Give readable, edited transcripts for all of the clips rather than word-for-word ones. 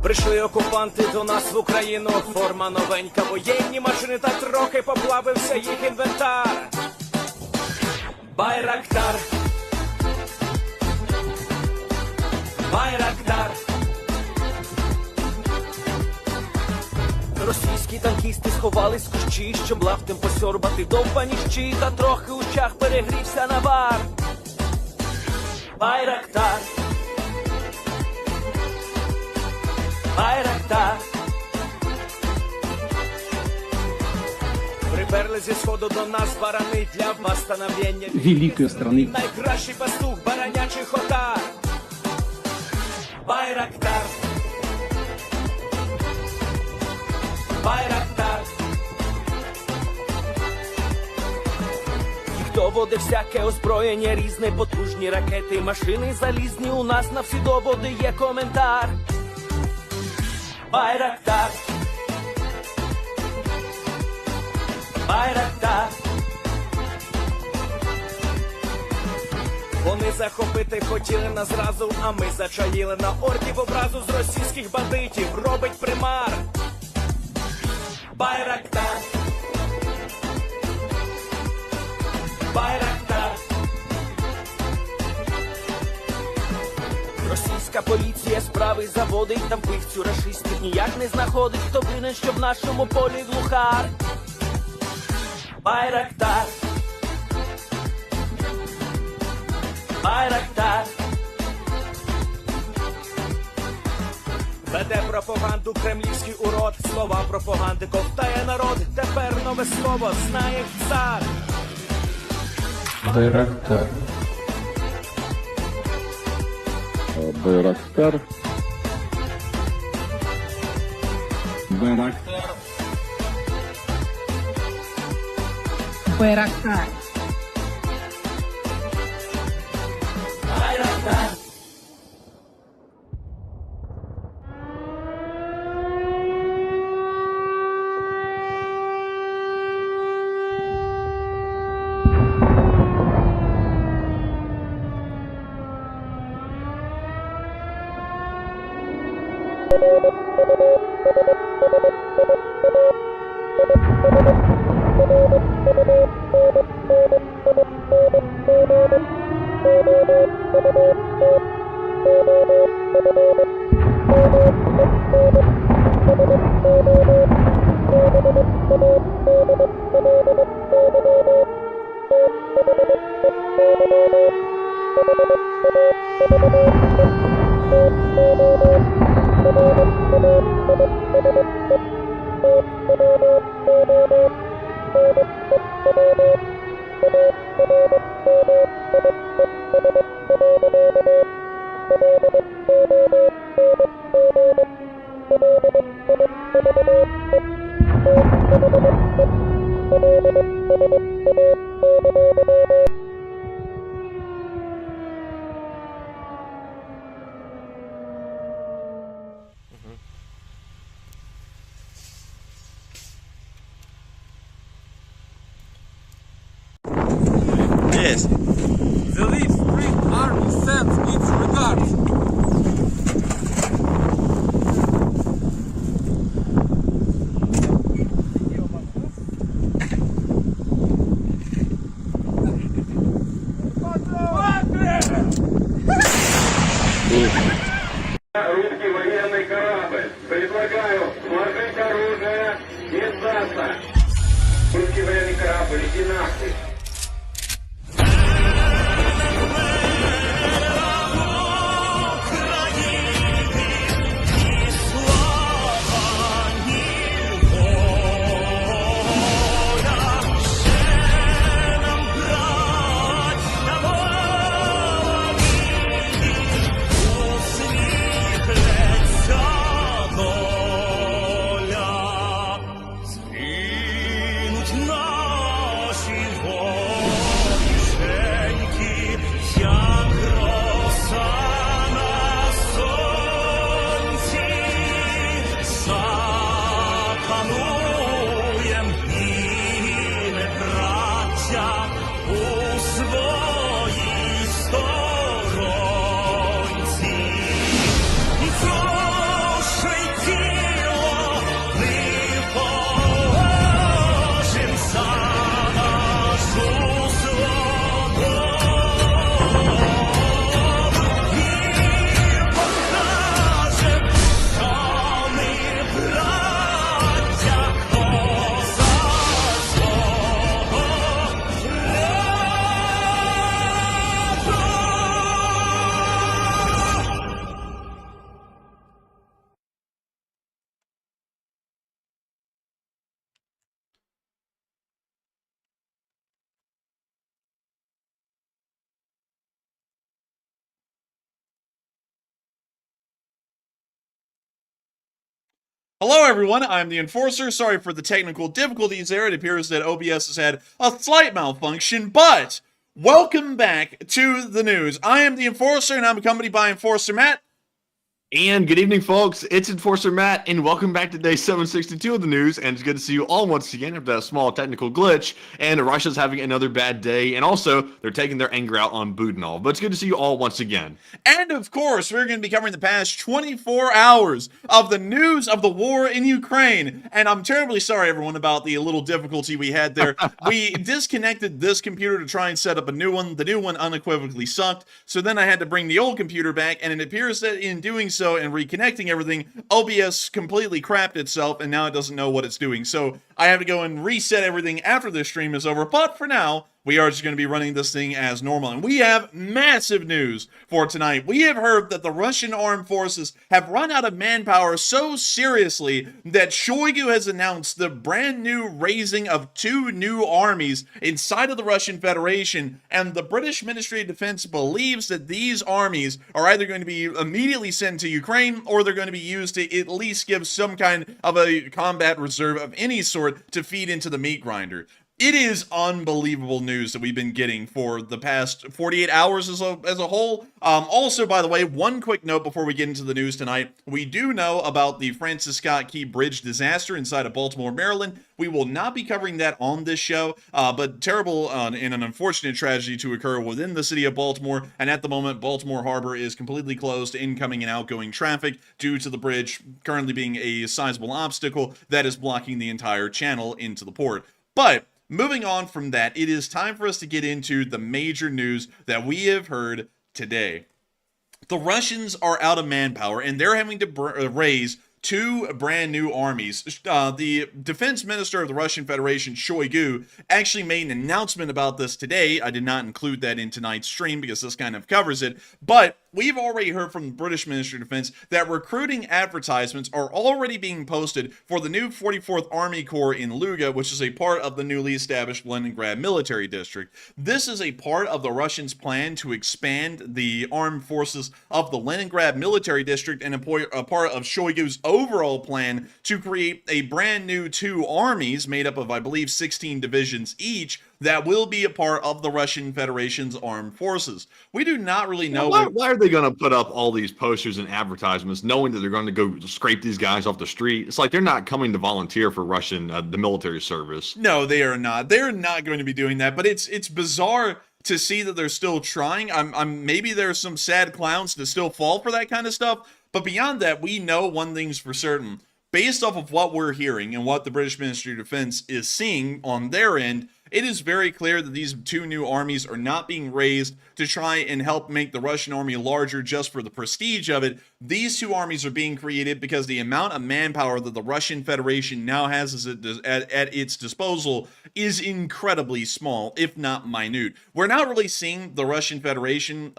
Прийшли окупанти до нас в Україну, форма новенька, воєнні машини та трохи поплавився їх інвентар. Байрактар, Байрактар. Російські танкісти сховались в кущі, щоб лаптем посьорбати довбані щі, та трохи у чах перегрівся навар. Байрактар, Байрактар. Приперли зі сходу до нас барани для восстановлення великої страни. Найкращий пастух баранячих отар. Байрактар, Байрактар. Їх доводи всяке озброєння різне, потужні ракети, машини залізні, у нас на всі доводи є коментар. Байрактар, Байрактар. Вони захопити хотіли нас зразу, а ми зачаїли на ордів образу з російських бандитів, робить примар. Байрактар, Байрактар. Російська Російська поліція справи заводить, та вбивцю рашистів ніяк не знаходить. Хто винен, що в нашому полі глухар? Байрактар. Байрактар. Веде пропаганду кремлівський урод. Слова пропаганди ковтає народ. Тепер нове слово знає цар. Байрактар. Байрактар. Байрактар. Байрактар. Байрактар. Yes. The Leaf Street Army sends its regards. Русский военный корабль. Предлагаю сложить оружие и сдаться. Русский военный корабль, иди нахуй. Hello everyone, I'm the Enforcer. Sorry for the technical difficulties there. It appears that OBS has had a slight malfunction, but welcome back to the news. I am the Enforcer and I'm accompanied by Enforcer Matt. And good evening, folks. It's Enforcer Matt, and welcome back to day 762 of the news. And it's good to see you all once again after that small technical glitch. And Russia's having another bad day, and also they're taking their anger out on Budanov. But it's good to see you all once again. And of course, we're going to be covering the past 24 hours of the news of the war in Ukraine. And I'm terribly sorry, everyone, about the little difficulty we had there. We disconnected this computer to try and set up a new one. The new one unequivocally sucked. So then I had to bring the old computer back, and it appears that in doing so and reconnecting everything, OBS completely crapped itself, and now it doesn't know what it's doing. So I have to go and reset everything after this stream is over. But for now, we are just going to be running this thing as normal. And we have massive news for tonight. We have heard that the Russian armed forces have run out of manpower so seriously that Shoigu has announced the brand new raising of 2 new armies inside of the Russian Federation. And the British Ministry of Defense believes that these armies are either going to be immediately sent to Ukraine, or they're going to be used to at least give some kind of a combat reserve of any sort to feed into the meat grinder. It is unbelievable news that we've been getting for the past 48 hours as a whole. Also, by the way, one quick note before we get into the news tonight. We do know about the Francis Scott Key Bridge disaster inside of Baltimore, Maryland. We will not be covering that on this show, but terrible and an unfortunate tragedy to occur within the city of Baltimore. And at the moment, Baltimore Harbor is completely closed to incoming and outgoing traffic due to the bridge currently being a sizable obstacle that is blocking the entire channel into the port. But moving on from that, it is time for us to get into the major news that we have heard today. The Russians are out of manpower, and they're having to raise 2 brand new armies. The defense minister of the Russian Federation, Shoigu, actually made an announcement about this today. I did not include that in tonight's stream because this kind of covers it, but we've already heard from the British Ministry of Defense that recruiting advertisements are already being posted for the new 44th Army Corps in Luga, which is a part of the newly established Leningrad Military District. This is a part of the Russians' plan to expand the armed forces of the Leningrad Military District and a part of Shoigu's overall plan to create a brand new 2 armies made up of, I believe, 16 divisions each that will be a part of the Russian Federation's armed forces. We do not really know. Why are they going to put up all these posters and advertisements knowing that they're going to go scrape these guys off the street? It's like they're not coming to volunteer for Russian, the military service. No, they are not. They're not going to be doing that, but it's bizarre to see that they're still trying. Maybe there's some sad clowns that still fall for that kind of stuff, but beyond that, we know one thing's for certain. Based off of what we're hearing and what the British Ministry of Defense is seeing on their end, it is very clear that these 2 new armies are not being raised to try and help make the Russian army larger just for the prestige of it. These 2 armies are being created because the amount of manpower that the Russian Federation now has at its disposal is incredibly small, if not minute. We're not really seeing the Russian Federation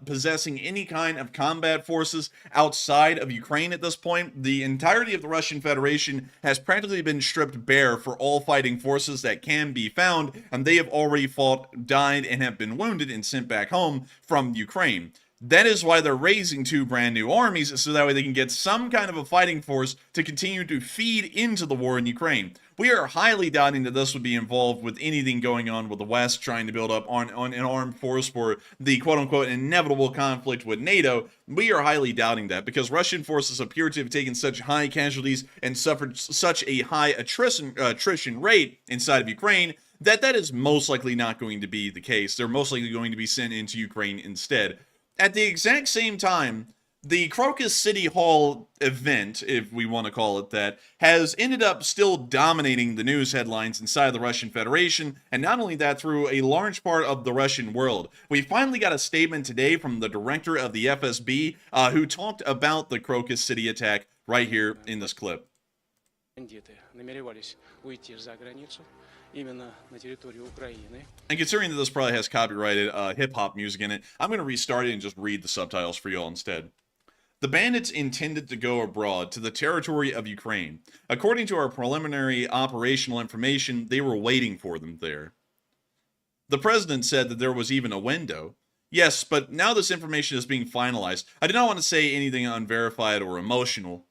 possessing any kind of combat forces outside of Ukraine at this point. The entirety of the Russian Federation has practically been stripped bare for all fighting forces that can be found, and they have already fought, died, and have been wounded and sent back home from Ukraine. That is why they're raising 2 brand new armies, so that way they can get some kind of a fighting force to continue to feed into the war in Ukraine. We are highly doubting that this would be involved with anything going on with the West trying to build up on an armed force for the quote-unquote inevitable conflict with NATO. We are highly doubting that because Russian forces appear to have taken such high casualties and suffered such a high attrition rate inside of Ukraine that is most likely not going to be the case. They're most likely going to be sent into Ukraine instead. At the exact same time, the Crocus City Hall event, if we want to call it that, has ended up still dominating the news headlines inside the Russian Federation, and not only that, through a large part of the Russian world. We finally got a statement today from the director of the FSB, who talked about the Crocus City attack right here in this clip. Бандиты намеревались уйти за границу именно на территорию Украины. And considering that this probably has copyrighted hip-hop music in it, I'm going to restart it and just read the subtitles for y'all instead. The bandits intended to go abroad to the territory of Ukraine. According to our preliminary operational information, they were waiting for them there. The president said that there was even a window. Yes, but now this information is being finalized. I do not want to say anything unverified or emotional.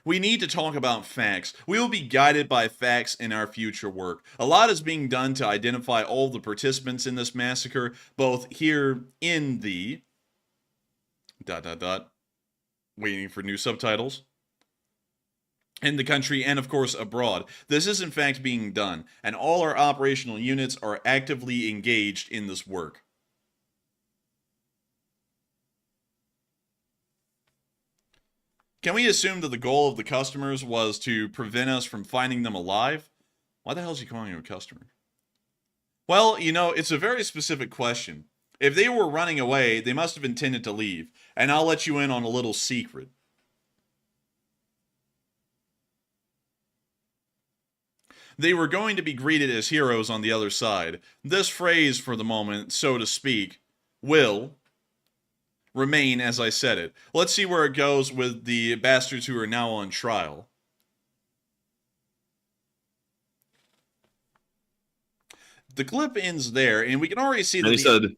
We need to talk about facts. We will be guided by facts in our future work. A lot is being done to identify all the participants in this massacre, both here in the... ... waiting for new subtitles. In the country and, of course, abroad. This is, in fact, being done, and all our operational units are actively engaged in this work. Can we assume that the goal of the customers was to prevent us from finding them alive? Why the hell is he calling you a customer? Well, you know, it's a very specific question. If they were running away, they must have intended to leave, and I'll let you in on a little secret. They were going to be greeted as heroes on the other side. This phrase, for the moment, so to speak, will remain as I said it. Let's see where it goes with the bastards who are now on trial. The clip ends there, and we can already see that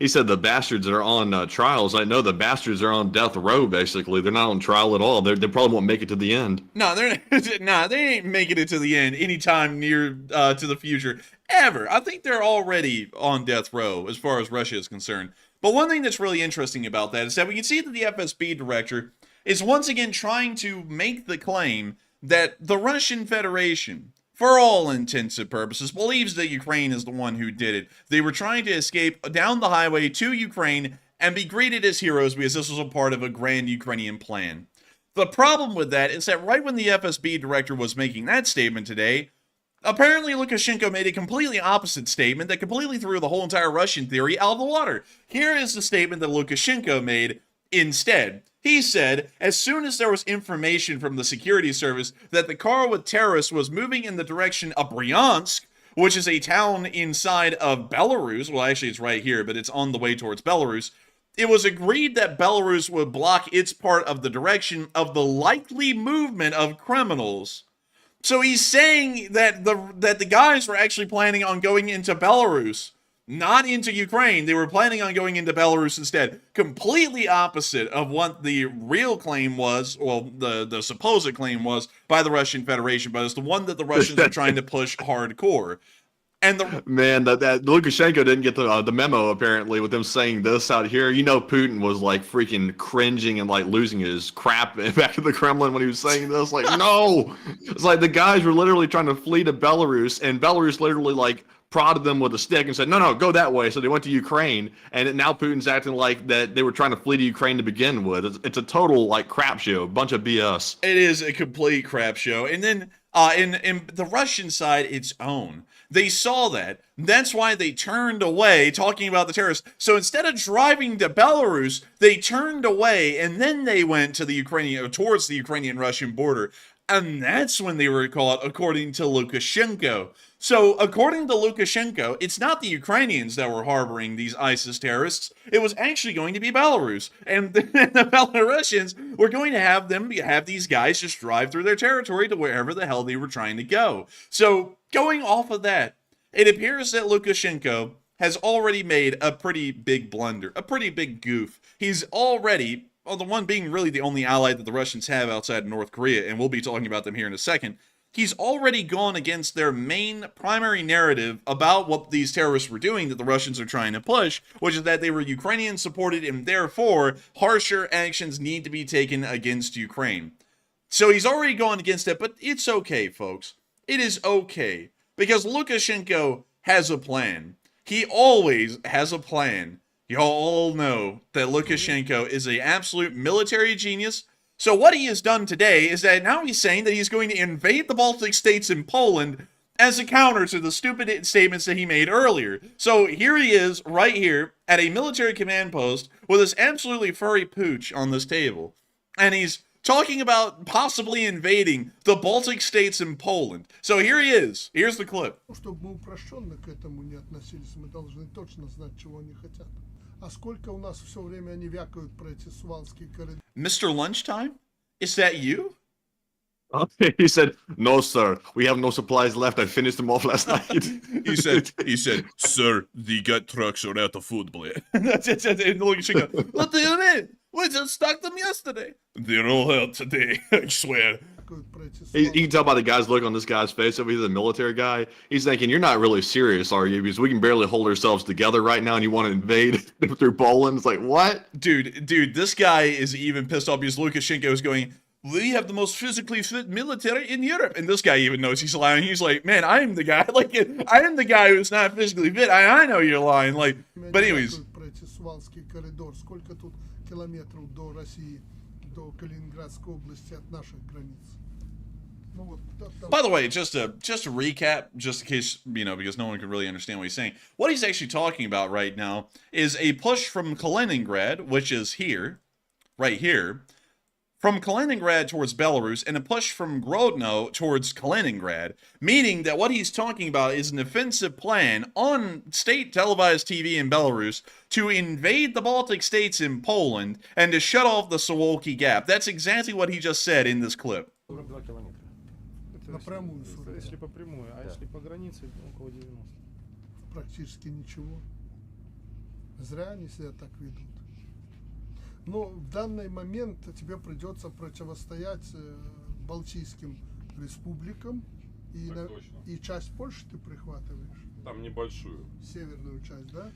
he said the bastards are on trials. I know the bastards are on death row, basically. They're not on trial at all. They probably won't make it to the end. No, they ain't making it to the end anytime near to the future, ever. I think they're already on death row as far as Russia is concerned. But one thing that's really interesting about that is that we can see that the FSB director is once again trying to make the claim that the Russian Federation, for all intents and purposes, believes that Ukraine is the one who did it. They were trying to escape down the highway to Ukraine and be greeted as heroes because this was a part of a grand Ukrainian plan. The problem with that is that right when the FSB director was making that statement today, apparently Lukashenko made a completely opposite statement that completely threw the whole entire Russian theory out of the water. Here is the statement that Lukashenko made instead. He said, as soon as there was information from the security service that the car with terrorists was moving in the direction of Bryansk, which is a town inside of Belarus, well, actually it's right here, but it's on the way towards Belarus, it was agreed that Belarus would block its part of the direction of the likely movement of criminals. So he's saying that the guys were actually planning on going into Belarus, not into Ukraine. They were planning on going into Belarus instead. Completely opposite of what the real claim was, well, the supposed claim was by the Russian Federation, but it's the one that the Russians are trying to push hardcore. And man, that Lukashenko didn't get the memo, apparently, with them saying this out here. You know, Putin was like freaking cringing and like losing his crap back to the Kremlin when he was saying this. Like, no! It's like the guys were literally trying to flee to Belarus, and Belarus literally like prodded them with a stick and said, no, go that way. So they went to Ukraine, and now Putin's acting like that they were trying to flee to Ukraine to begin with. It's a total like crap show, a bunch of BS. It is a complete crap show. And then in the Russian side, its own. They saw that. That's why they turned away talking about the terrorists. So instead of driving to Belarus, they turned away and then they went to the towards the Ukrainian-Russian border. And that's when they were caught, according to Lukashenko. So, according to Lukashenko, it's not the Ukrainians that were harboring these ISIS terrorists. It was actually going to be Belarus. And the Belarusians were going to have these guys just drive through their territory to wherever the hell they were trying to go. So, going off of that, it appears that Lukashenko has already made a pretty big blunder, a pretty big goof. He's already, well, the one being really the only ally that the Russians have outside of North Korea, and we'll be talking about them here in a second. He's already gone against their main primary narrative about what these terrorists were doing that the Russians are trying to push, which is that they were Ukrainian supported and therefore harsher actions need to be taken against Ukraine. So he's already gone against it, but it's okay, folks. It is okay. Because Lukashenko has a plan. He always has a plan. You all know that Lukashenko is an absolute military genius. So what he has done today is that now he's saying that he's going to invade the Baltic states and Poland as a counter to the stupid statements that he made earlier. So here he is, right here, at a military command post with this absolutely furry pooch on this table. And he's talking about possibly invading the Baltic states and Poland. So here he is. Here's the clip. Чтобы мы упрощенно к этому не относились, мы должны точно знать, чего они хотят. А сколько у нас все время они вякают про эти сувалские коридоры. Mr. Lunchtime? Is that you? He said, no, sir. We have no supplies left. I finished them off last night. He said, sir, the gut trucks are out of food, boy. What do you mean? We just stuck them yesterday. They're all out today, I swear. You can tell by the guy's look on this guy's face over here, the military guy. He's thinking, you're not really serious, are you? Because we can barely hold ourselves together right now, and you want to invade through Poland? It's like, what? Dude, this guy is even pissed off because Lukashenko is going, we have the most physically fit military in Europe. And this guy even knows he's lying. He's like, man, I am the guy. Like, I am the guy who's not physically fit. I know you're lying. Like, but anyways. By the way, just to recap, just in case, because no one can really understand what he's saying. What he's actually talking about right now is a push from Kaliningrad, which is here, right here, from Kaliningrad towards Belarus, and a push from Grodno towards Kaliningrad, meaning that what he's talking about is an offensive plan on state televised TV in Belarus to invade the Baltic states in Poland and to shut off the Suwalki Gap. That's exactly what he just said in this clip. Если по прямой, а если по границе, около 90. Практически ничего. Зря они себя так ведут. Но в данный момент тебе придется противостоять Балтийским республикам и часть Польши ты прихватываешь. Там небольшую. Северную часть, да?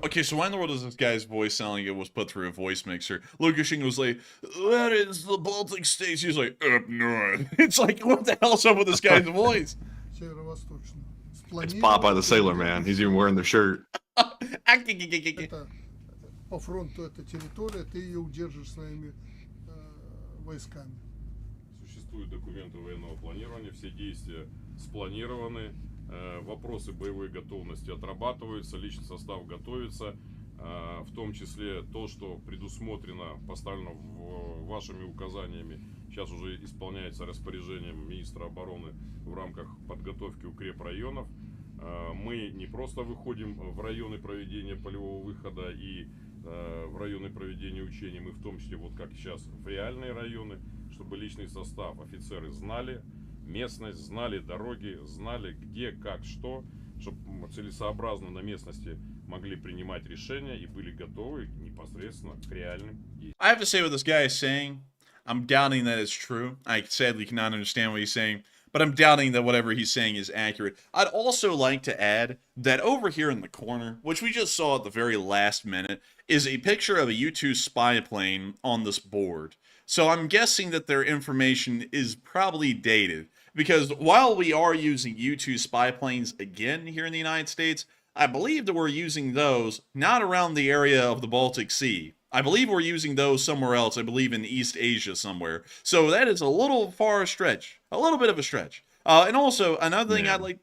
Okay, so why in the world does this guy's voice sound like it was put through a voice mixer? Lukashenko was like, where is the Baltic states? He's like, up north. It's like, what the hell's up with this guy's voice? Северо-восточно. It's Popeye the Sailor Man. He's even wearing the shirt. Это по фронту эта территория, ты ее удержишь своими войсками. Существуют документы военного планирования, все действия спланированы, вопросы боевой готовности отрабатываются, личный состав готовится, в том числе то, что предусмотрено, поставлено вашими указаниями, сейчас уже исполняется распоряжением министра обороны в рамках подготовки укрепрайонов. Мы не просто выходим в районы проведения полевого выхода и в районы проведения учений, мы в том числе, вот как сейчас, в реальные районы, чтобы личный состав, офицеры знали местность, знали дороги, знали где, как, что, чтобы целесообразно на местности могли принимать решения и были готовы непосредственно к реальным действиям. I have to say what this guy is saying, I'm doubting that it's true. I sadly cannot understand what he's saying, but I'm doubting that whatever he's saying is accurate. I'd also like to add that over here in the corner, which we just saw at the very last minute, is a picture of a U-2 spy plane on this board. So I'm guessing that their information is probably dated, because while we are using U-2 spy planes again here in the United States, I believe that we're using those not around the area of the Baltic Sea. I believe we're using those somewhere else. I believe in East Asia somewhere. So that is a little far a stretch. A little bit of a stretch. And also, another thing I'd like...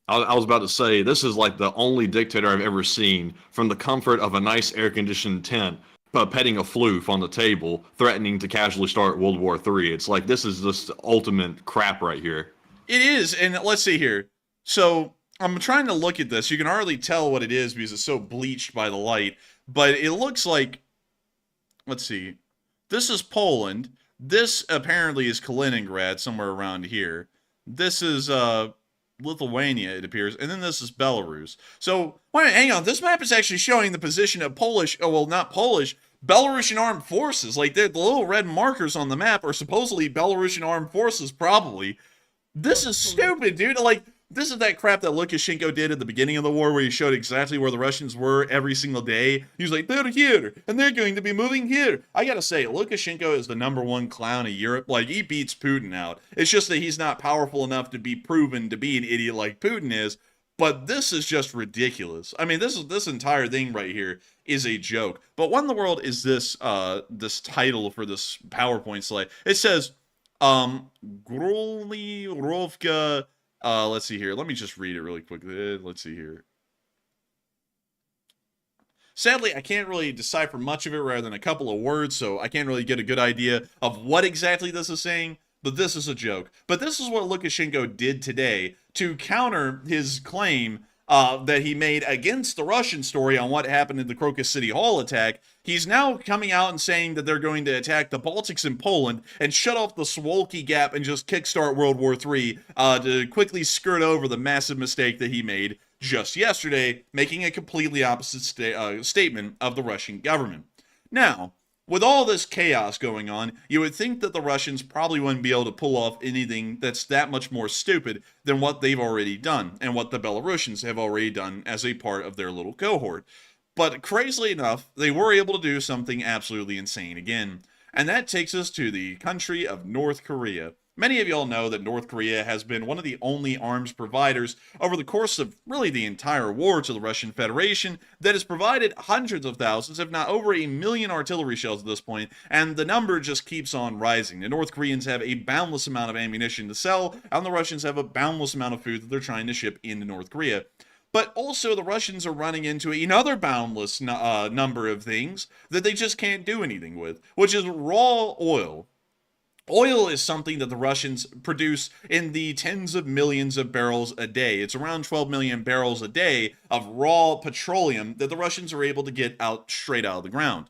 I was about to say, this is like the only dictator I've ever seen from the comfort of a nice air-conditioned tent, petting a floof on the table, threatening to casually start World War III. It's like, this is just ultimate crap right here. It is, and let's see here. So, I'm trying to look at this. You can hardly tell what it is because it's so bleached by the light. But it looks like, let's see, this is Poland. This apparently is Kaliningrad, somewhere around here. This is Lithuania, it appears. And then this is Belarus. So, wait, hang on. This map is actually showing the position of Polish, oh, well, not Polish, Belarusian armed forces. Like, the little red markers on the map are supposedly Belarusian armed forces, probably. This is stupid, dude. Like, this is that crap that Lukashenko did at the beginning of the war where he showed exactly where the Russians were every single day. He was like, they're here, and they're going to be moving here. I gotta say, Lukashenko is the #1 clown of Europe. Like, he beats Putin out. It's just that he's not powerful enough to be proven to be an idiot like Putin is. But this is just ridiculous. I mean, this entire thing right here is a joke. But what in the world is this this title for this PowerPoint slide? It says, Grolny Rovka... let's see here. Let me just read it really quickly. Let's see here. Sadly, I can't really decipher much of it rather than a couple of words, so I can't really get a good idea of what exactly this is saying, but this is a joke. But this is what Lukashenko did today to counter his claim that he made against the Russian story on what happened in the Crocus City Hall attack. He's now coming out and saying that they're going to attack the Baltics and Poland and shut off the Suwalki Gap and just kickstart World War III to quickly skirt over the massive mistake that he made just yesterday, making a completely opposite statement of the Russian government. Now, with all this chaos going on, you would think that the Russians probably wouldn't be able to pull off anything that's that much more stupid than what they've already done and what the Belarusians have already done as a part of their little cohort. But crazily enough, they were able to do something absolutely insane again. And that takes us to the country of North Korea. Many of y'all know that North Korea has been one of the only arms providers over the course of really the entire war to the Russian Federation that has provided hundreds of thousands, if not over 1 million artillery shells at this point, and the number just keeps on rising. The North Koreans have a boundless amount of ammunition to sell, and the Russians have a boundless amount of food that they're trying to ship into North Korea. But also the Russians are running into another boundless number of things that they just can't do anything with, which is raw oil. Oil is something that the Russians produce in the tens of millions of barrels a day. It's around 12 million barrels a day of raw petroleum that the Russians are able to get out straight out of the ground.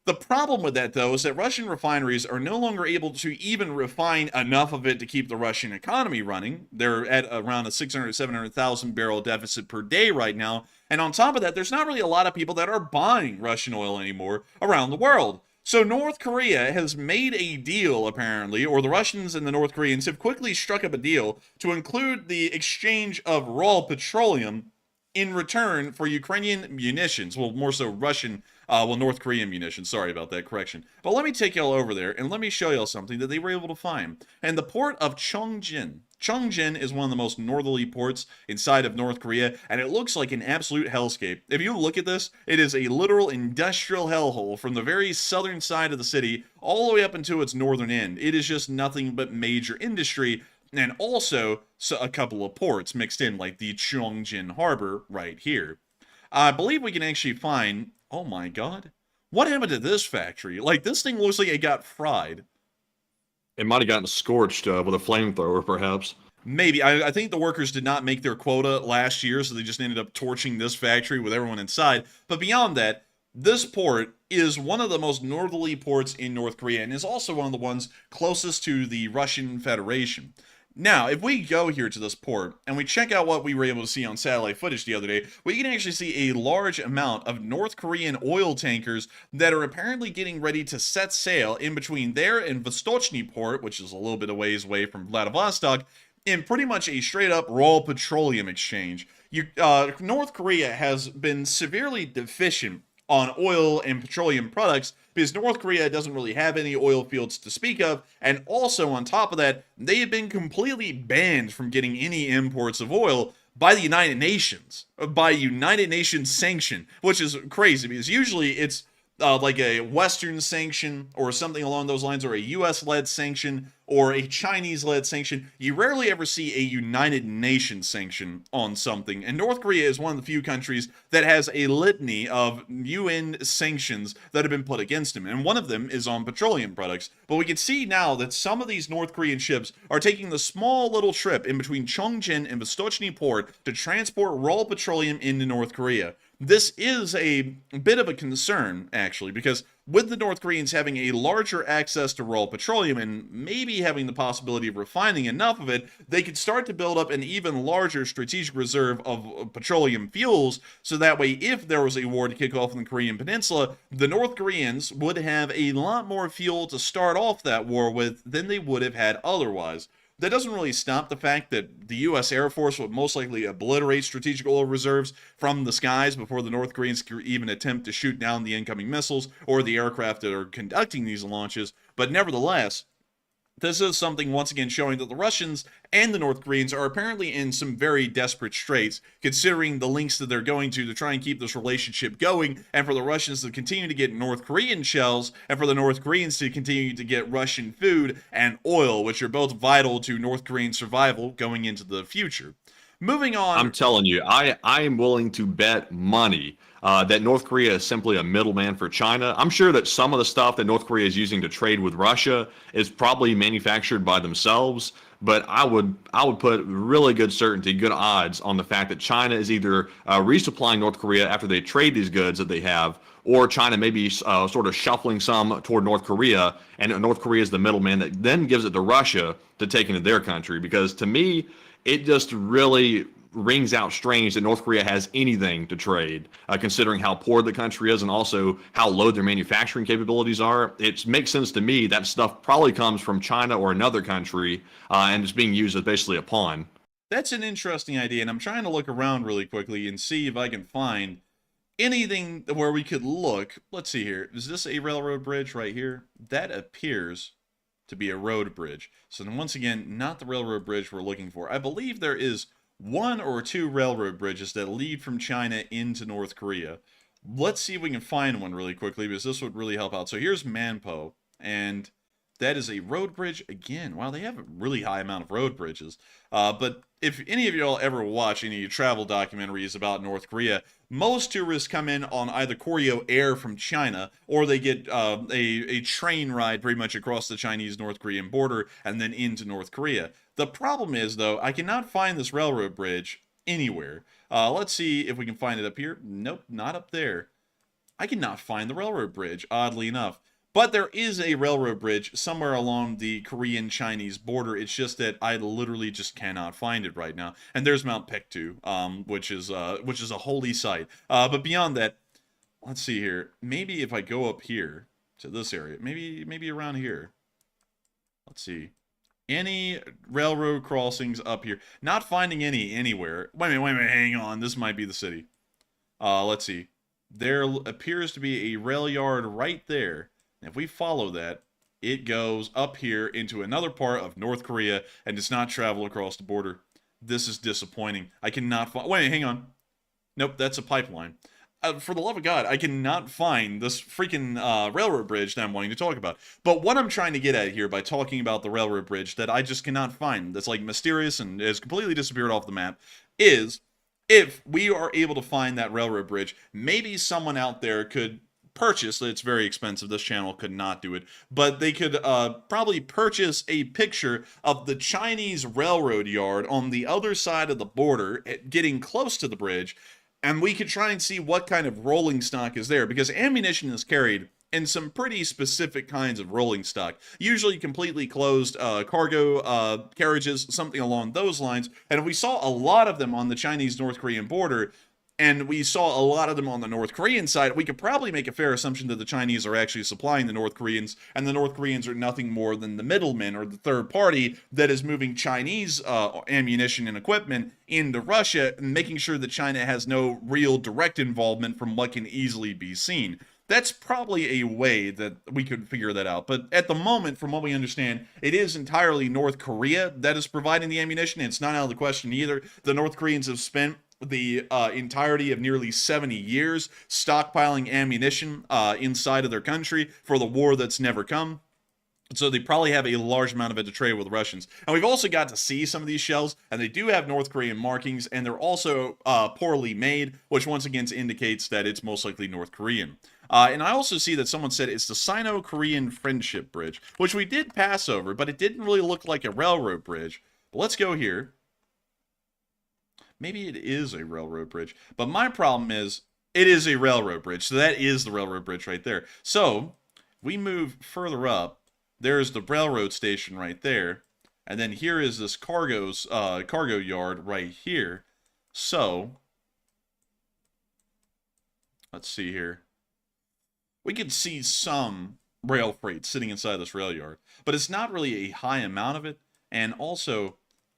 The problem with that, though, is that Russian refineries are no longer able to even refine enough of it to keep the Russian economy running. They're at around a 700,000 barrel deficit per day right now. And on top of that, there's not really a lot of people that are buying Russian oil anymore around the world. So North Korea has made a deal, apparently, or the Russians and the North Koreans have quickly struck up a deal to include the exchange of raw petroleum in return for Ukrainian munitions. Well, more so North Korean munitions. Sorry about that correction. But let me take y'all over there and let me show y'all something that they were able to find. And the port of Chongjin. Chongjin is one of the most northerly ports inside of North Korea, and it looks like an absolute hellscape. If you look at this, it is a literal industrial hellhole from the very southern side of the city all the way up into its northern end. It is just nothing but major industry, and also a couple of ports mixed in, like the Chongjin Harbor right here. I believe we can actually find... Oh my god. What happened to this factory? Like, this thing looks like it got fried. It might have gotten scorched with a flamethrower, perhaps. Maybe. I think the workers did not make their quota last year, so they just ended up torching this factory with everyone inside. But beyond that, this port is one of the most northerly ports in North Korea, and is also one of the ones closest to the Russian Federation. Now, if we go here to this port, and we check out what we were able to see on satellite footage the other day, we can actually see a large amount of North Korean oil tankers that are apparently getting ready to set sail in between there and Vostochny port, which is a little bit of ways away from Vladivostok, in pretty much a straight-up raw petroleum exchange. North Korea has been severely deficient on oil and petroleum products because North Korea doesn't really have any oil fields to speak of, and also on top of that, they have been completely banned from getting any imports of oil by the United Nations, by United Nations sanction, which is crazy because usually it's like a Western sanction or something along those lines, or a US-led sanction or a Chinese-led sanction. You rarely ever see a United Nations sanction on something, and North Korea is one of the few countries that has a litany of UN sanctions that have been put against them, and one of them is on petroleum products. But we can see now that some of these North Korean ships are taking the small little trip in between Chongjin and Vostochny port to transport raw petroleum into North Korea. This is a bit of a concern, actually, because with the North Koreans having a larger access to raw petroleum and maybe having the possibility of refining enough of it, they could start to build up an even larger strategic reserve of petroleum fuels, so that way if there was a war to kick off in the Korean Peninsula, the North Koreans would have a lot more fuel to start off that war with than they would have had otherwise. That doesn't really stop the fact that the U.S. Air Force would most likely obliterate strategic oil reserves from the skies before the North Koreans could even attempt to shoot down the incoming missiles or the aircraft that are conducting these launches. But nevertheless, this is something once again showing that the Russians and the North Koreans are apparently in some very desperate straits, considering the lengths that they're going to try and keep this relationship going, and for the Russians to continue to get North Korean shells, and for the North Koreans to continue to get Russian food and oil, which are both vital to North Korean survival going into the future. Moving on. I'm telling you, I am willing to bet money that North Korea is simply a middleman for China. I'm sure that some of the stuff that North Korea is using to trade with Russia is probably manufactured by themselves, but I would put really good certainty, good odds on the fact that China is either resupplying North Korea after they trade these goods that they have, or China maybe sort of shuffling some toward North Korea, and North Korea is the middleman that then gives it to Russia to take into their country. Because to me, it just really rings out strange that North Korea has anything to trade, considering how poor the country is and also how low their manufacturing capabilities are. It makes sense to me that stuff probably comes from China or another country and is being used as basically a pawn. That's an interesting idea, and I'm trying to look around really quickly and see if I can find anything where we could look. Let's see here. Is this a railroad bridge right here? That appears to be a road bridge. So then once again, not the railroad bridge we're looking for. I believe there is 1 or 2 railroad bridges that lead from China into North Korea. Let's see if we can find one really quickly, because this would really help out. So here's Manpo, and that is a road bridge again. Wow, they have a really high amount of road bridges. But if any of y'all ever watch any travel documentaries about North Korea, most tourists come in on either Koryo Air from China, or they get a train ride pretty much across the Chinese-North Korean border and then into North Korea. The problem is, though, I cannot find this railroad bridge anywhere. Let's see if we can find it up here. Nope, not up there. I cannot find the railroad bridge, oddly enough. But there is a railroad bridge somewhere along the Korean-Chinese border. It's just that I literally just cannot find it right now. And there's Mount Pektu, which is a holy site. But beyond that, let's see here. Maybe if I go up here to this area, maybe around here. Let's see. Any railroad crossings up here? Not finding any anywhere. Wait a minute, hang on. This might be the city. Let's see. There appears to be a rail yard right there. If we follow that, it goes up here into another part of North Korea and does not travel across the border. This is disappointing. I cannot find... Wait, hang on. Nope, that's a pipeline. For the love of God, I cannot find this freaking railroad bridge that I'm wanting to talk about. But what I'm trying to get at here by talking about the railroad bridge that I just cannot find, that's like mysterious and has completely disappeared off the map, is if we are able to find that railroad bridge, maybe someone out there could purchase, it's very expensive, this channel could not do it, but they could probably purchase a picture of the Chinese railroad yard on the other side of the border, getting close to the bridge, and we could try and see what kind of rolling stock is there, because ammunition is carried in some pretty specific kinds of rolling stock, usually completely closed cargo carriages, something along those lines. And if we saw a lot of them on the Chinese-North Korean border, and we saw a lot of them on the North Korean side, we could probably make a fair assumption that the Chinese are actually supplying the North Koreans, and the North Koreans are nothing more than the middleman or the third party that is moving Chinese ammunition and equipment into Russia and making sure that China has no real direct involvement from what can easily be seen. That's probably a way that we could figure that out. But at the moment, from what we understand, it is entirely North Korea that is providing the ammunition. It's not out of the question either. The North Koreans have spent the entirety of nearly 70 years stockpiling ammunition inside of their country for the war that's never come. So they probably have a large amount of it to trade with Russians. And we've also got to see some of these shells, and they do have North Korean markings, and they're also poorly made, which once again indicates that it's most likely North Korean. And I also see that someone said it's the Sino-Korean Friendship Bridge, which we did pass over, but it didn't really look like a railroad bridge. But let's go here. Maybe it is a railroad bridge, but my problem is it is a railroad bridge, so that is the railroad bridge right there. So we move further up, there's the railroad station right there, and then here is this cargo yard right here. So let's see here. We could see some rail freight sitting inside this rail yard, but it's not really a high amount of it, and also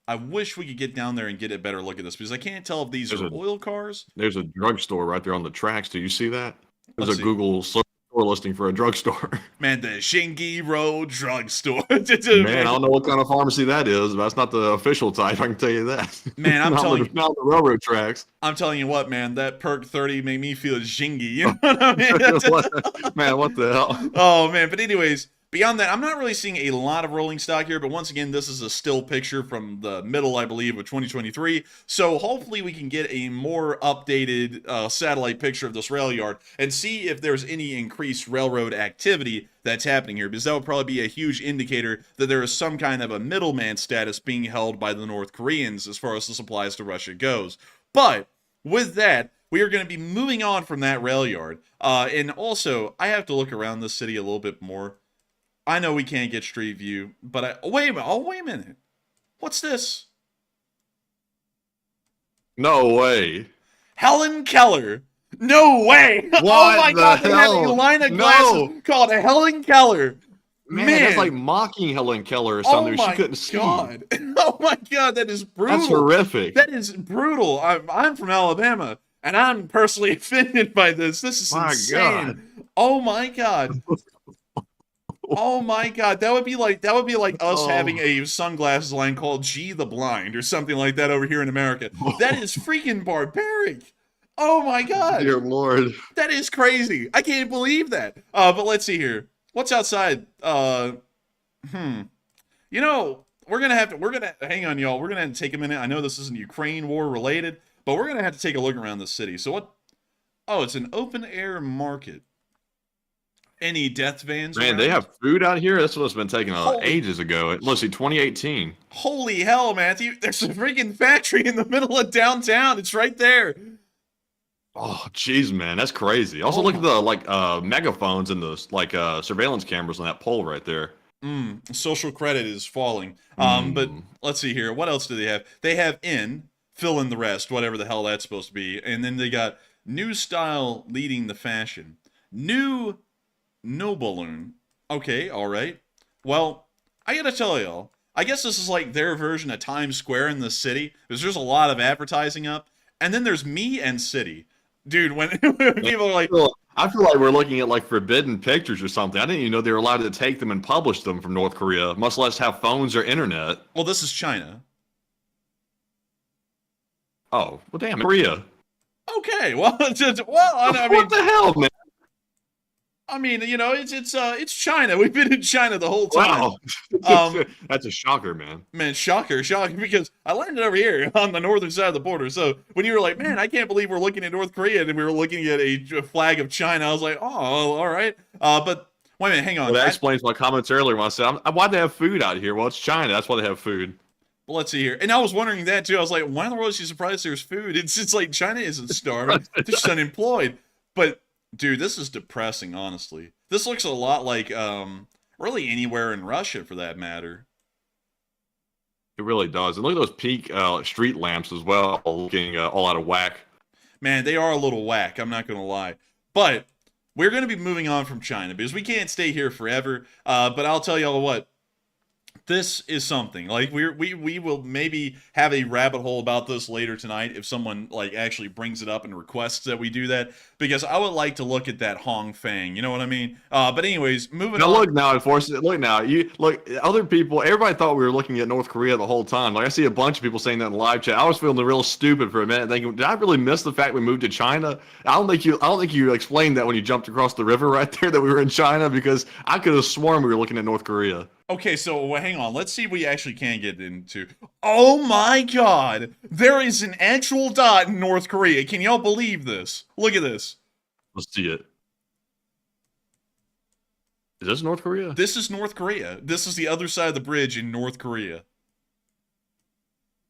I wish we could get down there and get a better look at this, because I can't tell if these are oil cars. There's a drugstore right there on the tracks. Do you see that? There's Let's a see. Google store listing for a drugstore. Man, the Shingi Road Drugstore. Man, I don't know what kind of pharmacy that is, but that's not the official type, I can tell you that. Man, I'm telling you. Not the railroad tracks. I'm telling you what, man, that Perk 30 made me feel Shingi. You know what I mean? Man, what the hell? Oh, man. But anyways, beyond that, I'm not really seeing a lot of rolling stock here, but once again, this is a still picture from the middle, I believe, of 2023. So hopefully we can get a more updated satellite picture of this rail yard and see if there's any increased railroad activity that's happening here, because that would probably be a huge indicator that there is some kind of a middleman status being held by the North Koreans as far as the supplies to Russia goes. But with that, we are going to be moving on from that rail yard. And also, I have to look around this city a little bit more. I know we can't get street view, but wait a minute. Oh, wait a minute. What's this? No way. Helen Keller. No way. Oh What my the God, they have a hell? line of No. glasses called Helen Keller. Man, that's like mocking Helen Keller or Oh something. my She couldn't see. God. Oh my God, that is brutal. That's horrific. That is brutal. I'm from Alabama, and I'm personally offended by this. This is My insane. God. Oh my God. Oh my God. That would be like us Oh. having a sunglasses line called G the Blind or something like that over here in America. That is freaking barbaric. Oh my God. Dear Lord. That is crazy. I can't believe that. But let's see here. What's outside? You know, we're gonna hang on, y'all. We're gonna have to take a minute. I know this isn't Ukraine war related, but we're gonna have to take a look around the city. So what? Oh, it's an open air market. Any death vans? Man, around? they have food out here. This was been taken Holy- ages ago. Let's see, 2018. Holy hell, Matthew! There's a freaking factory in the middle of downtown. It's right there. Oh, jeez, man, that's crazy. Also, Oh look at the megaphones and the surveillance cameras on that pole right there. Social credit is falling. Mm. But let's see here. What else do they have? They have fill in the rest, whatever the hell that's supposed to be. And then they got new style leading the fashion. New no balloon. Okay, all right. Well, I gotta tell y'all, I guess this is like their version of Times Square in the city. Because there's a lot of advertising up. And then there's me and city. Dude, when people are like, I feel like we're looking at like forbidden pictures or something. I didn't even know they were allowed to take them and publish them from North Korea, much less have phones or internet. well, this is China. Oh, well, damn, Korea. Okay, well, I mean, What the hell, man? I mean, you know, it's China. We've been in China the whole time. Wow. That's a shocker, man. Man, shocker, because I learned it over here on the northern side of the border. So when you were like, man, I can't believe we're looking at North Korea and we were looking at a flag of China, I was like, oh, all right. But wait a minute, hang on. Well, that explains my comments earlier when I said, why'd they have food out here? Well, it's China. That's why they have food. Well, let's see here. And I was wondering that too. I was like, why in the world is she surprised there's food? It's like China isn't starving. They're just unemployed. But dude, this is depressing, honestly. This looks a lot like really anywhere in Russia for that matter. It really does. And look at those peak street lamps as well, looking all out of whack. Man, they are a little whack, I'm not going to lie. But we're going to be moving on from China because we can't stay here forever. But I'll tell y'all what. This is something like we will maybe have a rabbit hole about this later tonight if someone like actually brings it up and requests that we do that, because I would like to look at that Hong Fang, you know what I mean? But anyways, moving Now on. look now, unfortunately, look now. You look, other people. Everybody thought we were looking at North Korea the whole time. Like I see a bunch of people saying that in live chat. I was feeling real stupid for a minute, thinking, did I really miss the fact we moved to China? I don't think you explained that when you jumped across the river right there that we were in China, because I could have sworn we were looking at North Korea. Okay, so hang on. Let's see if we actually can get into. Oh my God, there is an actual dot in North Korea. Can y'all believe this? Look at this. Let's see it. Is this North Korea? This is North Korea. This is the other side of the bridge in North Korea.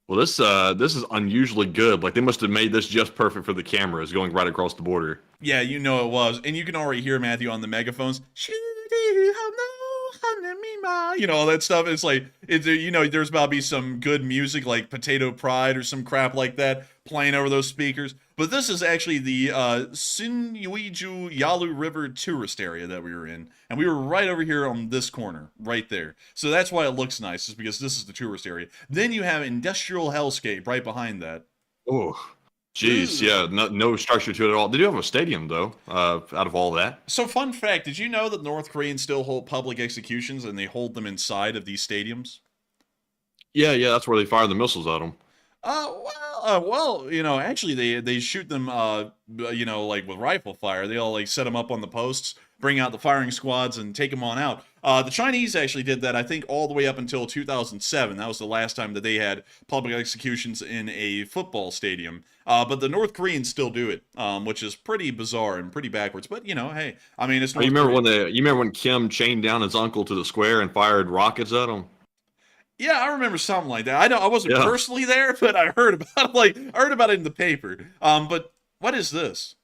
Well, this is unusually good. Like they must have made this just perfect for the cameras going right across the border. Yeah, you know it was. And you can already hear Matthew on the megaphones. You know, all that stuff. It's like, you know, there's about to be some good music like Potato Pride or some crap like that playing over those speakers. But this is actually the Sinuiju Yalu River tourist area that we were in. And we were right over here on this corner, right there. So that's why it looks nice, is because this is the tourist area. Then you have industrial hellscape right behind that. Oh, jeez, yeah, no structure to it at all. They do have a stadium, though, out of all that. So fun fact, did you know that North Koreans still hold public executions and they hold them inside of these stadiums? Yeah, that's where they fire the missiles at them. Well, you know, actually they shoot them, you know, like with rifle fire. They all like set them up on the posts, bring out the firing squads, and take them on out. The Chinese actually did that, I think, all the way up until 2007. That was the last time that they had public executions in a football stadium. But the North Koreans still do it, which is pretty bizarre and pretty backwards. But you know, hey, I mean, it's. You remember when Kim chained down his uncle to the square and fired rockets at him? Yeah, I remember something like that. I wasn't personally there, but I heard about it in the paper. But what is this?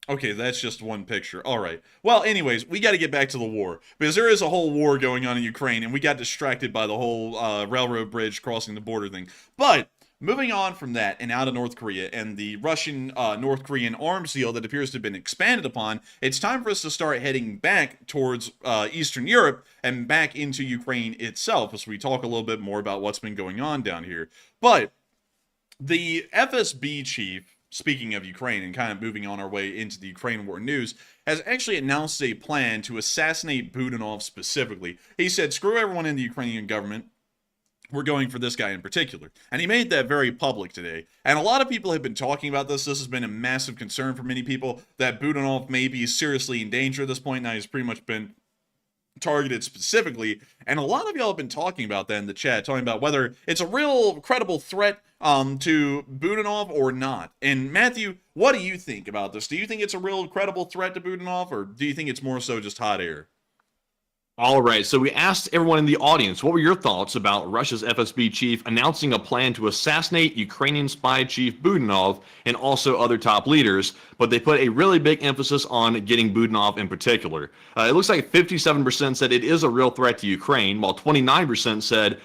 Okay, that's just one picture. All right. Well, anyways, we got to get back to the war, because there is a whole war going on in Ukraine, and we got distracted by the whole railroad bridge crossing the border thing. But moving on from that and out of North Korea and the Russian North Korean arms deal that appears to have been expanded upon, it's time for us to start heading back towards Eastern Europe and back into Ukraine itself as we talk a little bit more about what's been going on down here. But the FSB chief, speaking of Ukraine and kind of moving on our way into the Ukraine war news, has actually announced a plan to assassinate Budanov specifically. He said, screw everyone in the Ukrainian government. We're going for this guy in particular. And he made that very public today. And a lot of people have been talking about this. This has been a massive concern for many people that Budanov may be seriously in danger at this point. Now he's pretty much been targeted specifically, and a lot of y'all have been talking about that in the chat, talking about whether it's a real credible threat to Budanov or not. And Matthew, what do you think about this? Do you think it's a real credible threat to Budanov, or do you think it's more so just hot air? All right, so we asked everyone in the audience, what were your thoughts about Russia's FSB chief announcing a plan to assassinate Ukrainian spy chief Budanov and also other top leaders, but they put a really big emphasis on getting Budanov in particular. It looks like 57% said it is a real threat to Ukraine, while 29% said,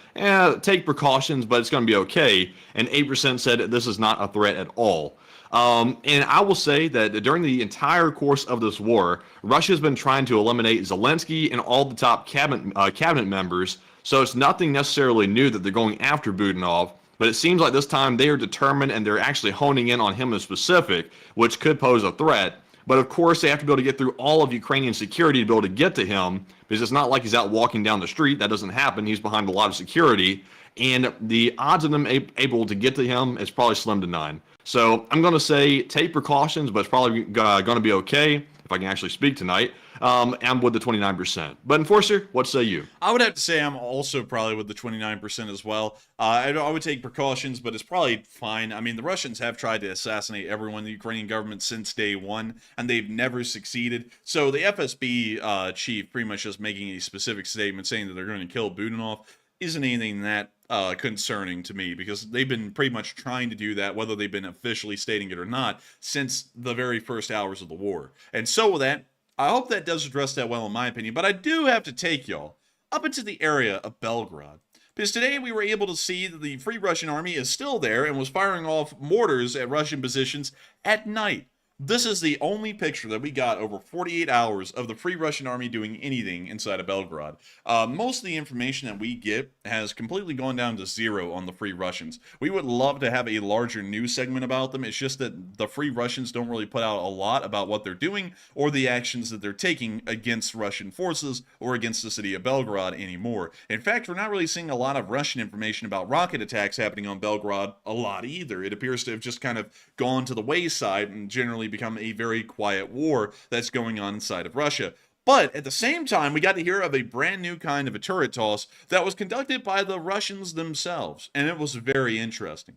take precautions, but it's going to be okay, and 8% said this is not a threat at all. And I will say that during the entire course of this war, Russia has been trying to eliminate Zelenskyy and all the top cabinet members, so it's nothing necessarily new that they're going after Budanov, but it seems like this time they are determined and they're actually honing in on him in specific, which could pose a threat. But of course, they have to be able to get through all of Ukrainian security to be able to get to him, because it's not like he's out walking down the street. That doesn't happen. He's behind a lot of security, and the odds of them able to get to him is probably slim to none. So I'm going to say take precautions, but it's probably going to be okay, if I can actually speak tonight. I'm with the 29%. But Enforcer, what say you? I would have to say I'm also probably with the 29% as well. I would take precautions, but it's probably fine. I mean, the Russians have tried to assassinate everyone in the Ukrainian government since day one, and they've never succeeded. So the FSB chief pretty much just making a specific statement saying that they're going to kill Budanov isn't anything that concerning to me, because they've been pretty much trying to do that, whether they've been officially stating it or not, since the very first hours of the war. And so with that, I hope that does address that well in my opinion, but I do have to take y'all up into the area of Belgrade, because today we were able to see that the Free Russian Army is still there and was firing off mortars at Russian positions at night. This is the only picture that we got over 48 hours of the Free Russian Army doing anything inside of Belgrade. Most of the information that we get has completely gone down to zero on the Free Russians. We would love to have a larger news segment about them. It's just that the Free Russians don't really put out a lot about what they're doing or the actions that they're taking against Russian forces or against the city of Belgrade anymore. In fact, we're not really seeing a lot of Russian information about rocket attacks happening on Belgrade a lot either. It appears to have just kind of gone to the wayside and generally become a very quiet war that's going on inside of Russia. But at the same time, we got to hear of a brand new kind of a turret toss that was conducted by the Russians themselves, and it was very interesting.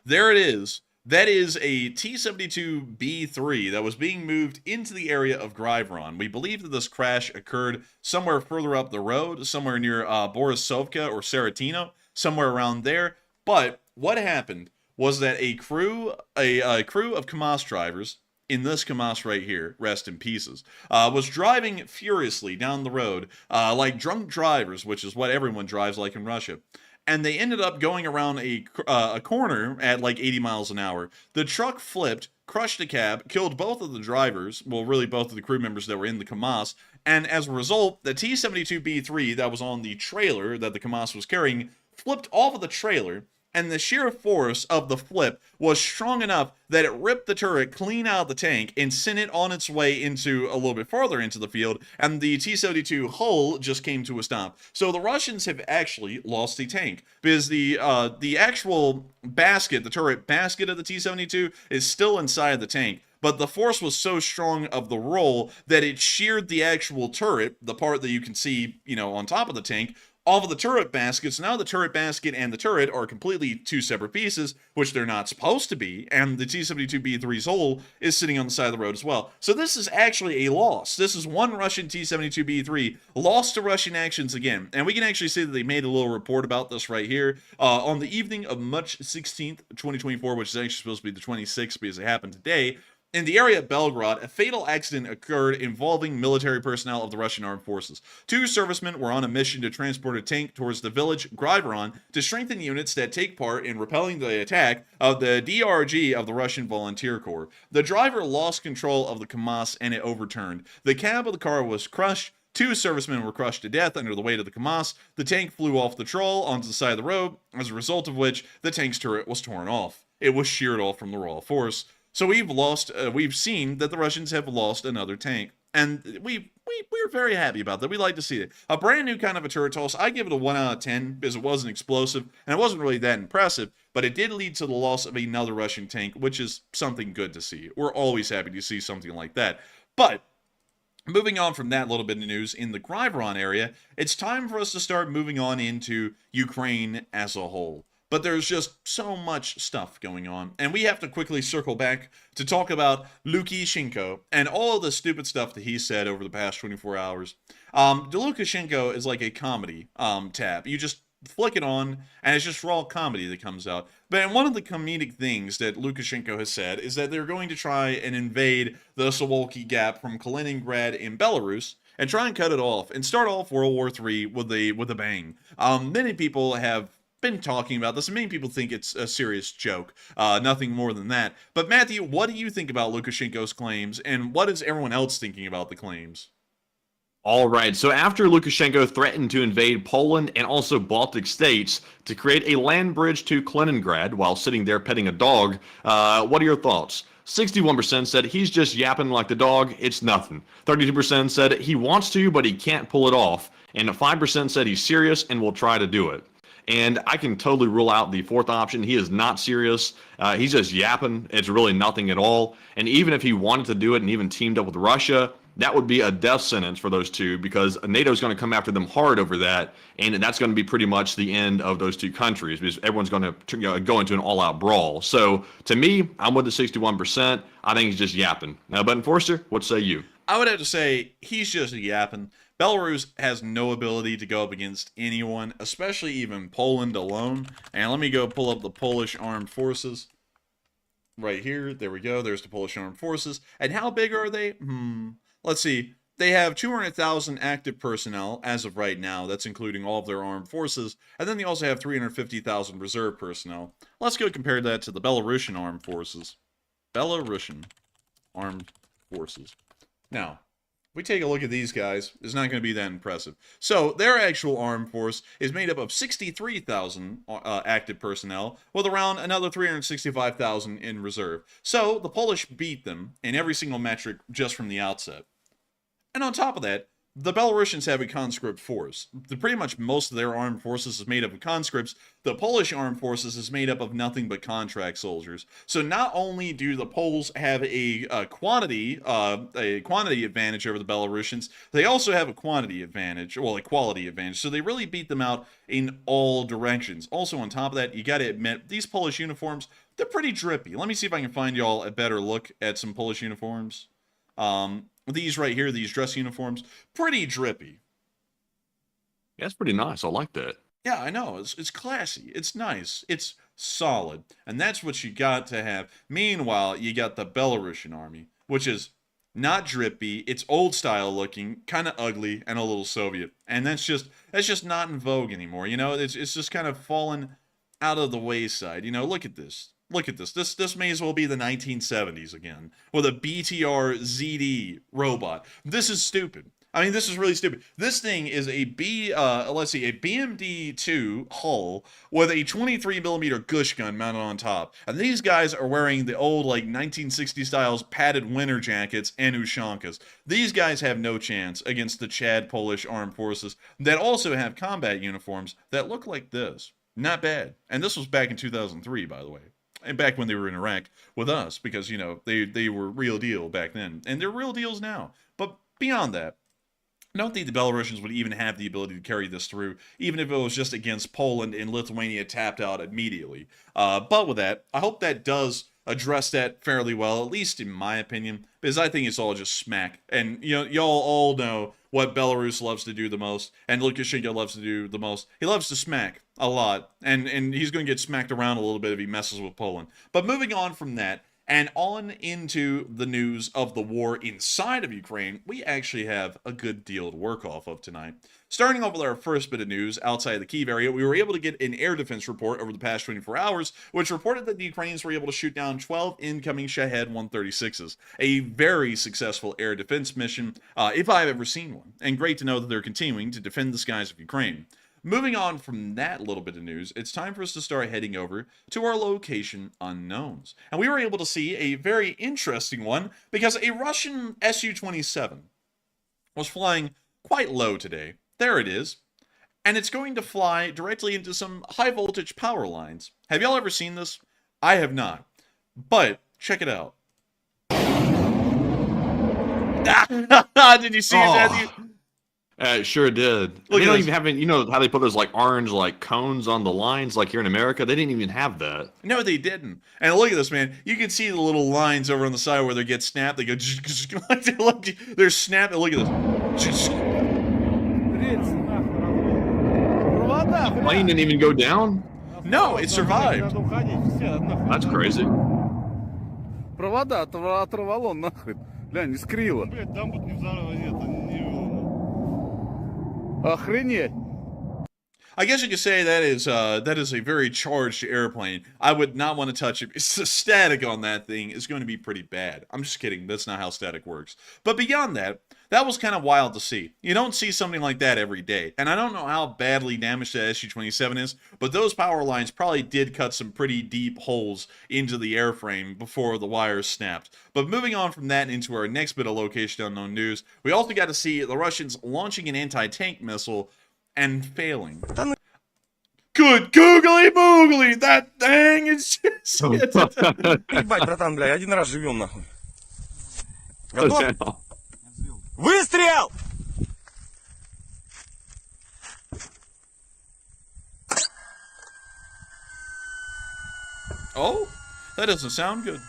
There it is. That is a T-72B3 that was being moved into the area of Grivron. We believe that this crash occurred somewhere further up the road, somewhere near Borisovka or Saratino, somewhere around there. But what happened was that a crew of KAMAZ drivers, in this KAMAZ right here, rest in pieces, was driving furiously down the road like drunk drivers, which is what everyone drives like in Russia. And they ended up going around a corner at like 80 miles an hour. The truck flipped, crushed a cab, killed both of the drivers, well, really both of the crew members that were in the KAMAZ, and as a result, the T-72B3 that was on the trailer that the KAMAZ was carrying flipped off of the trailer, and the sheer force of the flip was strong enough that it ripped the turret clean out of the tank and sent it on its way into a little bit farther into the field, and the T-72 hull just came to a stop. So the Russians have actually lost the tank, because the actual basket, the turret basket of the T-72 is still inside the tank, but the force was so strong of the roll that it sheared the actual turret, the part that you can see, you know, on top of the tank, off of the turret basket. So now the turret basket and the turret are completely two separate pieces, which they're not supposed to be, and the T-72B3's hull is sitting on the side of the road as well. So this is actually a loss. This is one Russian T-72B3 lost to Russian actions again, and we can actually see that they made a little report about this right here on the evening of March 16th, 2024, which is actually supposed to be the 26th because it happened today. In the area of Belgrade, a fatal accident occurred involving military personnel of the Russian armed forces. 2 servicemen were on a mission to transport a tank towards the village Griveron to strengthen units that take part in repelling the attack of the DRG of the Russian Volunteer Corps. The driver lost control of the KAMAZ and it overturned. The cab of the car was crushed. 2 servicemen were crushed to death under the weight of the KAMAZ. The tank flew off the troll onto the side of the road, as a result of which the tank's turret was torn off. It was sheared off from the raw force. So we've seen that the Russians have lost another tank. And we're very happy about that. We like to see it. A brand new kind of a turret toss. I give it a 1 out of 10 because it wasn't explosive and it wasn't really that impressive, but it did lead to the loss of another Russian tank, which is something good to see. We're always happy to see something like that. But moving on from that little bit of news in the Griveron area, it's time for us to start moving on into Ukraine as a whole. But there's just so much stuff going on. And we have to quickly circle back to talk about Lukashenko and all the stupid stuff that he said over the past 24 hours. The Lukashenko is like a comedy tab. You just flick it on, and it's just raw comedy that comes out. But one of the comedic things that Lukashenko has said is that they're going to try and invade the Suwalki Gap from Kaliningrad in Belarus and try and cut it off and start off World War III with a bang. Many people have been talking about this, and many people think it's a serious joke, nothing more than that. But Matthew, what do you think about Lukashenko's claims, and what is everyone else thinking about the claims? All right, so after Lukashenko threatened to invade Poland and also Baltic states to create a land bridge to Kaliningrad while sitting there petting a dog, what are your thoughts? 61% said he's just yapping like the dog, it's nothing. 32% said he wants to, but he can't pull it off. And 5% said he's serious and will try to do it. And I can totally rule out the 4th option. He is not serious. He's just yapping. It's really nothing at all. And even if he wanted to do it and even teamed up with Russia, that would be a death sentence for those two because NATO is going to come after them hard over that. And that's going to be pretty much the end of those two countries because everyone's going to go into an all-out brawl. So to me, I'm with the 61%. I think he's just yapping. Now, but Enforcer, what say you? I would have to say he's just yapping. Belarus has no ability to go up against anyone, especially even Poland alone. And let me go pull up the Polish armed forces. Right here. There we go. There's the Polish armed forces. And how big are they? Let's see. They have 200,000 active personnel as of right now. That's including all of their armed forces. And then they also have 350,000 reserve personnel. Let's go compare that to the Belarusian armed forces. Belarusian armed forces. Now, if we take a look at these guys, it's not going to be that impressive. So, their actual armed force is made up of 63,000 active personnel, with around another 365,000 in reserve. So, the Polish beat them in every single metric just from the outset. And on top of that, the Belarusians have a conscript force. Pretty much most of their armed forces is made up of conscripts. The Polish armed forces is made up of nothing but contract soldiers. So not only do the Poles have a quantity advantage over the Belarusians, they also have a quantity advantage, well, a quality advantage. So they really beat them out in all directions. Also, on top of that, you got to admit, these Polish uniforms, they're pretty drippy. Let me see if I can find y'all a better look at some Polish uniforms. These right here, these dress uniforms, pretty drippy. That's pretty nice. I like that. Yeah, I know. It's classy. It's nice. It's solid. And that's what you got to have. Meanwhile, you got the Belarusian army, which is not drippy. It's old style looking, kind of ugly, and a little Soviet. And that's just not in vogue anymore. You know, it's just kind of fallen out of the wayside. You know, look at this. Look at this. This may as well be the 1970s again with a BTR ZD robot. This is stupid. I mean, this is really stupid. This thing is a BMD-2 hull with a 23mm Gush gun mounted on top. And these guys are wearing the old, like, 1960 styles padded winter jackets and Ushankas. These guys have no chance against the Chad Polish armed forces that also have combat uniforms that look like this. Not bad. And this was back in 2003, by the way. And back when they were in Iraq with us, because, you know, they were real deal back then. And they're real deals now. But beyond that, I don't think the Belarusians would even have the ability to carry this through, even if it was just against Poland and Lithuania tapped out immediately. But with that, I hope that does address that fairly well, at least in my opinion, because I think it's all just smack. And, you know, y'all all know what Belarus loves to do the most, and Lukashenko loves to do the most. He loves to smack a lot, and he's going to get smacked around a little bit if he messes with Poland. But moving on from that, And on into the news of the war inside of Ukraine, we actually have a good deal to work off of tonight. Starting off with our first bit of news outside of the Kyiv area, we were able to get an air defense report over the past 24 hours, which reported that the Ukrainians were able to shoot down 12 incoming Shahed 136s. A very successful air defense mission, if I've ever seen one. And great to know that they're continuing to defend the skies of Ukraine. Moving on from that little bit of news, it's time for us to start heading over to our location unknowns. And we were able to see a very interesting one because a Russian Su-27 was flying quite low today. There it is. And it's going to fly directly into some high voltage power lines. Have y'all ever seen this? I have not. But check it out. Did you see it, Matthew? It sure did. They don't even have any, you know how they put those like orange like cones on the lines like here in America? They didn't even have that. No, they didn't. And look at this, man. You can see the little lines over on the side where they get snapped. They go, they're snapped. Look at this. The plane didn't even go down? No, it survived. That's crazy. Провода оторвало нахрен. Глянь, искрило. Охренеть. I guess you could say that is a very charged airplane. I would not want to touch it. It's the static on that thing is going to be pretty bad. I'm just kidding. That's not how static works. But beyond that, that was kind of wild to see. You don't see something like that every day. And I don't know how badly damaged the Su-27 is, but those power lines probably did cut some pretty deep holes into the airframe before the wires snapped. But moving on from that into our next bit of location unknown news, we also got to see the Russians launching an anti-tank missile and failing. Good googly boogly, that thing is just... Ебать, братан, бля, один раз живем нахуй. Готов? Выстрел! Oh, that doesn't sound good.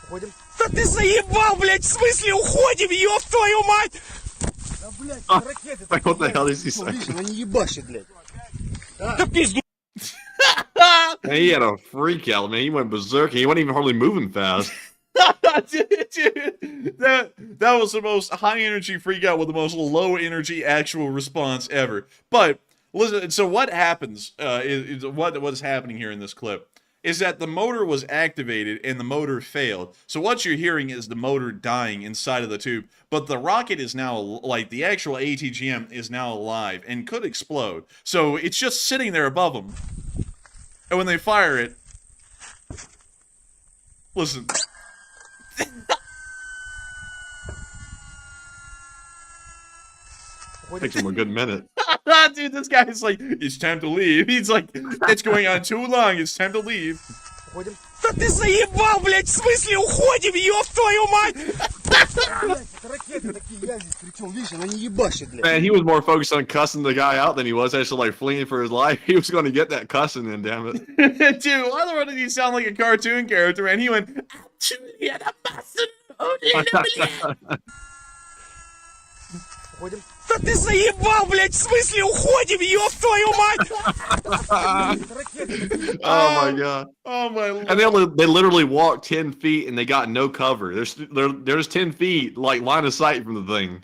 Уходим. Да ты заебал, блядь, в смысле уходим, ёб твою мать! Да, блядь, ракеты Like, what the hell is he saying? Видишь, они ебашат, блядь. Да пизду. Man, he had a freak out, man. He went berserk. He wasn't even hardly moving fast. Dude, that was the most high energy freak out with the most low energy actual response ever. But listen, so what happens what's happening here in this clip is that the motor was activated and the motor failed. So what you're hearing is the motor dying inside of the tube, but the rocket is now, like the actual ATGM is now alive and could explode. So it's just sitting there above them. And when they fire it, listen. Takes him a good minute. Dude, this guy is like, it's time to leave. He's like, it's going on too long. It's time to leave. Уходим. Да ты заебал, блядь, в смысле уходим, ёб твою мать! Блядь, это ракеты такие, я здесь при чем, видишь, она не ебашит, блядь. Man, he was more focused on cussing the guy out than he was actually like fleeing for his life. He was going to get that cussing in, damn it. Dude, why did he sound like a cartoon character? And he went, Уходим. Да ты заебал, блядь, в смысле уходим, ёб твою мать! Ракеты такие. Oh my god. Oh my lord. And they literally walked 10 feet and they got no cover. There's 10 feet, like, line of sight from the thing.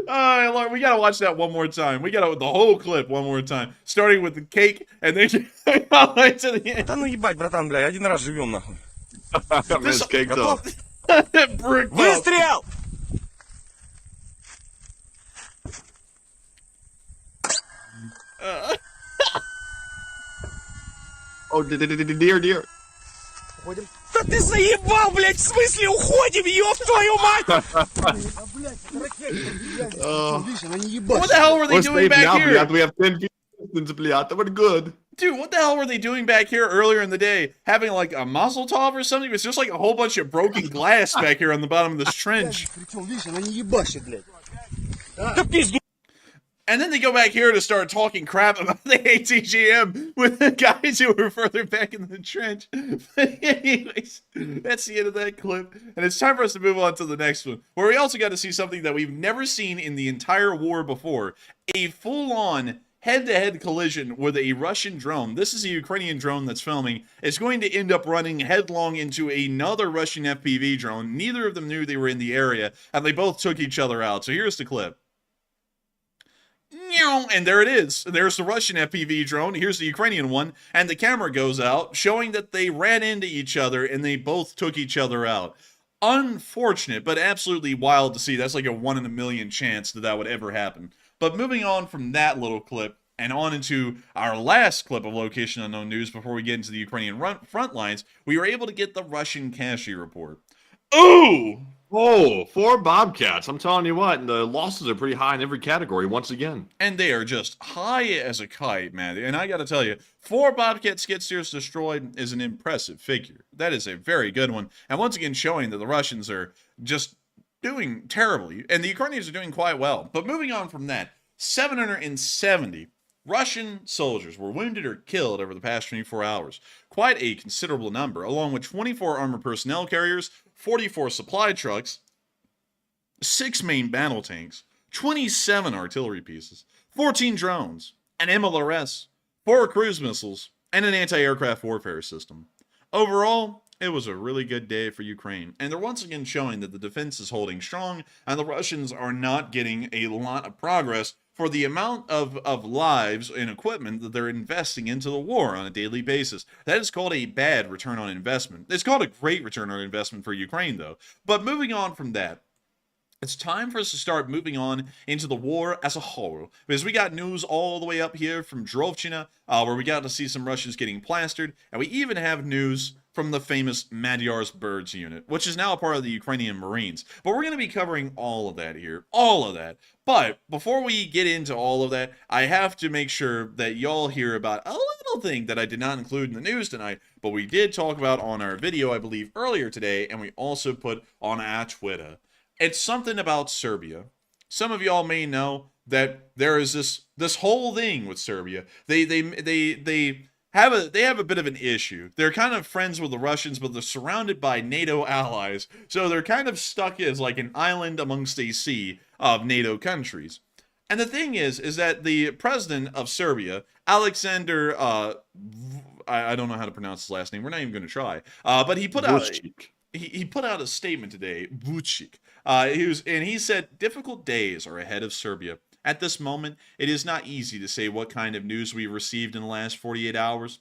Oh, Lord, we gotta watch that one more time. We gotta the whole clip one more time, starting with the cake and then all the way to the end. Да ну ебать, братан, бля, один раз живем нахуй. Man's caked up. Выстрел! Oh, dear. Уходим. Да ты заебал, блядь, в смысле уходим, ёб твою мать! Да, блядь, это ракеты такие, я здесь при чем, видишь, она не ебашит. What the hell were they doing back here? We have 10 feet distance, блядь. We're good. Dude, what the hell were they doing back here earlier in the day? Having like a mazel tov or something? It was just like a whole bunch of broken glass back here on the bottom of this trench. And then they go back here to start talking crap about the ATGM with the guys who were further back in the trench. But anyways, that's the end of that clip. And it's time for us to move on to the next one, where we also got to see something that we've never seen in the entire war before. A full-on head-to-head collision with a Russian drone. This is a Ukrainian drone that's filming. It's going to end up running headlong into another Russian FPV drone. Neither of them knew they were in the area, and they both took each other out. So here's the clip. And there it is. There's the Russian FPV drone. Here's the Ukrainian one. And the camera goes out, showing that they ran into each other and they both took each other out. Unfortunate, but absolutely wild to see. That's like a 1 in a million chance that that would ever happen. But moving on from that little clip and on into our last clip of Location Unknown News before we get into the Ukrainian front lines, we were able to get the Russian Kashi report. Ooh! Oh, 4 Bobcats. I'm telling you what, the losses are pretty high in every category once again. And they are just high as a kite, man. And I got to tell you, 4 Bobcat skid steers destroyed is an impressive figure. That is a very good one. And once again, showing that the Russians are just doing terribly. And the Ukrainians are doing quite well. But moving on from that, 770 Russian soldiers were wounded or killed over the past 24 hours. Quite a considerable number, along with 24 armored personnel carriers, 44 supply trucks, 6 main battle tanks, 27 artillery pieces, 14 drones, an MLRS, 4 cruise missiles, and an anti-aircraft warfare system. Overall, it was a really good day for Ukraine, and they're once again showing that the defense is holding strong, and the Russians are not getting a lot of progress for the amount of lives and equipment that they're investing into the war on a daily basis. That is called a bad return on investment. It's called a great return on investment for Ukraine, though. But moving on from that, it's time for us to start moving on into the war as a whole. Because we got news all the way up here from Drovchina, where we got to see some Russians getting plastered. And we even have news from the famous Magyar's Birds unit, which is now a part of the Ukrainian Marines. But we're going to be covering all of that here. All of that. But before we get into all of that, I have to make sure that y'all hear about a little thing that I did not include in the news tonight, but we did talk about on our video, I believe, earlier today, and we also put on our Twitter. It's something about Serbia. Some of y'all may know that there is this whole thing with Serbia. They have a bit of an issue. They're kind of friends with the Russians, but they're surrounded by NATO allies. So they're kind of stuck as like an island amongst a sea of NATO countries. And the thing is that the president of Serbia, Alexander, I don't know how to pronounce his last name. We're not even going to try. But he put out he put out a statement today, Vucic. He said difficult days are ahead of Serbia. At this moment, it is not easy to say what kind of news we received in the last 48 hours, ...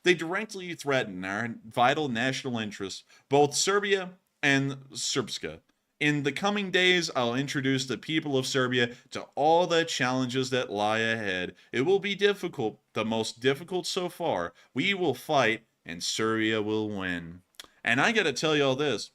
They directly threaten our vital national interests, both Serbia and Srpska. In the coming days, I'll introduce the people of Serbia to all the challenges that lie ahead. It will be difficult, the most difficult so far. We will fight, and Serbia will win. And I gotta tell y'all this.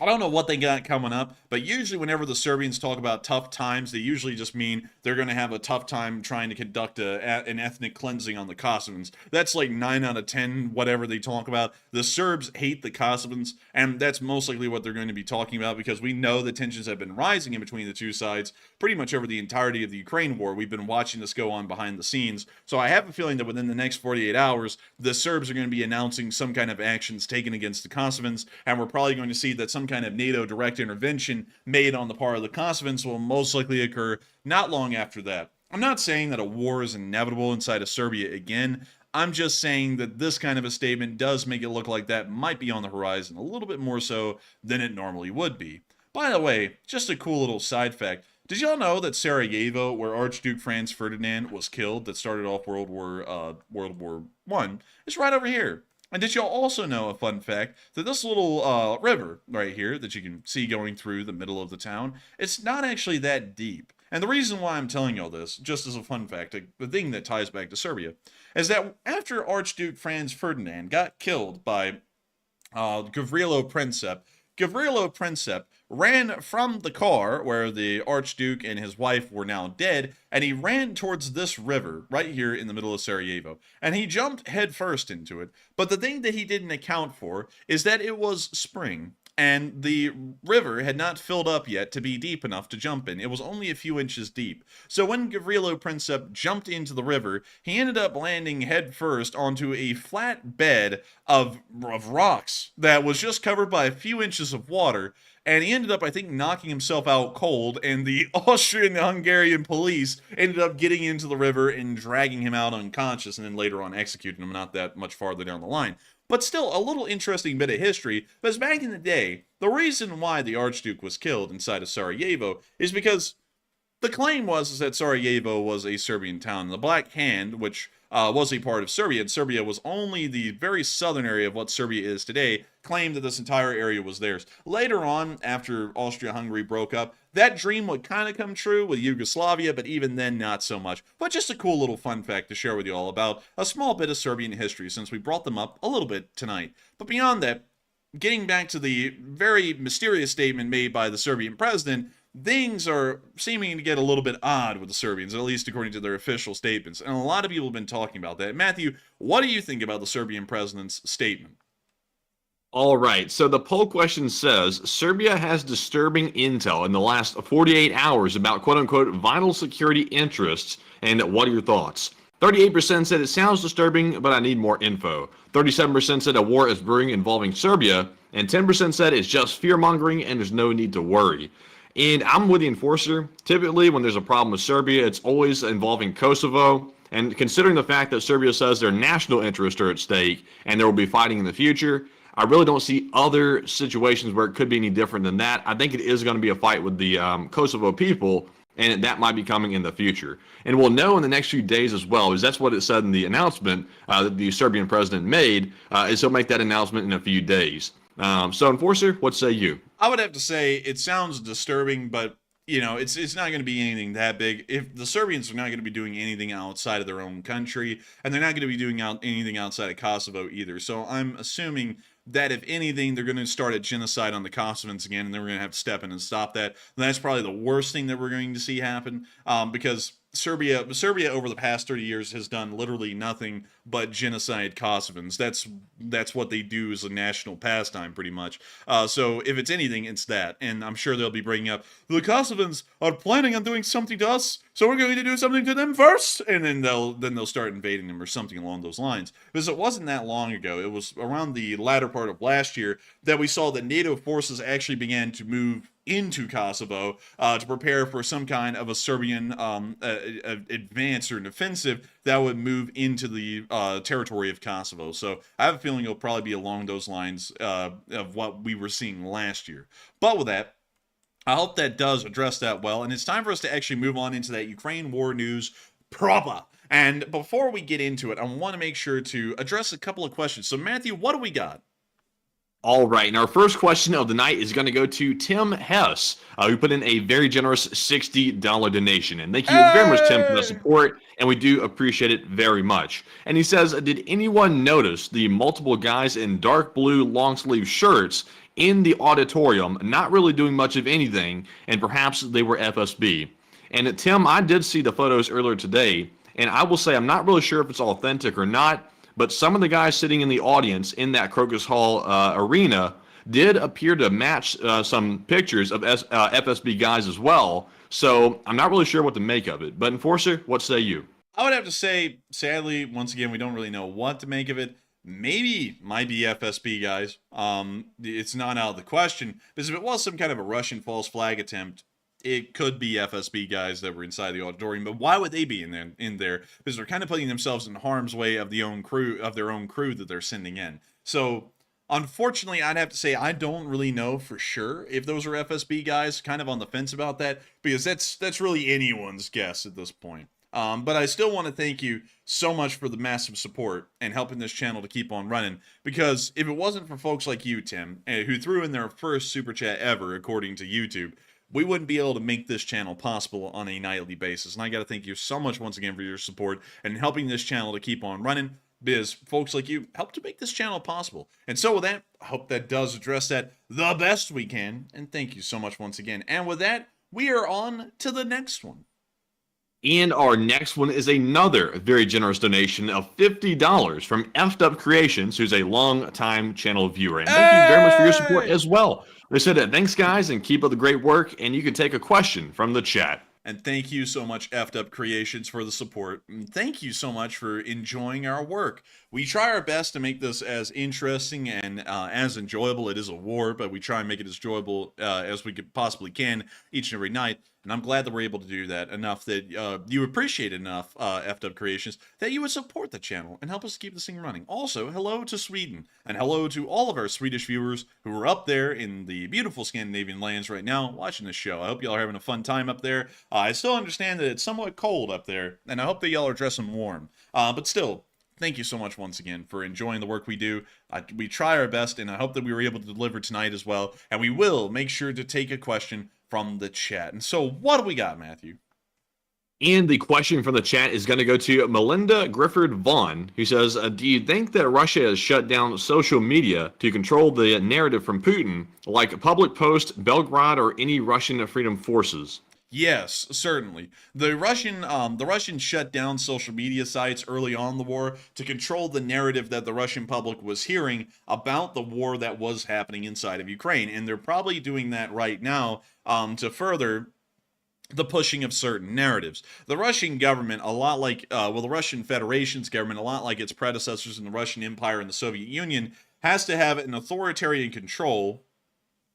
I don't know what they got coming up, but usually whenever the Serbians talk about tough times, they usually just mean they're going to have a tough time trying to conduct an ethnic cleansing on the Kosovans. That's like 9 out of 10, whatever they talk about. The Serbs hate the Kosovans, and that's most likely what they're going to be talking about because we know the tensions have been rising in between the two sides pretty much over the entirety of the Ukraine war. We've been watching this go on behind the scenes, so I have a feeling that within the next 48 hours, the Serbs are going to be announcing some kind of actions taken against the Kosovans, and we're probably going to see that some kind of NATO direct intervention made on the part of the Kosovans will most likely occur not long after that. I'm not saying that a war is inevitable inside of Serbia again. I'm just saying that this kind of a statement does make it look like that might be on the horizon a little bit more so than it normally would be. By the way, just a cool little side fact. Did y'all know that Sarajevo, where Archduke Franz Ferdinand was killed, that started off World War I, is right over here? And did y'all also know a fun fact that this little river right here that you can see going through the middle of the town, it's not actually that deep. And the reason why I'm telling y'all this, just as a fun fact, the thing that ties back to Serbia, is that after Archduke Franz Ferdinand got killed by Gavrilo Princip ran from the car where the Archduke and his wife were now dead, and he ran towards this river right here in the middle of Sarajevo. And he jumped headfirst into it. But the thing that he didn't account for is that it was spring, and the river had not filled up yet to be deep enough to jump in. It was only a few inches deep. So when Gavrilo Princip jumped into the river, he ended up landing headfirst onto a flat bed of rocks that was just covered by a few inches of water. and he ended up, I think, knocking himself out cold, and the Austrian-Hungarian police ended up getting into the river and dragging him out unconscious, and then later on executing him not that much farther down the line. But still, a little interesting bit of history, because back in the day, the reason why the Archduke was killed inside of Sarajevo is because the claim was that Sarajevo was a Serbian town. The Black Hand, which was a part of Serbia, and Serbia was only the very southern area of what Serbia is today, claimed that this entire area was theirs. Later on, after Austria-Hungary broke up, that dream would kind of come true with Yugoslavia, but even then, not so much. But just a cool little fun fact to share with you all about a small bit of Serbian history, since we brought them up a little bit tonight. But beyond that, getting back to the very mysterious statement made by the Serbian president, things are seeming to get a little bit odd with the Serbians, at least according to their official statements. And a lot of people have been talking about that. Matthew, what do you think about the Serbian president's statement? All right, so the poll question says, Serbia has disturbing intel in the last 48 hours about quote-unquote vital security interests, and what are your thoughts? 38% said it sounds disturbing, but I need more info. 37% said a war is brewing involving Serbia, and 10% said it's just fear-mongering and there's no need to worry. And I'm with the enforcer. Typically, when there's a problem with Serbia, it's always involving Kosovo. And considering the fact that Serbia says their national interests are at stake and there will be fighting in the future, I really don't see other situations where it could be any different than that. I think it is going to be a fight with the Kosovo people, and that might be coming in the future. And we'll know in the next few days as well, because that's what it said in the announcement that the Serbian president made, is he'll make that announcement in a few days. So, Enforcer, what say you? I would have to say it sounds disturbing, but you know, it's not going to be anything that big. If the Serbians are not going to be doing anything outside of their own country, and they're not going to be doing anything outside of Kosovo either. So I'm assuming that if anything, they're going to start a genocide on the Kosovans again, and then we're going to have to step in and stop that. And that's probably the worst thing that we're going to see happen, because Serbia over the past 30 years has done literally nothing but genocide Kosovans. That's what they do as a national pastime, pretty much. So if it's anything, it's that. And I'm sure they'll be bringing up, the Kosovans are planning on doing something to us, so we're going to do something to them first, and then they'll start invading them or something along those lines. Because it wasn't that long ago. It was around the latter part of last year that we saw that NATO forces actually began to move into Kosovo to prepare for some kind of a Serbian advance or an offensive that would move into the territory of Kosovo. So I have a feeling it'll probably be along those lines of what we were seeing last year. But with that, I hope that does address that well. And it's time for us to actually move on into that Ukraine war news proper. And before we get into it, I want to make sure to address a couple of questions. So Matthew, what do we got? All right, and our first question of the night is going to go to Tim Hess, who put in a very generous $60 donation. And thank you very much, Tim, for the support, and we do appreciate it very much. And he says, did anyone notice the multiple guys in dark blue long-sleeve shirts in the auditorium, not really doing much of anything, and perhaps they were FSB? And Tim, I did see the photos earlier today, and I will say I'm not really sure if it's authentic or not, but some of the guys sitting in the audience in that Crocus Hall arena did appear to match some pictures of FSB guys as well. So I'm not really sure what to make of it. But Enforcer, what say you? I would have to say, sadly, once again, we don't really know what to make of it. Maybe might be FSB guys. It's not out of the question, because if it was some kind of a Russian false flag attempt, it could be FSB guys that were inside the auditorium. But why would they be in there? Because they're kind of putting themselves in harm's way of their own crew that they're sending in. So unfortunately, I'd have to say I don't really know for sure if those are FSB guys. Kind of on the fence about that, because that's really anyone's guess at this point. But I still want to thank you so much for the massive support and helping this channel to keep on running. Because if it wasn't for folks like you, Tim, who threw in their first super chat ever, according to YouTube, we wouldn't be able to make this channel possible on a nightly basis. And I got to thank you so much once again for your support and helping this channel to keep on running, because folks like you help to make this channel possible. And so with that, I hope that does address that the best we can. And thank you so much once again. And with that, we are on to the next one. And our next one is another very generous donation of $50 from F'd Up Creations, who's a long-time channel viewer. And thank you very much for your support as well. They said, thanks, guys, and keep up the great work. And you can take a question from the chat. And thank you so much, Effed Up Creations, for the support. And thank you so much for enjoying our work. We try our best to make this as interesting and as enjoyable. It is a war, but we try and make it as enjoyable as we possibly can each and every night. And I'm glad that we're able to do that enough that you appreciate enough, Effed Up Creations, that you would support the channel and help us keep this thing running. Also, hello to Sweden, and hello to all of our Swedish viewers who are up there in the beautiful Scandinavian lands right now watching this show. I hope y'all are having a fun time up there. I still understand that it's somewhat cold up there, and I hope that y'all are dressing warm. But still, thank you so much once again for enjoying the work we do. We try our best, and I hope that we were able to deliver tonight as well. And we will make sure to take a question from the chat. And so, what do we got, Matthew? And the question from the chat is going to go to Melinda Grifford Vaughn, who says, do you think that Russia has shut down social media to control the narrative from Putin, like Public Post, Belgrade, or any Russian freedom forces? Yes, certainly. The Russians shut down social media sites early on in the war to control the narrative that the Russian public was hearing about the war that was happening inside of Ukraine. And they're probably doing that right now to further the pushing of certain narratives. The Russian government, a lot like, the Russian Federation's government, a lot like its predecessors in the Russian Empire and the Soviet Union, has to have an authoritarian control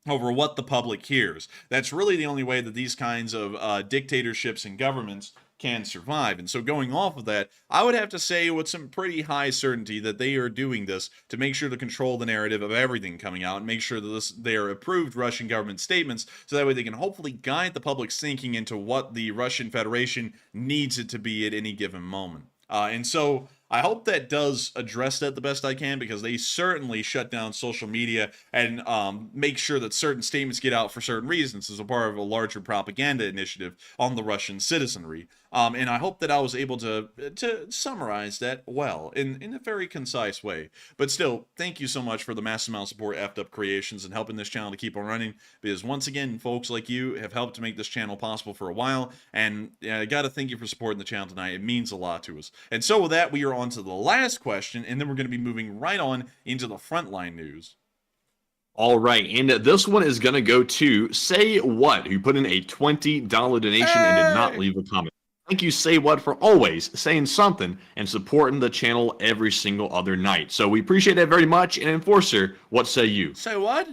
over what the public hears. That's really the only way that these kinds of dictatorships and governments can survive. And so going off of that, I would have to say with some pretty high certainty that they are doing this to make sure to control the narrative of everything coming out and make sure that they are approved Russian government statements so that way they can hopefully guide the public's thinking into what the Russian Federation needs it to be at any given moment. And so I hope that does address that the best I can, because they certainly shut down social media and make sure that certain statements get out for certain reasons as a part of a larger propaganda initiative on the Russian citizenry. And I hope that I was able to summarize that well in a very concise way. But still, thank you so much for the massive amount of support, Effed Up Creations, and helping this channel to keep on running. Because once again, folks like you have helped to make this channel possible for a while. And I got to thank you for supporting the channel tonight. It means a lot to us. And so with that, we are on to the last question, and then we're going to be moving right on into the Frontline news. All right, and this one is going to go to Say What, who put in a $20 donation and did not leave a comment. Thank you, Say What, for always saying something and supporting the channel every single other night. So we appreciate that very much. And Enforcer, what say you? Say what?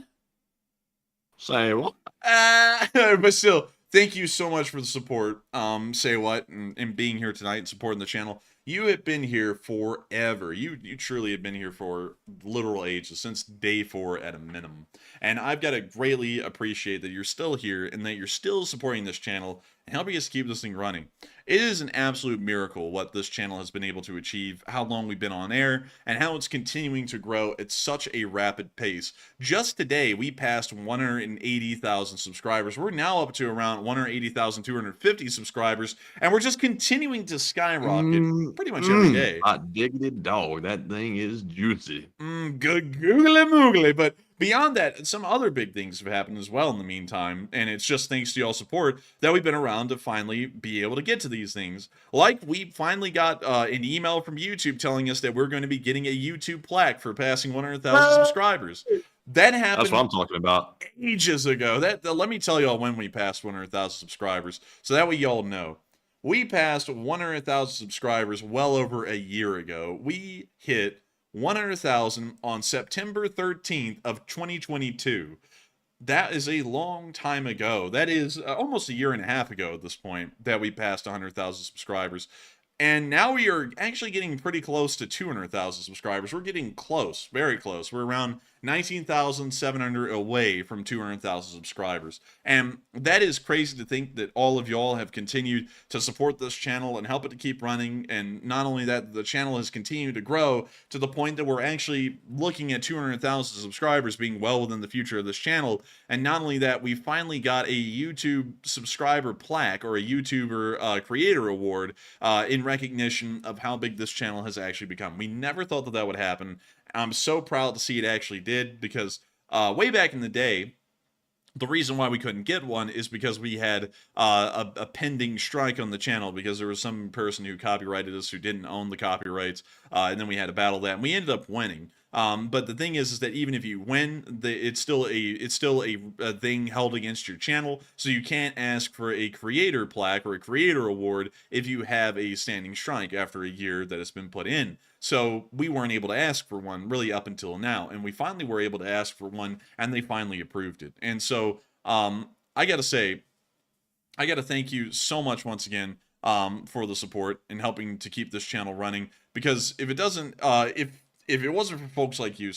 Say what? But still, thank you so much for the support, Say What, and being here tonight and supporting the channel. You have been here forever. You truly have been here for literal ages, since day 4 at a minimum. And I've got to greatly appreciate that you're still here and that you're still supporting this channel and helping us keep this thing running. It is an absolute miracle what this channel has been able to achieve, how long we've been on air, and how it's continuing to grow at such a rapid pace. Just today, we passed 180,000 subscribers. We're now up to around 180,250 subscribers, and we're just continuing to skyrocket pretty much every day. Hot diggity dog, that thing is juicy. Good googly moogly. But beyond that, some other big things have happened as well in the meantime, and it's just thanks to y'all support that we've been around to finally be able to get to these things. Like, we finally got an email from YouTube telling us that we're going to be getting a YouTube plaque for passing 100,000 subscribers. That happened. That's what I'm talking about. Ages ago. Let me tell y'all when we passed 100,000 subscribers, so that way y'all know. We passed 100,000 subscribers well over a year ago. We hit 100,000 on September 13th of 2022. That is a long time ago. That is almost a year and a half ago at this point that we passed 100,000 subscribers. And now we are actually getting pretty close to 200,000 subscribers. We're getting close, very close. We're around 19,700 away from 200,000 subscribers. And that is crazy to think that all of y'all have continued to support this channel and help it to keep running. And not only that, the channel has continued to grow to the point that we're actually looking at 200,000 subscribers being well within the future of this channel. And not only that, we finally got a YouTube subscriber plaque, or a YouTuber creator award in recognition of how big this channel has actually become. We never thought that that would happen. I'm so proud to see it actually did, because way back in the day, the reason why we couldn't get one is because we had a pending strike on the channel, because there was some person who copyrighted us who didn't own the copyrights, and then we had to battle that, and we ended up winning. But the thing is that even if you win, it's still a thing held against your channel. So you can't ask for a creator plaque or a creator award if you have a standing strike after a year that has been put in. So we weren't able to ask for one really up until now, and we finally were able to ask for one, and they finally approved it. And so I gotta say, I gotta thank you so much once again for the support and helping to keep this channel running. Because if it doesn't, if it wasn't for folks like you,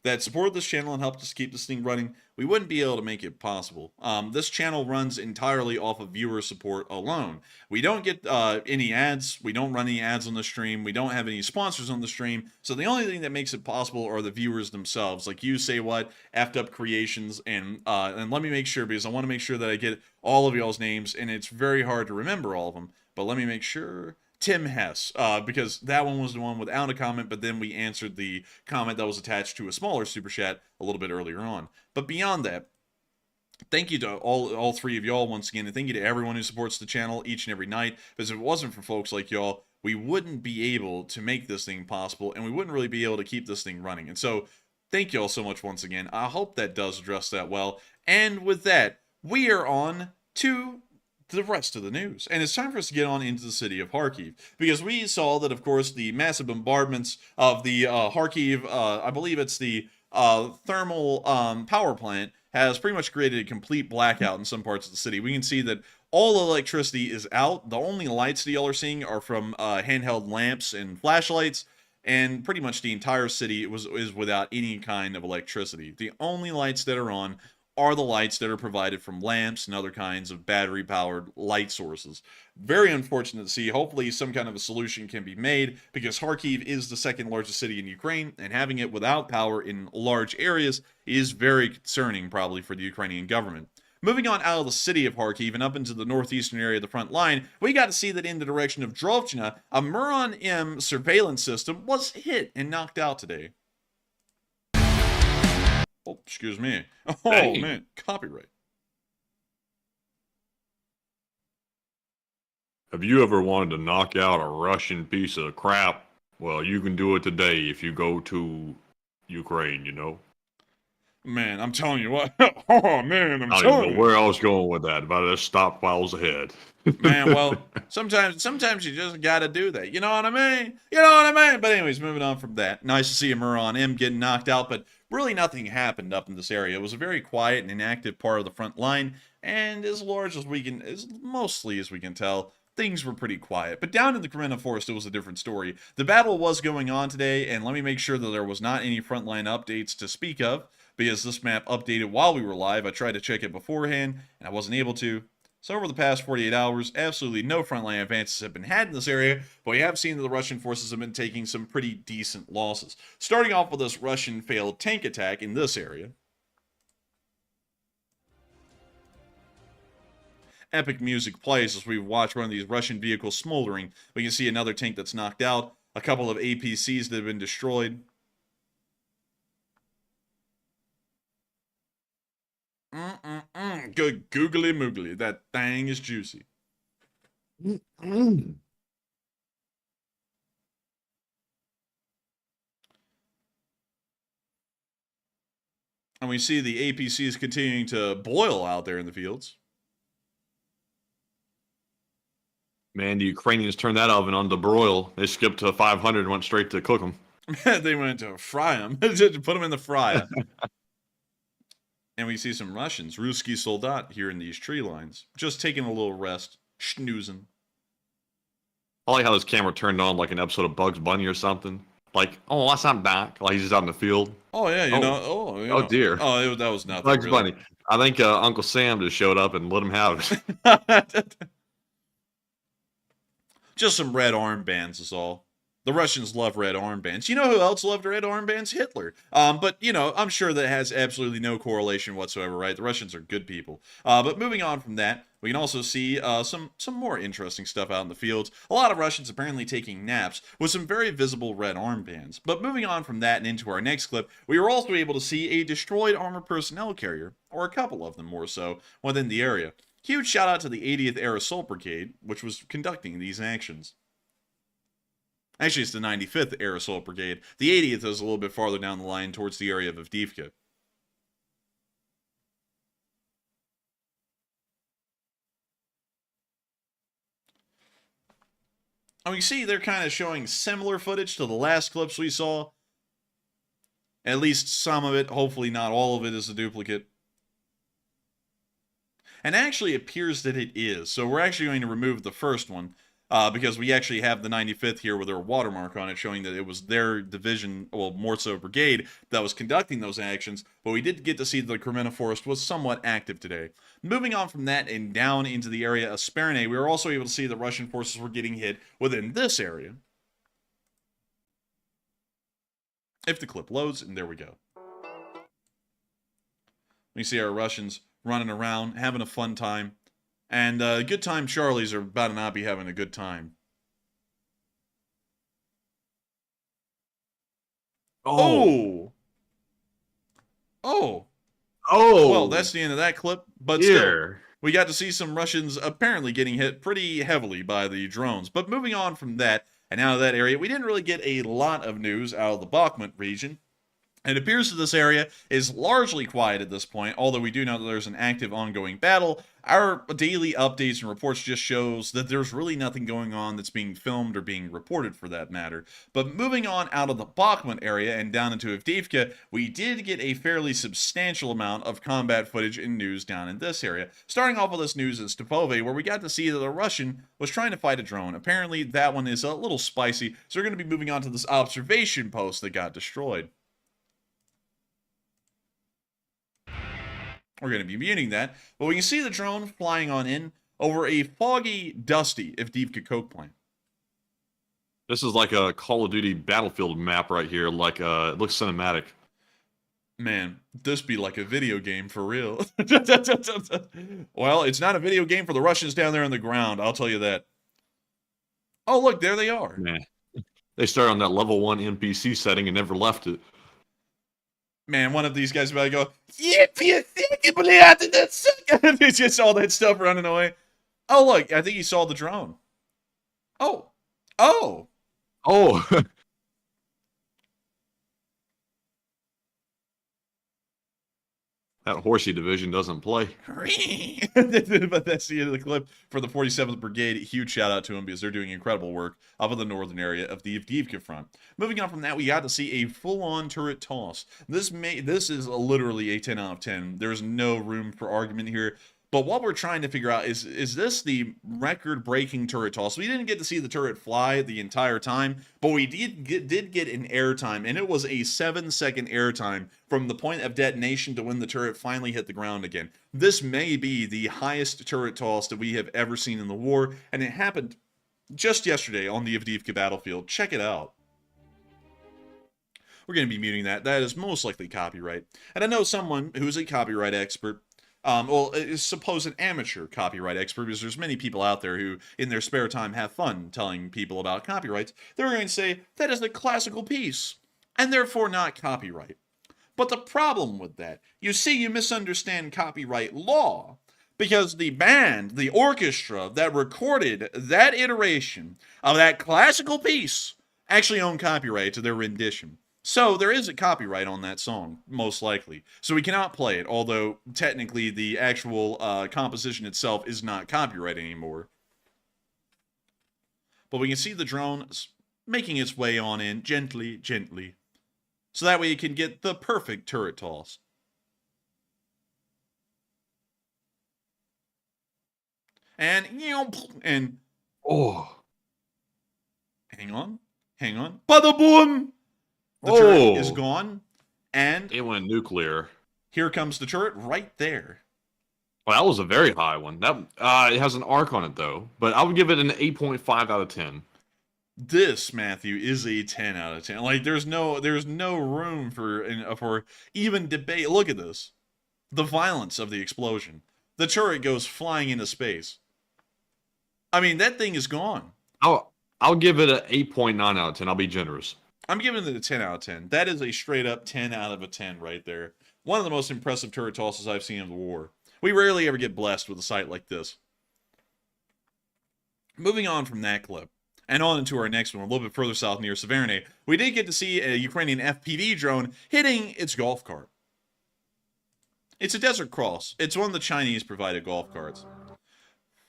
that support this channel and helped us keep this thing running, we wouldn't be able to make it possible. This channel runs entirely off of viewer support alone. We don't get any ads. We don't run any ads on the stream. We don't have any sponsors on the stream. So the only thing that makes it possible are the viewers themselves. Like you, Effed Up Creations, and let me make sure, because I want to make sure that I get all of y'all's names, and it's very hard to remember all of them. But let me make sure. Tim Hess, because that one was the one without a comment, but then we answered the comment that was attached to a smaller super chat a little bit earlier on. But beyond that, thank you to all three of y'all once again, and thank you to everyone who supports the channel each and every night, because if it wasn't for folks like y'all, we wouldn't be able to make this thing possible, and we wouldn't really be able to keep this thing running. And so, thank y'all so much once again. I hope that does address that well. And with that, we are on to the rest of the news, and it's time for us to get on into the city of Kharkiv, because we saw that, of course, the massive bombardments of the Kharkiv, I believe it's the thermal power plant, has pretty much created a complete blackout in some parts of the city. We can see that all electricity is out. The only lights that y'all are seeing are from handheld lamps and flashlights, and pretty much the entire city is without any kind of electricity. The only lights that are on are the lights that are provided from lamps and other kinds of battery-powered light sources. Very unfortunate to see. Hopefully some kind of a solution can be made, because Kharkiv is the second largest city in Ukraine, and having it without power in large areas is very concerning, probably, for the Ukrainian government. Moving on out of the city of Kharkiv and up into the northeastern area of the front line, we got to see that in the direction of Drovchina, a Muron M surveillance system was hit and knocked out today. Oh, excuse me. Oh, hey. Man, copyright. Have you ever wanted to knock out a Russian piece of crap? Well, you can do it today if you go to Ukraine, you know? Man, I'm telling you what. Oh, man, I don't even know where I was going with that, but I just stopped miles ahead. Man, well, sometimes you just gotta do that. You know what I mean? You know what I mean? But anyways, moving on from that. Nice to see a Muron M getting knocked out, but really nothing happened up in this area. It was a very quiet and inactive part of the front line, and as mostly as we can tell, things were pretty quiet. But down in the Kremlin Forest, it was a different story. The battle was going on today, and let me make sure that there was not any frontline updates to speak of, because this map updated while we were live. I tried to check it beforehand, and I wasn't able to. So over the past 48 hours, absolutely no frontline advances have been had in this area, but we have seen that the Russian forces have been taking some pretty decent losses. Starting off with this Russian failed tank attack in this area. Epic music plays as we watch one of these Russian vehicles smoldering. We can see another tank that's knocked out, a couple of APCs that have been destroyed. Good googly moogly. That thing is juicy. And we see the APCs continuing to boil out there in the fields. Man, the Ukrainians turned that oven on to broil. They skipped to 500 and went straight to cook them. They went to fry them. To put them in the fryer. And we see some Russians, Ruski Soldat, here in these tree lines. Just taking a little rest, schnoozing. I like how this camera turned on like an episode of Bugs Bunny or something. Like, oh, that's not back. Like he's just out in the field. Oh, yeah, you know. Oh, dear. Oh, that was nothing. Bugs really. Bunny. I think Uncle Sam just showed up and let him have it. Just some red armbands is all. The Russians love red armbands. You know who else loved red armbands? Hitler. But, you know, I'm sure that has absolutely no correlation whatsoever, right? The Russians are good people. But moving on from that, we can also see some more interesting stuff out in the fields. A lot of Russians apparently taking naps with some very visible red armbands. But moving on from that and into our next clip, we were also able to see a destroyed armored personnel carrier, or a couple of them more so, within the area. Huge shout out to the 80th Air Assault Brigade, which was conducting these actions. Actually, it's the 95th Air Assault Brigade. The 80th is a little bit farther down the line towards the area of Avdiivka. And we see they're kind of showing similar footage to the last clips we saw. At least some of it, hopefully not all of it, is a duplicate. And actually it appears that it is. So we're actually going to remove the first one. Because we actually have the 95th here with their watermark on it, showing that it was their division, well, more so brigade, that was conducting those actions. But we did get to see that the Kremena Forest was somewhat active today. Moving on from that and down into the area of Sperne, we were also able to see the Russian forces were getting hit within this area. If the clip loads, and there we go. We see our Russians running around, having a fun time. And good time Charlies are about to not be having a good time. Oh! Well, that's the end of that clip. But still, we got to see some Russians apparently getting hit pretty heavily by the drones. But moving on from that, and out of that area, we didn't really get a lot of news out of the Bakhmut region. It appears that this area is largely quiet at this point, although we do know that there's an active ongoing battle. Our daily updates and reports just shows that there's really nothing going on that's being filmed or being reported for that matter. But moving on out of the Bakhmut area and down into Avdiivka, we did get a fairly substantial amount of combat footage and news down in this area. Starting off with this news in Stepove, where we got to see that a Russian was trying to fight a drone. Apparently that one is a little spicy, so we're going to be moving on to this observation post that got destroyed. We're going to be muting that, but we can see the drone flying on in over a foggy, dusty Avdiivka coke plant. This is like a Call of Duty Battlefield map right here. Like, it looks cinematic. Man, this be like a video game for real. Well, it's not a video game for the Russians down there on the ground, I'll tell you that. Oh, look, there they are. Man, they started on that level 1 NPC setting and never left it. Man, one of these guys about to go, it's just all that stuff running away. Oh, look, I think he saw the drone. Oh. That horsey division doesn't play. But that's the end of the clip for the 47th Brigade. Huge shout out to them because they're doing incredible work up in the northern area of the Avdiivka front. Moving on from that, we got to see a full-on turret toss. This is literally a 10 out of 10. There's no room for argument here. But what we're trying to figure out is this the record-breaking turret toss? We didn't get to see the turret fly the entire time, but we did get an air time, and it was a 7-second air time from the point of detonation to when the turret finally hit the ground again. This may be the highest turret toss that we have ever seen in the war, and it happened just yesterday on the Avdiivka battlefield. Check it out. We're going to be muting that. That is most likely copyright. And I know someone who's a copyright expert. Well, is supposed an amateur copyright expert, because there's many people out there who, in their spare time, have fun telling people about copyrights. They're going to say, that is a classical piece, and therefore not copyright. But the problem with that, you see, you misunderstand copyright law, because the band, the orchestra that recorded that iteration of that classical piece actually own copyright to their rendition. So there is a copyright on that song, most likely. So we cannot play it, although technically the actual composition itself is not copyright anymore. But we can see the drone making its way on in, gently, gently. So that way it can get the perfect turret toss. And, Oh. Hang on. Bada boom! The turret is gone, and It went nuclear. here comes the turret right there. Well, that was a very high one. That it has an arc on it, though. But I would give it an 8.5 out of 10. This, Matthew, is a 10 out of 10. Like, there's no room for even debate. Look at this. The violence of the explosion. The turret goes flying into space. I mean, that thing is gone. I'll give it an 8.9 out of 10. I'll be generous. I'm giving it a 10 out of 10. That is a straight up 10 out of a 10 right there. One of the most impressive turret tosses I've seen in the war. We rarely ever get blessed with a sight like this. Moving on from that clip, And on into our next one, a little bit further south near Severny, we did get to see a Ukrainian FPV drone hitting its golf cart. It's a Desert Cross. It's one of the Chinese-provided golf carts.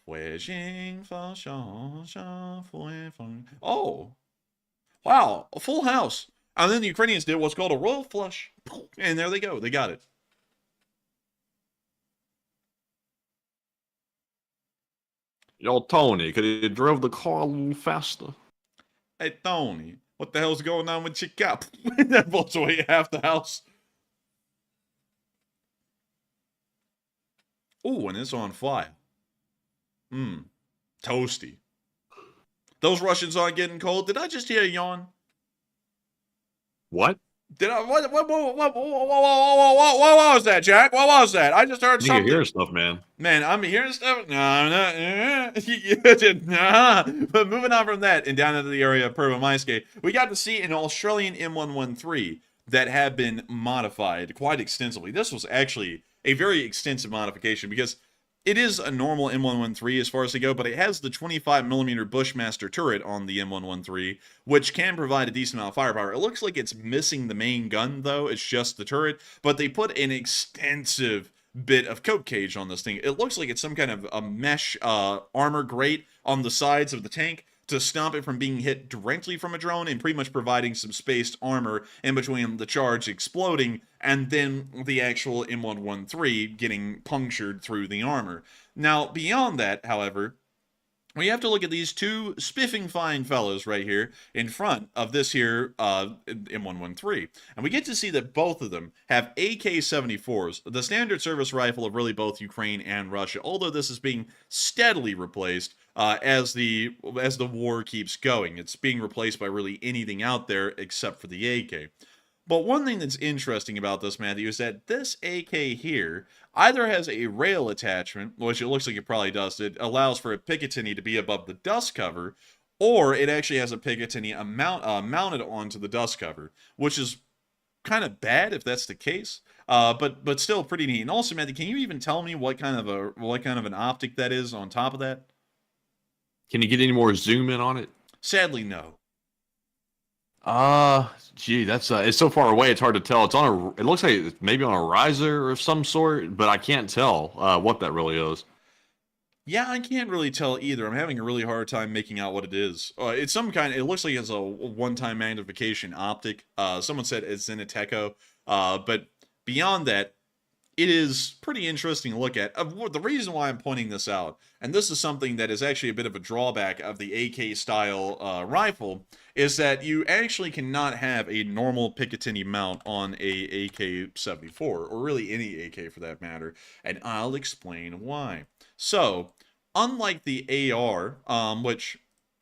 Oh, wow, a full house. And then the Ukrainians did what's called a royal flush. And there they go. They got it. Yo, Tony, could you drove the car a little faster? Hey, Tony, what the hell's going on with your cap? That blows away half the house. Oh, and it's on fire. Toasty. Those Russians aren't getting cold. Did I just hear a yawn? What? Did I? What was that, Jack? What was that? I just heard something. You hear stuff, man. Man, I'm hearing stuff. No, I'm not. Nah. But moving on from that and down into the area of Pervomaiske, we got to see an Australian M113 that had been modified quite extensively. This was actually a very extensive modification because it is a normal M113 as far as they go, but it has the 25mm Bushmaster turret on the M113, which can provide a decent amount of firepower. It looks like it's missing the main gun, though. It's just the turret, but they put an extensive bit of coat cage on this thing. It looks like it's some kind of a mesh armor grate on the sides of the tank to stop it from being hit directly from a drone and pretty much providing some spaced armor in between the charge exploding and then the actual M113 getting punctured through the armor. Now, beyond that, however, we have to look at these two spiffing fine fellows right here in front of this here M113. And we get to see that both of them have AK-74s, the standard service rifle of really both Ukraine and Russia, although this is being steadily replaced as the war keeps going. It's being replaced by really anything out there except for the AK. But one thing that's interesting about this, Matthew, is that this AK here either has a rail attachment, which it looks like it probably does. It allows for a Picatinny to be above the dust cover, or it actually has a Picatinny mounted onto the dust cover, which is kind of bad if that's the case, but still pretty neat. And also, Matthew, can you even tell me what kind of an optic that is on top of that? Can you get any more zoom in on it? Sadly, no. Gee, that's it's so far away. It's hard to tell. It looks like it's maybe on a riser of some sort, but I can't tell what that really is. Yeah, I can't really tell either. I'm having a really hard time making out what it is. It's some kind. It looks like it's a one-time magnification optic. Someone said it's Zeniteco, but beyond that, it is pretty interesting to look at. The reason why I'm pointing this out, and this is something that is actually a bit of a drawback of the AK-style rifle, is that you actually cannot have a normal Picatinny mount on a AK-74, or really any AK for that matter, and I'll explain why. So, unlike the AR, which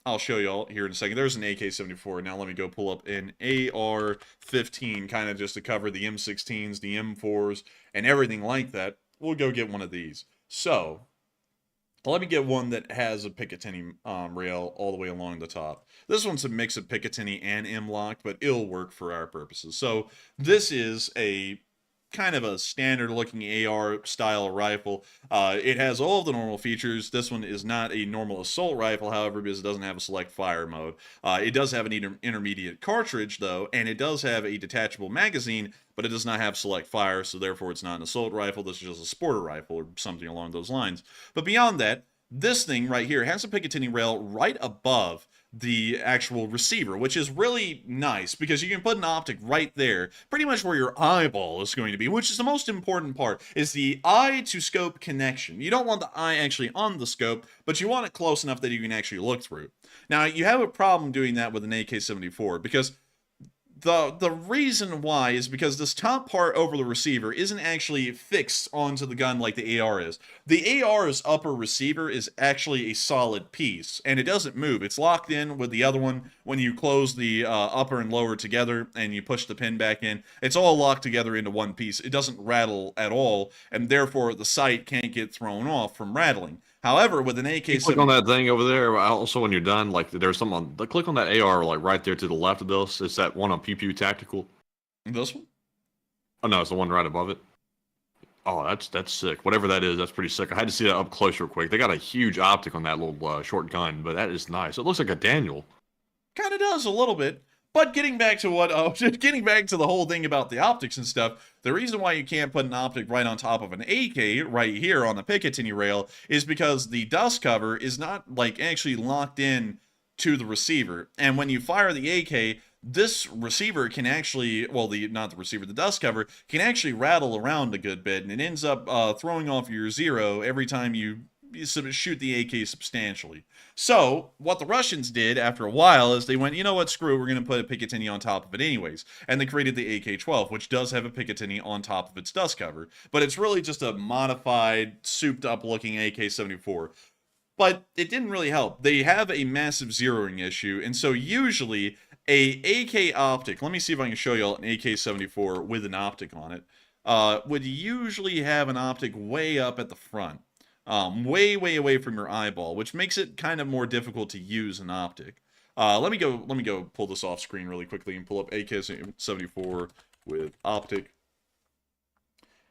I'll show y'all here in a second. There's an AK-74. Now let me go pull up an AR-15, kind of just to cover the M16s, the M4s, and everything like that. We'll go get one of these. So, let me get one that has a Picatinny rail all the way along the top. This one's a mix of Picatinny and M-lock, but it'll work for our purposes. So, this is a kind of a standard looking AR style rifle. It has all of the normal features. This one is not a normal assault rifle, however, because it doesn't have a select fire mode. It does have an intermediate cartridge though, and it does have a detachable magazine, but it does not have select fire, so therefore it's not an assault rifle. This is just a sporter rifle or something along those lines. But beyond that, this thing right here has a Picatinny rail right above the actual receiver, which is really nice because you can put an optic right there, pretty much where your eyeball is going to be, which is the most important part, is the eye to scope connection. You don't want the eye actually on the scope, but you want it close enough that you can actually look through. Now, you have a problem doing that with an AK-74 because the reason why is because this top part over the receiver isn't actually fixed onto the gun like the AR is. The AR's upper receiver is actually a solid piece, and it doesn't move. It's locked in with the other one when you close the upper and lower together and you push the pin back in. It's all locked together into one piece. It doesn't rattle at all, and therefore the sight can't get thrown off from rattling. However, with an AK-74... Click on that thing over there. Also, when you're done, like there's something on... Click on that AR, like right there to the left of this. It's that one on Pew Pew Tactical. This one? Oh, no, it's the one right above it. Oh, that's sick. Whatever that is, that's pretty sick. I had to see that up close real quick. They got a huge optic on that little short gun, but that is nice. It looks like a Daniel. Kind of does a little bit. But getting back to getting back to the whole thing about the optics and stuff, the reason why you can't put an optic right on top of an AK right here on the Picatinny rail is because the dust cover is not like actually locked in to the receiver. And when you fire the AK, this receiver can actually, well, not the receiver, the dust cover can actually rattle around a good bit, and it ends up throwing off your zero every time you sort of shoot the AK substantially. So, what the Russians did after a while is they went, you know what, screw it, we're going to put a Picatinny on top of it anyways. And they created the AK-12, which does have a Picatinny on top of its dust cover. But it's really just a modified, souped-up looking AK-74. But it didn't really help. They have a massive zeroing issue, and so usually a AK optic, let me see if I can show you an AK-74 with an optic on it, would usually have an optic way up at the front. Way away from your eyeball, which makes it kind of more difficult to use an optic. Let me go pull this off screen really quickly and pull up AK-74 with optic.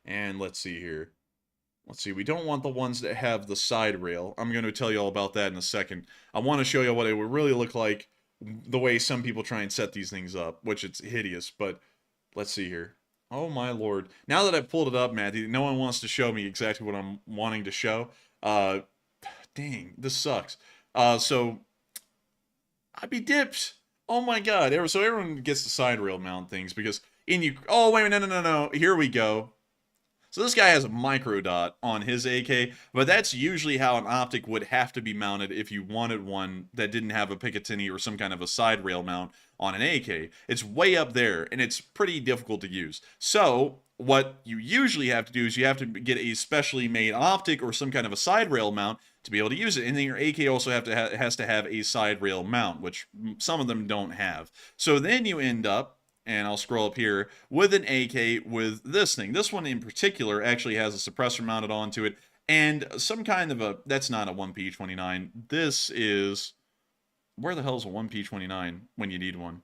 And let's see here. Let's see, we don't want the ones that have the side rail. I'm going to tell you all about that in a second. I want to show you what it would really look like the way some people try and set these things up, which it's hideous, but let's see here. Oh my lord. Now that I've pulled it up, Matthew, no one wants to show me exactly what I'm wanting to show. Dang, this sucks. So, I'd be dipped. Oh my god. So everyone gets the side rail mount things because oh, wait, no. Here we go. So this guy has a micro dot on his AK, but that's usually how an optic would have to be mounted if you wanted one that didn't have a Picatinny or some kind of a side rail mount on an AK. It's way up there, and it's pretty difficult to use. So what you usually have to do is you have to get a specially made optic or some kind of a side rail mount to be able to use it. And then your AK also has to have a side rail mount, which some of them don't have. So then you end up, and I'll scroll up here, with an AK with this thing. This one in particular actually has a suppressor mounted onto it, and some kind of a, that's not a 1P29. This is, where the hell is a 1P29 when you need one?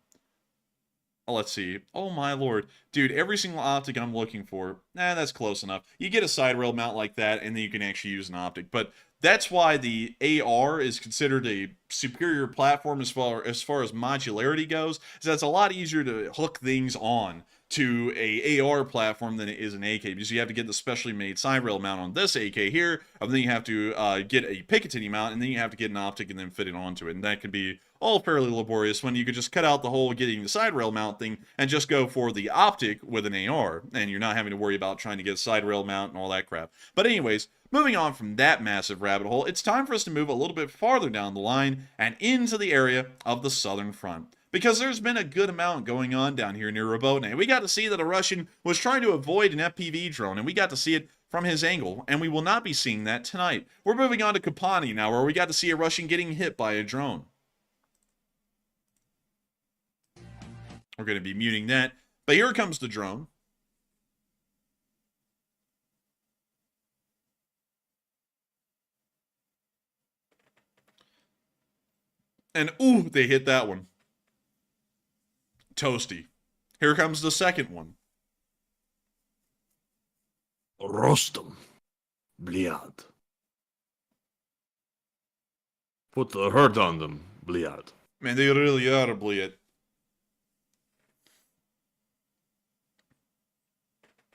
Oh, let's see. Oh my lord. Dude, every single optic I'm looking for, that's close enough. You get a side rail mount like that, and then you can actually use an optic. But that's why the AR is considered a superior platform as far as modularity goes. So that's a lot easier to hook things on to a AR platform than it is an AK, because you have to get the specially made side rail mount on this AK here, and then you have to get a Picatinny mount, and then you have to get an optic and then fit it onto it, and that could be all fairly laborious when you could just cut out the whole getting the side rail mount thing and just go for the optic with an AR, and you're not having to worry about trying to get a side rail mount and all that crap. But anyways, moving on from that massive rabbit hole, it's time for us to move a little bit farther down the line and into the area of the southern front. Because there's been a good amount going on down here near Ropucha. We got to see that a Russian was trying to avoid an FPV drone, and we got to see it from his angle, and we will not be seeing that tonight. We're moving on to Kopani now, where we got to see a Russian getting hit by a drone. We're going to be muting that, but here comes the drone. And ooh, they hit that one. Toasty. Here comes the second one. Rostam. Bliad. Put the hurt on them, Bliad. Man, they really are, Bliad.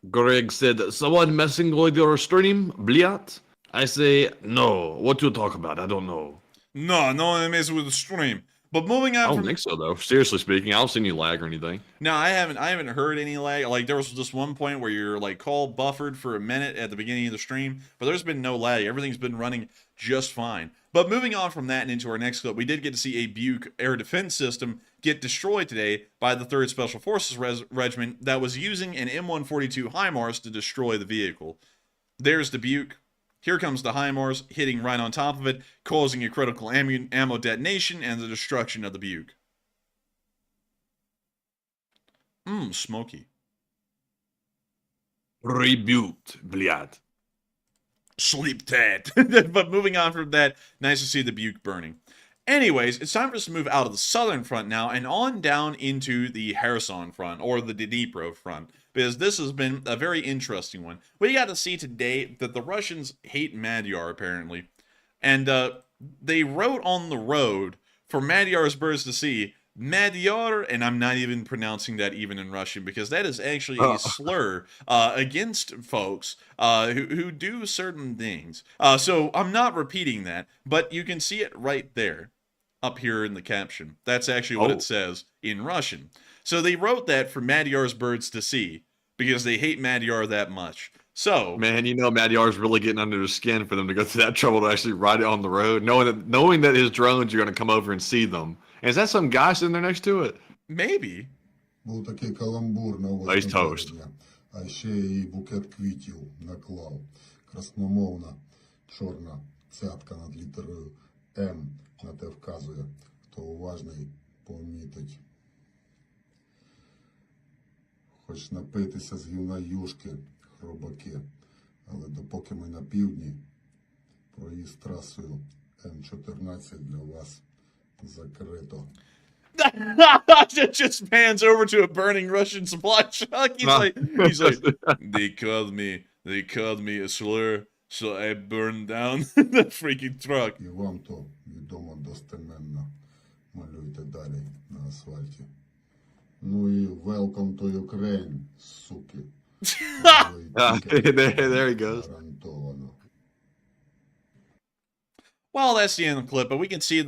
Greg said, someone messing with your stream, Bliad? I say, no. What you talk about? I don't know. No one messes with the stream. But moving on I don't think so, though. Seriously speaking, I don't see any lag or anything. No, I haven't heard any lag. Like, there was just one point where your like call buffered for a minute at the beginning of the stream, but there's been no lag. Everything's been running just fine. But moving on from that and into our next clip, we did get to see a Buke air defense system get destroyed today by the 3rd Special Forces Regiment that was using an M142 HIMARS to destroy the vehicle. There's the Buke. Here comes the HIMARS, hitting right on top of it, causing a critical ammo detonation and the destruction of the Buke. Smoky. Rebuked, Bliad. Sleep tight. But moving on from that, nice to see the Buke burning. Anyways, it's time for us to move out of the southern front now and on down into the Kherson front, or the Dnipro front, because this has been a very interesting one. We got to see today that the Russians hate Magyar, apparently, and they wrote on the road for Magyar's birds to see, Magyar, and I'm not even pronouncing that even in Russian, because that is actually a slur against folks who do certain things. So I'm not repeating that, but you can see it right there, up here in the caption. That's actually what it says in Russian. So they wrote that for Magyar's birds to see, because they hate Magyar that much. So, man, you know, Magyar's really getting under the skin for them to go through that trouble to actually ride it on the road, knowing that his drones are going to come over and see them. And is that some guy sitting there next to it? Maybe. Був такий каламбур на Nice toast. а ще й букет квітів наклав. Красномовна чорна цятка над літерою М на те вказує. Хто уважний, помітить. Хоч напитися з гівна юшки, хробаки, але допоки ми на півдні, проїзд трасою М14 для вас закрито. It just pans over to a burning Russian supply truck. He's like, they called me a slur, so I burned down the freaking truck. І вам то відомо достеменно. Малюйте далі на асфальті. Ну і welcome to Ukraine, суки. There he goes. Гарантовано. Well, that's the end of the clip, but we can see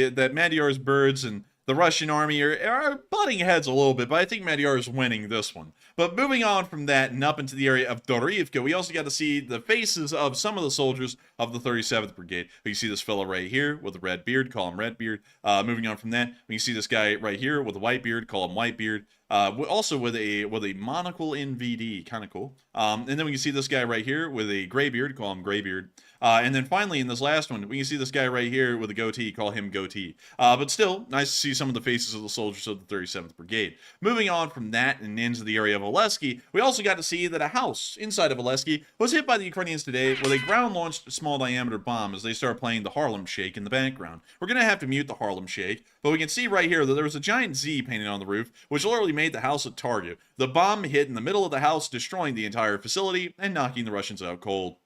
that Magyar's birds and the Russian army are butting heads a little bit, but I think Magyar is winning this one. But moving on from that and up into the area of Dorivka, we also got to see the faces of some of the soldiers of the 37th Brigade. We can see this fella right here with a red beard, call him Redbeard. Moving on from that, we can see this guy right here with a white beard, call him Whitebeard. Also with a monocle NVD, kind of cool. And then we can see this guy right here with a gray beard, call him Graybeard. And then finally, in this last one, we can see this guy right here with a goatee, call him Goatee. But still, nice to see some of the faces of the soldiers of the 37th Brigade. Moving on from that and into the area of Oleski, we also got to see that a house inside of Oleski was hit by the Ukrainians today with a ground-launched small-diameter bomb as they start playing the Harlem Shake in the background. We're going to have to mute the Harlem Shake, but we can see right here that there was a giant Z painted on the roof, which literally made the house a target. The bomb hit in the middle of the house, destroying the entire facility and knocking the Russians out cold.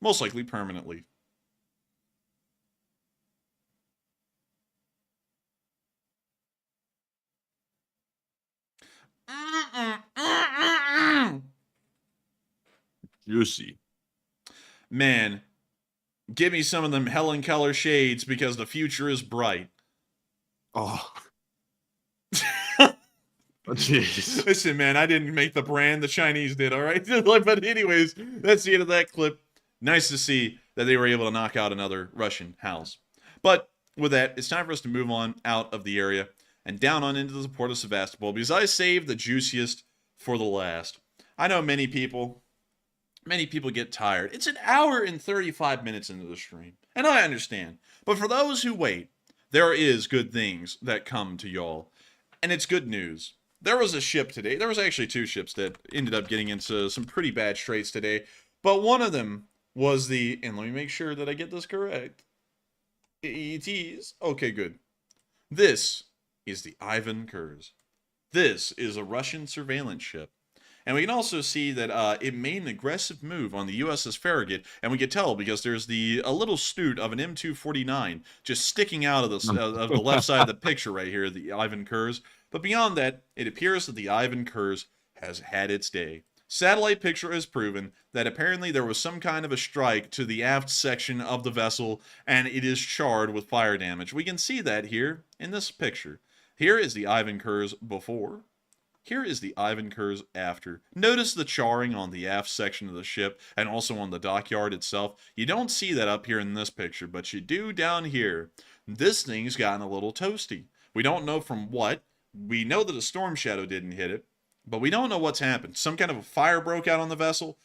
Most likely permanently. Juicy. Man, give me some of them Helen Keller shades because the future is bright. Oh. Jeez. Listen, man, I didn't make the brand. The Chinese did, all right? But anyways, that's the end of that clip. Nice to see that they were able to knock out another Russian house. But with that, it's time for us to move on out of the area and down on into the port of Sevastopol, because I saved the juiciest for the last. I know many people get tired. It's an hour and 35 minutes into the stream, and I understand. But for those who wait, there is good things that come to y'all, and it's good news. There was a ship today. There was actually two ships that ended up getting into some pretty bad straits today, but one of them was the, and let me make sure that I get this correct. It is, okay, good. This is the Ivan Khurs. This is a Russian surveillance ship. And we can also see that it made an aggressive move on the USS Farragut, and we could tell because there's a little snoot of an M249 just sticking out of the left side of the picture right here, the Ivan Khurs. But beyond that, it appears that the Ivan Khurs has had its day. Satellite picture has proven that apparently there was some kind of a strike to the aft section of the vessel, and it is charred with fire damage. We can see that here in this picture. Here is the Ivan Khurs before. Here is the Ivan Khurs after. Notice the charring on the aft section of the ship and also on the dockyard itself. You don't see that up here in this picture, but you do down here. This thing's gotten a little toasty. We don't know from what. We know that a storm shadow didn't hit it, but we don't know what's happened. Some kind of a fire broke out on the vessel,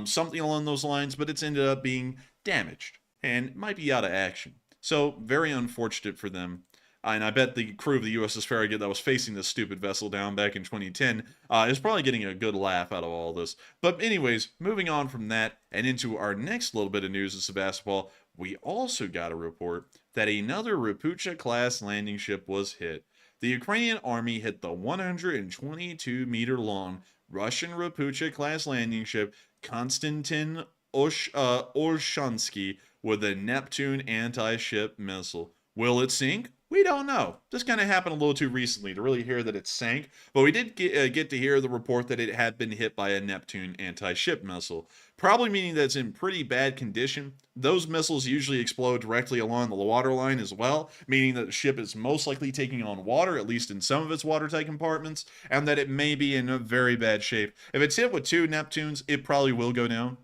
something along those lines, but it's ended up being damaged and might be out of action. So, very unfortunate for them. And I bet the crew of the USS Farragut that was facing this stupid vessel down back in 2010 is probably getting a good laugh out of all this. But anyways, moving on from that and into our next little bit of news of Sevastopol, we also got a report that another Ropucha-class landing ship was hit. The Ukrainian army hit the 122-meter-long Russian Ropucha-class landing ship Konstantin Olshansky with a Neptune anti-ship missile. Will it sink? We don't know. This kind of happened a little too recently to really hear that it sank, but we did get to hear the report that it had been hit by a Neptune anti-ship missile, probably meaning that it's in pretty bad condition. Those missiles usually explode directly along the waterline as well, meaning that the ship is most likely taking on water, at least in some of its watertight compartments, and that it may be in a very bad shape. If it's hit with 2 Neptunes, it probably will go down.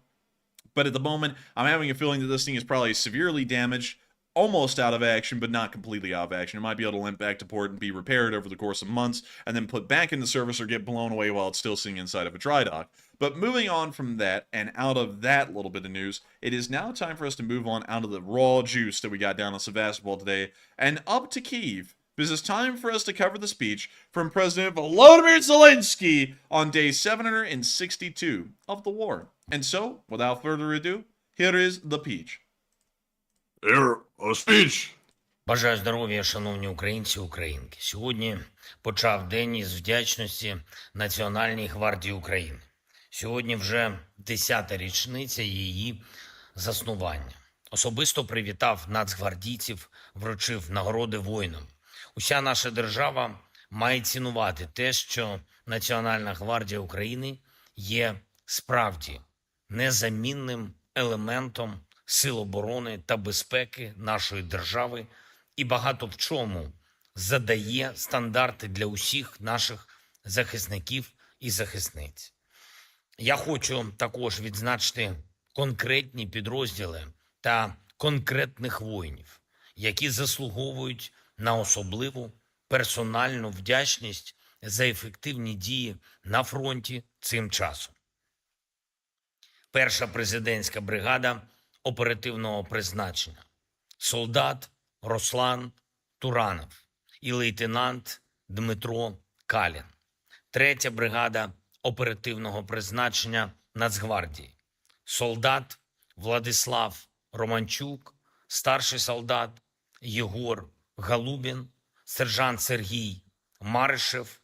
But at the moment, I'm having a feeling that this thing is probably severely damaged, almost out of action, but not completely out of action. It might be able to limp back to port and be repaired over the course of months, and then put back into service or get blown away while it's still sitting inside of a dry dock. But moving on from that, and out of that little bit of news, it is now time for us to move on out of the raw juice that we got down in Sevastopol today, and up to Kyiv, because it's time for us to cover the speech from President Volodymyr Zelenskyy on day 762 of the war. And so, without further ado, here is the peach. Here, a speech. Бажаю здоров'я, шановні українці і українки. Сьогодні почав день із вдячності Національній гвардії України. Сьогодні вже 10-та річниця її заснування. Особисто привітав нацгвардійців, вручив нагороди воїнам. Уся наша держава має цінувати те, що Національна гвардія України є справді незамінним елементом сил оборони та безпеки нашої держави і багато в чому задає стандарти для усіх наших захисників і захисниць. Я хочу також відзначити конкретні підрозділи та конкретних воїнів, які заслуговують на особливу персональну вдячність за ефективні дії на фронті цим часом. Перша президентська бригада оперативного призначення, солдат Руслан Туранов і лейтенант Дмитро Калін. Третя бригада оперативного призначення Нацгвардії, солдат Владислав Романчук, старший солдат Єгор Галубін, сержант Сергій Маришев.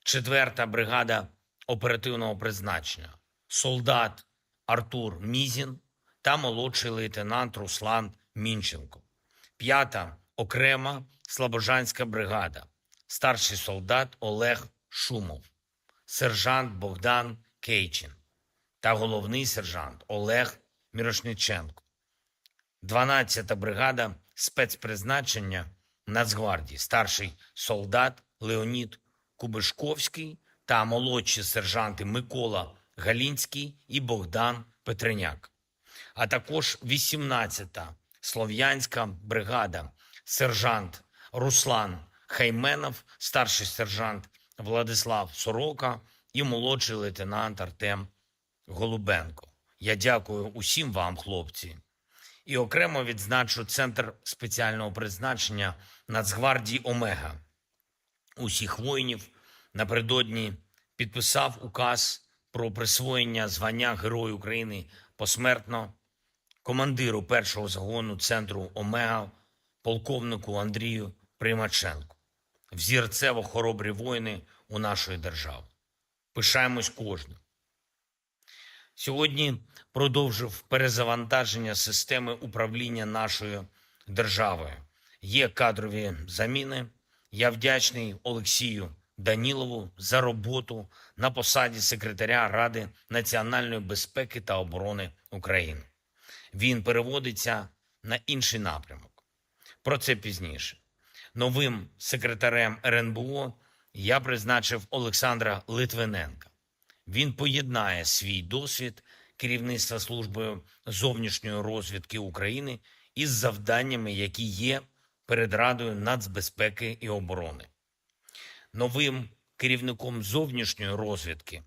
Четверта бригада оперативного призначення, солдат Артур Мізін та молодший лейтенант Руслан Мінченко. П'ята окрема слобожанська бригада, старший солдат Олег Шумов, сержант Богдан Кейчин та головний сержант Олег Мірошниченко. 12-та бригада спецпризначення Нацгвардії, старший солдат Леонід Кубишковський та молодші сержанти Микола Галінський і Богдан Петреняк. А також 18-та Слов'янська бригада, сержант Руслан Хайменов, старший сержант Владислав Сорока і молодший лейтенант Артем Голубенко. Я дякую усім вам, хлопці. І окремо відзначу Центр спеціального призначення Нацгвардії «Омега». Усіх воїнів напередодні підписав указ про присвоєння звання Герой України посмертно командиру першого загону центру «Омега» полковнику Андрію Примаченку. Взірцево хоробрі воїни у нашої держави. Пишаємось кожним. Сьогодні продовжив перезавантаження системи управління нашою державою. Є кадрові заміни. Я вдячний Олексію Данілову за роботу на посаді секретаря Ради національної безпеки та оборони України. Він переводиться на інший напрямок. Про це пізніше. Новим секретарем РНБО я призначив Олександра Литвиненка. Він поєднає свій досвід керівництва Службою зовнішньої розвідки України із завданнями, які є перед Радою нацбезпеки і оборони. Новим керівником зовнішньої розвідки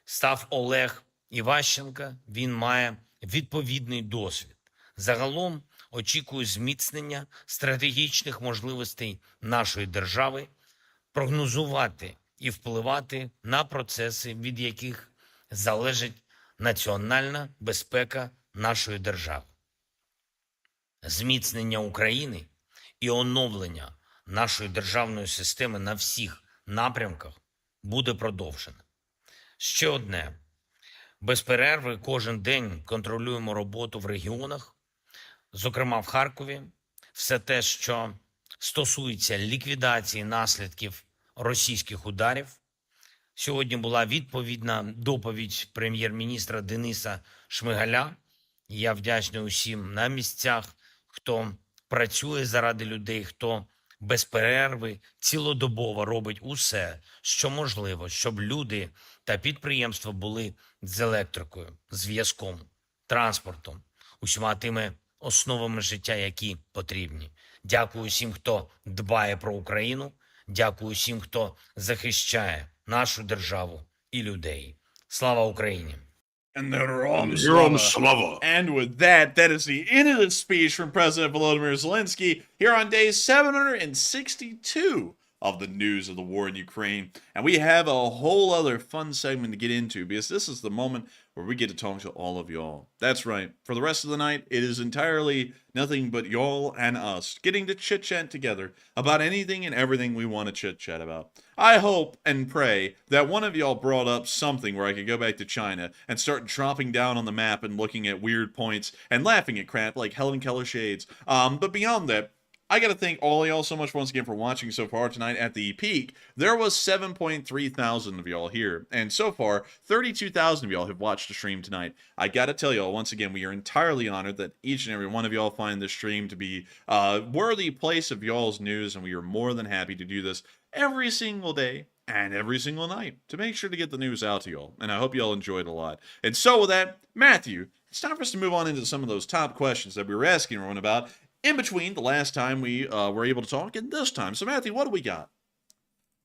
став Олег Іващенко. Він має відповідний досвід. Загалом очікую зміцнення стратегічних можливостей нашої держави, прогнозувати і впливати на процеси, від яких залежить національна безпека нашої держави. Зміцнення України і оновлення нашої державної системи на всіх напрямках буде продовжене. Ще одне. Без перерви кожен день контролюємо роботу в регіонах, зокрема в Харкові. Все те, що стосується ліквідації наслідків російських ударів. Сьогодні була відповідна доповідь прем'єр-міністра Дениса Шмигаля. Я вдячний усім на місцях, хто працює заради людей, хто без перерви цілодобово робить усе, що можливо, щоб люди та підприємства були з електрикою, зв'язком, транспортом, усіма тими основами життя, які потрібні. Дякую всім, хто дбає про Україну. Дякую всім, хто захищає нашу державу і людей. Слава Україні! And Героям Героям слава. And with that is the end of the speech from President Volodymyr Zelenskyy here on day 762 of the news of the war in Ukraine. And we have a whole other fun segment to get into, because this is the moment where we get to talk to all of y'all. That's right. For the rest of the night, it is entirely nothing but y'all and us getting to chit-chat together about anything and everything we want to chit-chat about. I hope and pray that one of y'all brought up something where I could go back to China and start dropping down on the map and looking at weird points and laughing at crap like Helen Keller shades. But beyond that, I gotta thank all y'all so much once again for watching so far tonight. At the peak, there was 7.3 thousand of y'all here, and so far, 32,000 of y'all have watched the stream tonight. I gotta tell y'all, once again, we are entirely honored that each and every one of y'all find this stream to be a worthy place of y'all's news, and we are more than happy to do this every single day and every single night to make sure to get the news out to y'all, and I hope y'all enjoyed a lot. And so with that, Matthew, it's time for us to move on into some of those top questions that we were asking everyone about in between the last time we were able to talk and this time. So, Matthew, what do we got?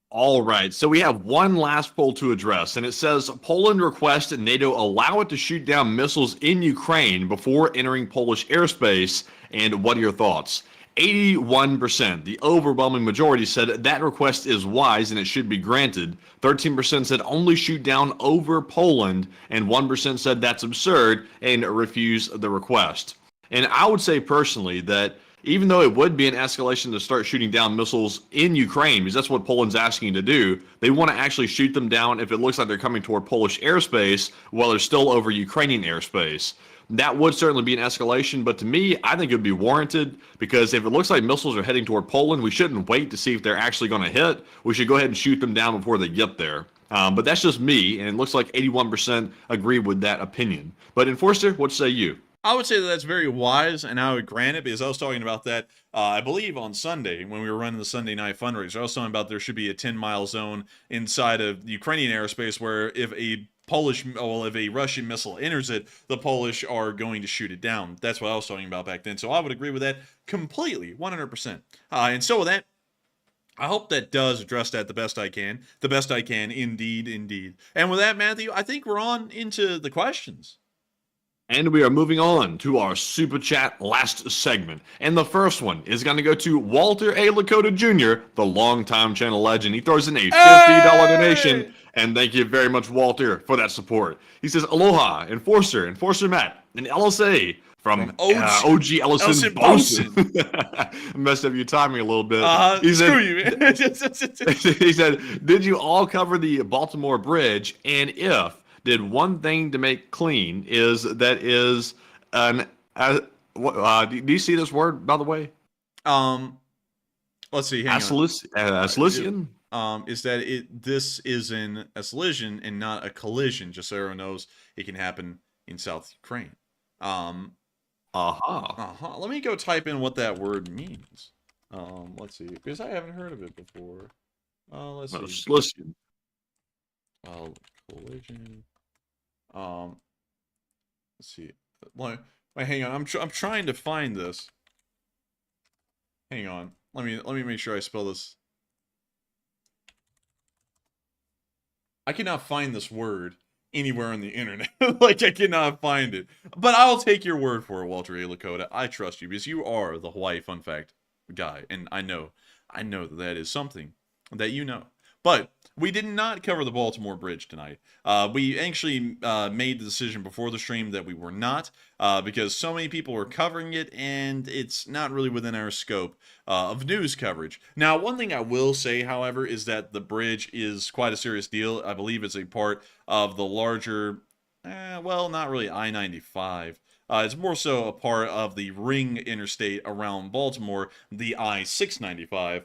All right, so we have one last poll to address, and it says Poland requests NATO allow it to shoot down missiles in Ukraine before entering Polish airspace. And what are your thoughts? 81%, the overwhelming majority, said that request is wise and it should be granted. 13% said only shoot down over Poland, and 1% said that's absurd and refuse the request. And I would say personally that even though it would be an escalation to start shooting down missiles in Ukraine, because that's what Poland's asking to do, they want to actually shoot them down if it looks like they're coming toward Polish airspace while they're still over Ukrainian airspace. That would certainly be an escalation, but to me, I think it would be warranted, because if it looks like missiles are heading toward Poland, we shouldn't wait to see if they're actually going to hit. We should go ahead and shoot them down before they get there. But that's just me, and it looks like 81% agree with that opinion. But Enforcer, what say you? I would say that that's very wise, and I would grant it, because I was talking about that, I believe, on Sunday when we were running the Sunday night fundraiser. I was talking about there should be a 10-mile zone inside of the Ukrainian airspace where if a Russian missile enters it, the Polish are going to shoot it down. That's what I was talking about back then. So I would agree with that completely, 100%. And so with that, I hope that does address that the best I can. The best I can, indeed, indeed. And with that, Matthew, I think we're on into the questions. And we are moving on to our Super Chat last segment. And the first one is going to go to Walter A. Lakota Jr., the longtime channel legend. He throws in a $50 donation. And thank you very much, Walter, for that support. He says, Aloha, Enforcer Matt, and LSA from OG Ellison Bosun. Messed up your timing a little bit. Screw you, man. He said, did you all cover the Baltimore Bridge? And if did one thing to make clean do you see this word, by the way? Let's see. Assassination? Is that this is an assimilation and not a collision, just so everyone knows it can happen in South Ukraine. Let me go type in what that word means. Let's see, because I haven't heard of it before. Let's see. Listen. Collision. Let's see. Wait, hang on. I'm trying to find this. Hang on. Let me make sure I spell this. I cannot find this word anywhere on the internet. Like, I cannot find it. But I'll take your word for it, Walter A. Lakota. I trust you, because you are the Hawaii Fun Fact guy, and I know that is something that you know. But we did not cover the Baltimore Bridge tonight. We actually made the decision before the stream that we were not, because so many people were covering it, and it's not really within our scope of news coverage. Now, one thing I will say, however, is that the bridge is quite a serious deal. I believe it's a part of the larger, well, not really I-95. It's more so a part of the ring interstate around Baltimore, the I-695.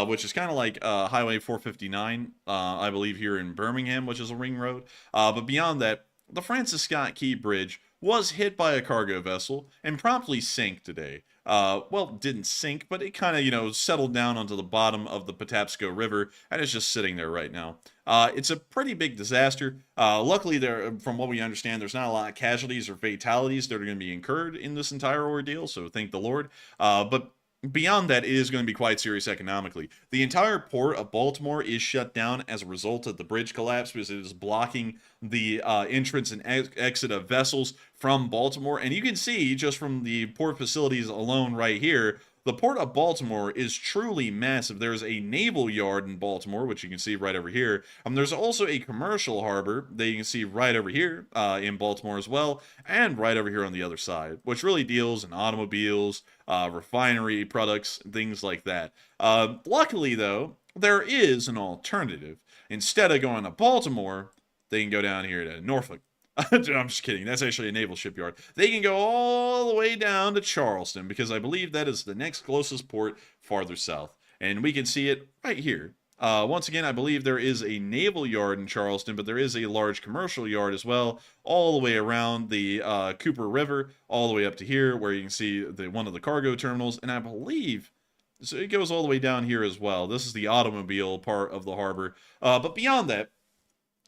Which is kind of like Highway 459, I believe, here in Birmingham, which is a ring road. But beyond that, the Francis Scott Key Bridge was hit by a cargo vessel and promptly sank today. Well, didn't sink, but it kind of, settled down onto the bottom of the Patapsco River, and it's just sitting there right now. It's a pretty big disaster. Luckily, from what we understand, there's not a lot of casualties or fatalities that are going to be incurred in this entire ordeal, so thank the Lord. But beyond that, it is going to be quite serious economically. The entire port of Baltimore is shut down as a result of the bridge collapse because it is blocking the entrance and exit of vessels from Baltimore. And you can see just from the port facilities alone right here, the port of Baltimore is truly massive. There's a naval yard in Baltimore, which you can see right over here. There's also a commercial harbor that you can see right over here in Baltimore as well, and right over here on the other side, which really deals in automobiles, refinery products, things like that. Luckily, though, there is an alternative. Instead of going to Baltimore, they can go down here to Norfolk. I'm just kidding. That's actually a naval shipyard. They can go all the way down to Charleston because I believe that is the next closest port farther south. And we can see it right here. Once again, I believe there is a naval yard in Charleston, but there is a large commercial yard as well, all the way around the Cooper River, all the way up to here, where you can see one of the cargo terminals. And I believe so it goes all the way down here as well. This is the automobile part of the harbor. But beyond that,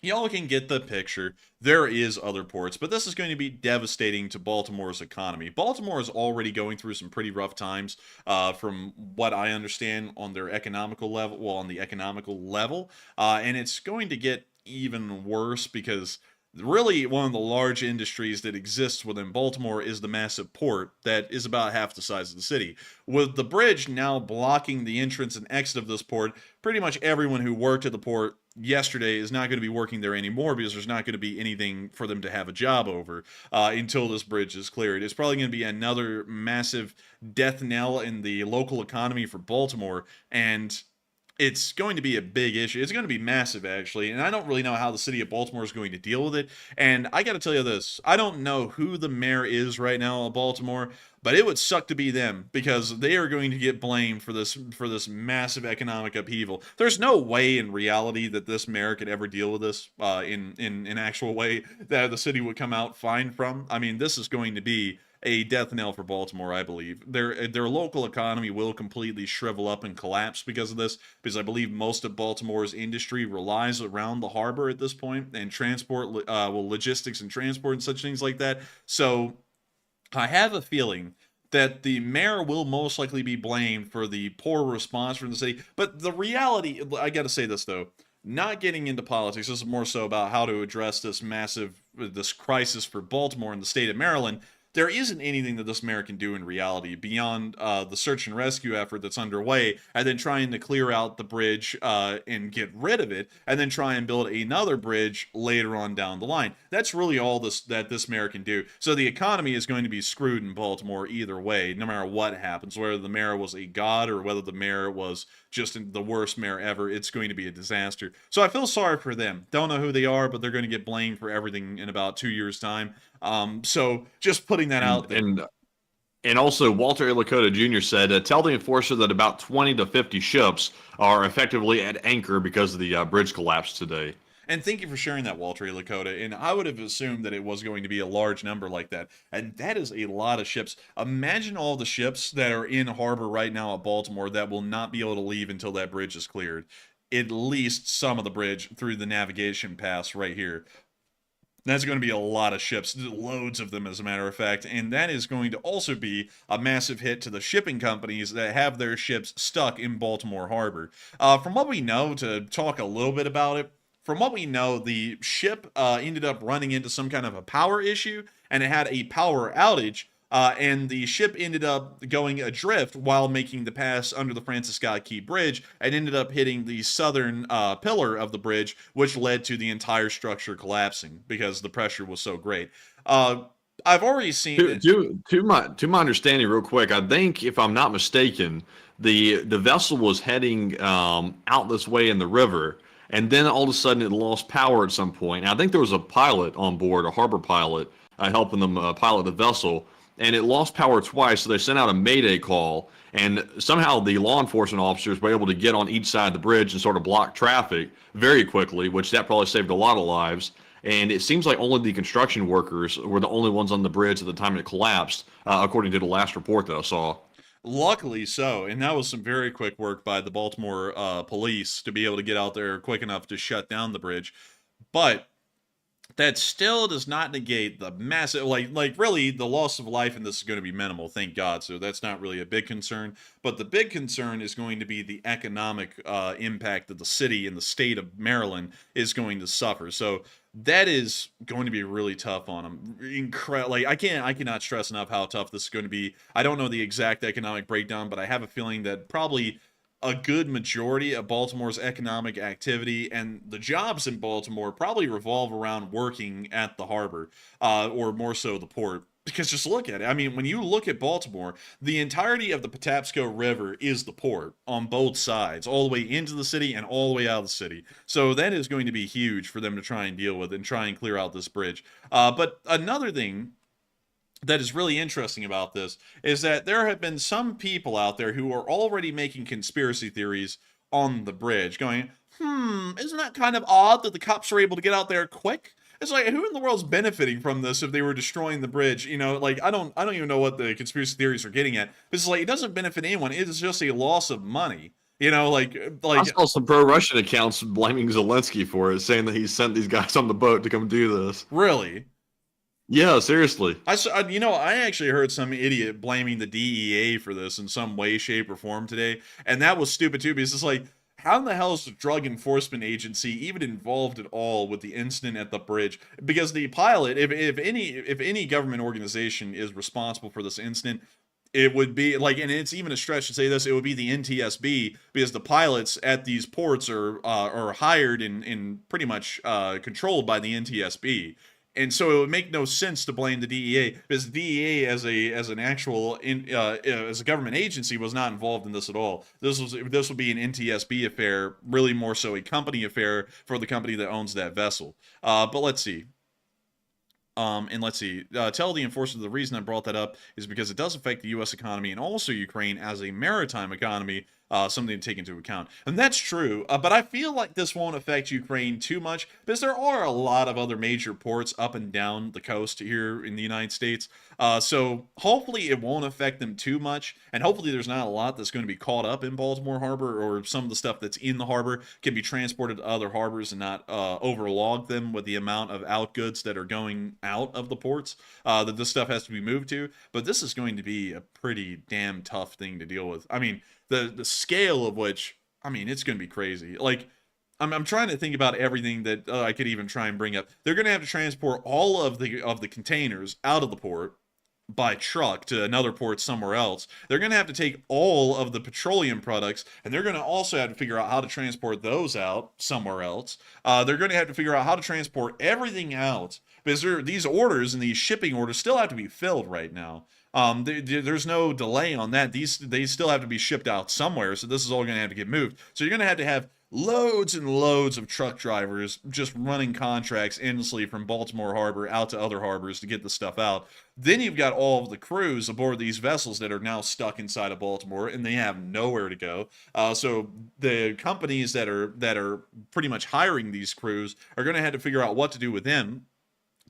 y'all can get the picture. There is other ports, but this is going to be devastating to Baltimore's economy. Baltimore is already going through some pretty rough times, from what I understand on their economical level, on the economical level, and it's going to get even worse because really one of the large industries that exists within Baltimore is the massive port that is about half the size of the city. With the bridge now blocking the entrance and exit of this port, pretty much everyone who worked at the port yesterday is not going to be working there anymore because there's not going to be anything for them to have a job over until this bridge is cleared. It's probably going to be another massive death knell in the local economy for Baltimore, and it's going to be a big issue. It's going to be massive, actually, and I don't really know how the city of Baltimore is going to deal with it. And I got to tell you this, I don't know who the mayor is right now of Baltimore, but it would suck to be them because they are going to get blamed for this massive economic upheaval. There's no way in reality that this mayor could ever deal with this in an actual way that the city would come out fine from. I mean, this is going to be a death knell for Baltimore, I believe. Their local economy will completely shrivel up and collapse because of this, because I believe most of Baltimore's industry relies around the harbor at this point, and transport, logistics and transport and such things like that. So I have a feeling that the mayor will most likely be blamed for the poor response from the city. But the reality, I got to say this though, not getting into politics, this is more so about how to address this crisis for Baltimore and the state of Maryland. There isn't anything that this mayor can do in reality beyond the search and rescue effort that's underway, and then trying to clear out the bridge and get rid of it, and then try and build another bridge later on down the line. That's really all that this mayor can do. So the economy is going to be screwed in Baltimore either way, no matter what happens, whether the mayor was a god or whether the mayor was just the worst mayor ever. It's going to be a disaster. So I feel sorry for them. Don't know who they are, but they're going to get blamed for everything in about 2 years' time. So just putting that out there. And also, Walter A. Lakota Jr. said, tell the enforcer that about 20 to 50 ships are effectively at anchor because of the bridge collapse today. And thank you for sharing that, Walter A. Lakota. And I would have assumed that it was going to be a large number like that. And that is a lot of ships. Imagine all the ships that are in harbor right now at Baltimore that will not be able to leave until that bridge is cleared. At least some of the bridge through the navigation pass right here. That's going to be a lot of ships, loads of them as a matter of fact, and that is going to also be a massive hit to the shipping companies that have their ships stuck in Baltimore Harbor. From what we know, to talk a little bit about it, from what we know, the ship ended up running into some kind of a power issue, and it had a power outage, and the ship ended up going adrift while making the pass under the Francis Scott Key Bridge, and ended up hitting the southern pillar of the bridge, which led to the entire structure collapsing because the pressure was so great. I've already seen to my understanding, real quick. I think, if I'm not mistaken, the vessel was heading out this way in the river, and then all of a sudden it lost power at some point. And I think there was a pilot on board, a harbor pilot, helping them pilot the vessel, and it lost power twice. So they sent out a mayday call, and somehow the law enforcement officers were able to get on each side of the bridge and sort of block traffic very quickly, which that probably saved a lot of lives. And it seems like only the construction workers were the only ones on the bridge at the time it collapsed, according to the last report that I saw. Luckily so, and that was some very quick work by the Baltimore police to be able to get out there quick enough to shut down the bridge. But that still does not negate the massive, like really, the loss of life in this is going to be minimal, thank God. So that's not really a big concern. But the big concern is going to be the economic impact that the city and the state of Maryland is going to suffer. So that is going to be really tough on them. Like I cannot stress enough how tough this is going to be. I don't know the exact economic breakdown, but I have a feeling that probably a good majority of Baltimore's economic activity and the jobs in Baltimore probably revolve around working at the harbor, or more so the port. Because just look at it. I mean, when you look at Baltimore, the entirety of the Patapsco River is the port on both sides, all the way into the city and all the way out of the city. So that is going to be huge for them to try and deal with and try and clear out this bridge. But another thing that is really interesting about this is that there have been some people out there who are already making conspiracy theories on the bridge, going, isn't that kind of odd that the cops were able to get out there quick? It's like, who in the world's benefiting from this if they were destroying the bridge? You know, like, I don't even know what the conspiracy theories are getting at. It's like, it doesn't benefit anyone. It is just a loss of money. You know, like I saw some pro-Russian accounts blaming Zelenskyy for it, saying that he sent these guys on the boat to come do this. Really? Yeah, seriously. I actually heard some idiot blaming the DEA for this in some way, shape, or form today, and that was stupid too, because it's like, how in the hell is the Drug Enforcement Agency even involved at all with the incident at the bridge? Because the pilot, if any government organization is responsible for this incident, it would be like, and it's even a stretch to say this, it would be the NTSB, because the pilots at these ports are hired and pretty much controlled by the NTSB. And so it would make no sense to blame the DEA, because the DEA as a government agency was not involved in this at all. This would be an NTSB affair, really more so a company affair for the company that owns that vessel. But let's see. Tell the enforcer the reason I brought that up is because it does affect the U.S. economy and also Ukraine as a maritime economy, something to take into account. And that's true, but I feel like this won't affect Ukraine too much because there are a lot of other major ports up and down the coast here in the United States. So hopefully it won't affect them too much, and hopefully there's not a lot that's going to be caught up in Baltimore Harbor, or some of the stuff that's in the harbor can be transported to other harbors and not overlog them with the amount of outgoods that are going out of the ports that this stuff has to be moved to. But this is going to be a pretty damn tough thing to deal with. I mean, the scale of which, I mean, it's going to be crazy. Like, I'm trying to think about everything that I could even try and bring up. They're going to have to transport all of the containers out of the port by truck to another port somewhere else. They're going to have to take all of the petroleum products, and they're going to also have to figure out how to transport those out somewhere else. They're going to have to figure out how to transport everything out, because these orders and these shipping orders still have to be filled right now. There's no delay on that. They still have to be shipped out somewhere, so this is all going to have to get moved. So you're going to have loads and loads of truck drivers just running contracts endlessly from Baltimore Harbor out to other harbors to get the stuff out. Then you've got all of the crews aboard these vessels that are now stuck inside of Baltimore, and they have nowhere to go. So the companies that are pretty much hiring these crews are going to have to figure out what to do with them.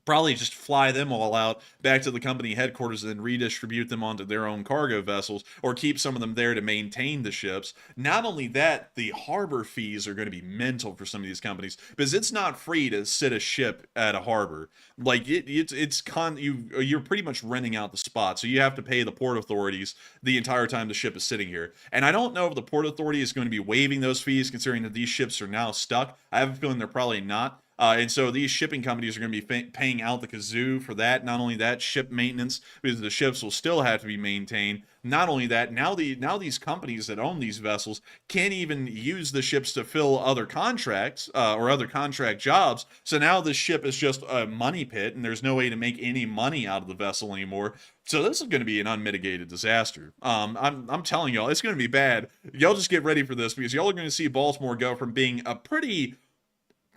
Probably just fly them all out back to the company headquarters and then redistribute them onto their own cargo vessels, or keep some of them there to maintain the ships. Not only that, the harbor fees are going to be mental for some of these companies, because it's not free to sit a ship at a harbor. Like you're pretty much renting out the spot, so you have to pay the port authorities the entire time the ship is sitting here. And I don't know if the port authority is going to be waiving those fees, considering that these ships are now stuck. I have a feeling they're probably not. And so these shipping companies are going to be paying out the kazoo for that. Not only that, ship maintenance, because the ships will still have to be maintained. Not only that, now these companies that own these vessels can't even use the ships to fill other contracts or other contract jobs. So now this ship is just a money pit, and there's no way to make any money out of the vessel anymore. So this is going to be an unmitigated disaster. I'm telling y'all, it's going to be bad. Y'all just get ready for this, because y'all are going to see Baltimore go from being a pretty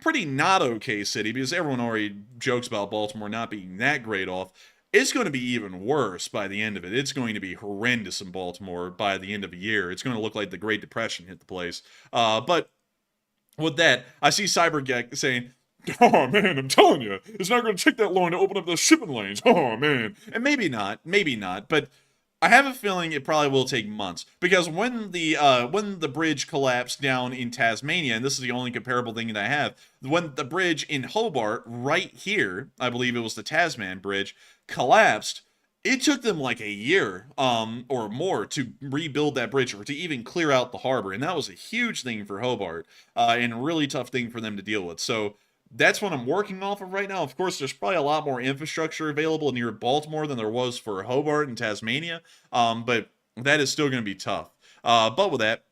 not okay city, because everyone already jokes about Baltimore not being that great off. It's going to be even worse by the end of it. It's going to be horrendous in Baltimore by the end of the year. It's going to look like the Great Depression hit the place. But with that, I see Cybergeck saying, "Oh man, I'm telling you, it's not going to take that long to open up those shipping lanes. Oh man." And maybe not, but I have a feeling it probably will take months, because when the bridge collapsed down in Tasmania, and this is the only comparable thing that I have, when the bridge in Hobart, right here, I believe it was the Tasman Bridge, collapsed, it took them like a year or more to rebuild that bridge, or to even clear out the harbor, and that was a huge thing for Hobart, and a really tough thing for them to deal with. So that's what I'm working off of right now. Of course, there's probably a lot more infrastructure available near Baltimore than there was for Hobart and Tasmania, but that is still going to be tough. But with that,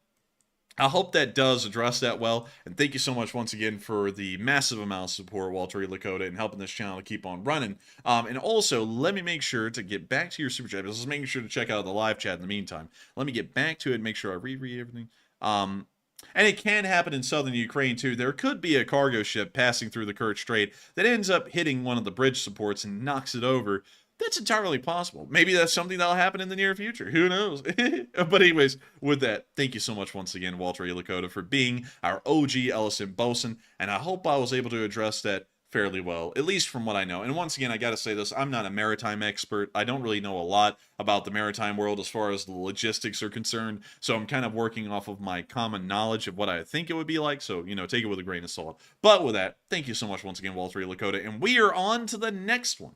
I hope that does address that well, and thank you so much once again for the massive amount of support, Walter E. Lakota, and helping this channel to keep on running. And also, let me make sure to get back to your super chat, because I was making sure to check out the live chat in the meantime. Let me get back to it and make sure I reread everything. And it can happen in southern Ukraine too. There could be a cargo ship passing through the Kerch Strait that ends up hitting one of the bridge supports and knocks it over. That's entirely possible. Maybe that's something that'll happen in the near future. Who knows? But anyways, with that, thank you so much once again, Walter E. Lakota, for being our OG Ellison bosun, and I hope I was able to address that fairly well, at least from what I know. And once again, I gotta say this, I'm not a maritime expert. I don't really know a lot about the maritime world as far as the logistics are concerned, so I'm kind of working off of my common knowledge of what I think it would be like, so, you know, take it with a grain of salt. But with that, thank you so much once again, Walter E. Lakota, and we are on to the next one.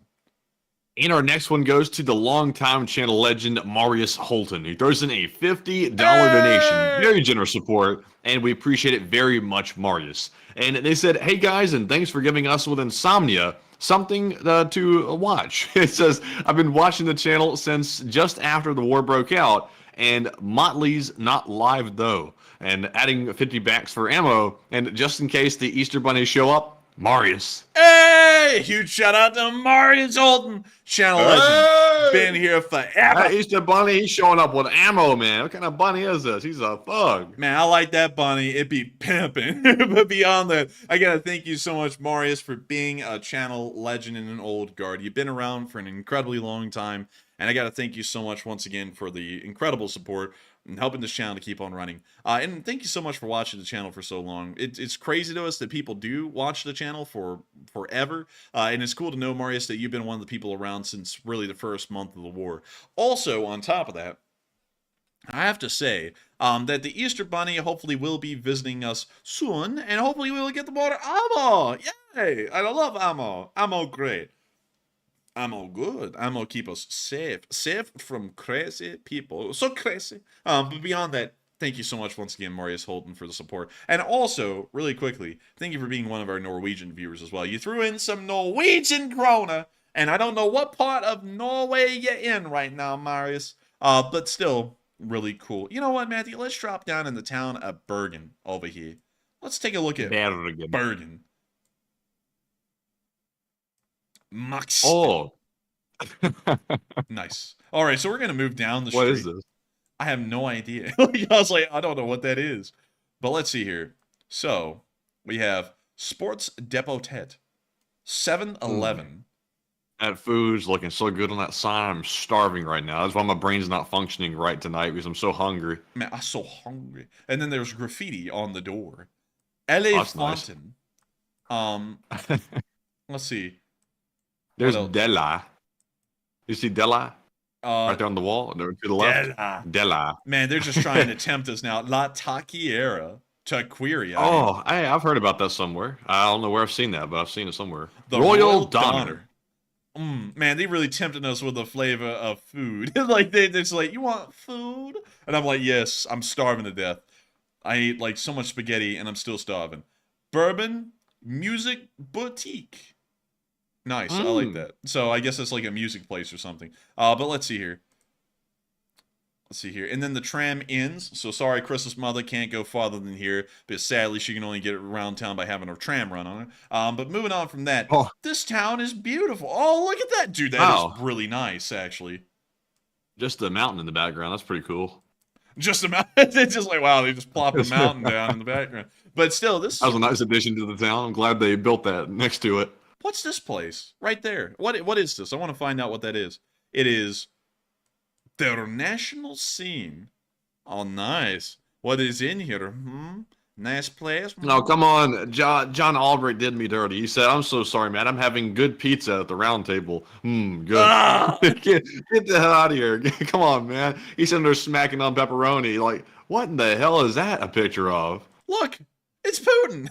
And our next one goes to the longtime channel legend, Marius Holton. He throws in a $50 donation. Very generous support, and we appreciate it very much, Marius. And they said, "Hey guys, and thanks for giving us with insomnia something to watch." It says, "I've been watching the channel since just after the war broke out, and Motley's not live though. And adding 50 backs for ammo, and just in case the Easter bunnies show up, Marius." Hey! Huge shout out to Marius Holton, channel legend. Been here forever. That Easter bunny, he's showing up with ammo, man. What kind of bunny is this? He's a thug. Man, I like that bunny. It be pimping. But beyond that, I gotta thank you so much, Marius, for being a channel legend and an old guard. You've been around for an incredibly long time, and I gotta thank you so much once again for the incredible support and helping this channel to keep on running. And thank you so much for watching the channel for so long. It's crazy to us that people do watch the channel for forever. And it's cool to know, Marius, that you've been one of the people around since really the first month of the war. Also, on top of that, I have to say that the Easter Bunny hopefully will be visiting us soon, and hopefully we will get the more ammo. Yay! I love ammo. Ammo great. Ammo good. Ammo keep us safe. Safe from crazy people. So crazy. But beyond that, thank you so much once again, Marius Holton, for the support. And also, really quickly, thank you for being one of our Norwegian viewers as well. You threw in some Norwegian krona, and I don't know what part of Norway you're in right now, Marius. But still, really cool. You know what, Matthew? Let's drop down in the town of Bergen over here. Let's take a look at Bergen. Max. Oh. Nice. All right, so we're going to move down the street. What is this? I have no idea. I was like, I don't know what that is. But let's see here. So, we have Sports Depot 7-Eleven. That food's looking so good on that sign. I'm starving right now. That's why my brain's not functioning right tonight, because I'm so hungry. Man, I'm so hungry. And then there's graffiti on the door. LA Fountain. Nice. Let's see. There's Della. You see Della? Right there on the wall, to the left. Della. Man, they're just trying to tempt us now. La Taquiera. Taqueria. Oh, I've heard about that somewhere. I don't know where I've seen that, but I've seen it somewhere. The Royal Donner. Man, they really tempted us with the flavor of food. Like, they're just like, you want food? And I'm like, yes, I'm starving to death. I ate, like, so much spaghetti, and I'm still starving. Bourbon Music Boutique. Nice. I like that. So I guess it's like a music place or something. But let's see here. Let's see here. And then the tram ends. So sorry, Chris's mother can't go farther than here, because sadly she can only get around town by having a tram run on her. But moving on from that, this town is beautiful. Oh, look at that. Dude, that is really nice, actually. Just the mountain in the background. That's pretty cool. Just a mountain. It's just like, wow, they just plopped a mountain down in the background. But still, this was a nice addition to the town. I'm glad they built that next to it. What's this place? Right there. What is this? I want to find out what that is. It is the national scene. Oh, nice. What is in here? Nice place. No, come on. John Albrecht did me dirty. He said, I'm so sorry, man. I'm having good pizza at the round table. Good. Get the hell out of here. Come on, man. He's sitting there smacking on pepperoni. Like, what in the hell is that a picture of? Look, it's Putin.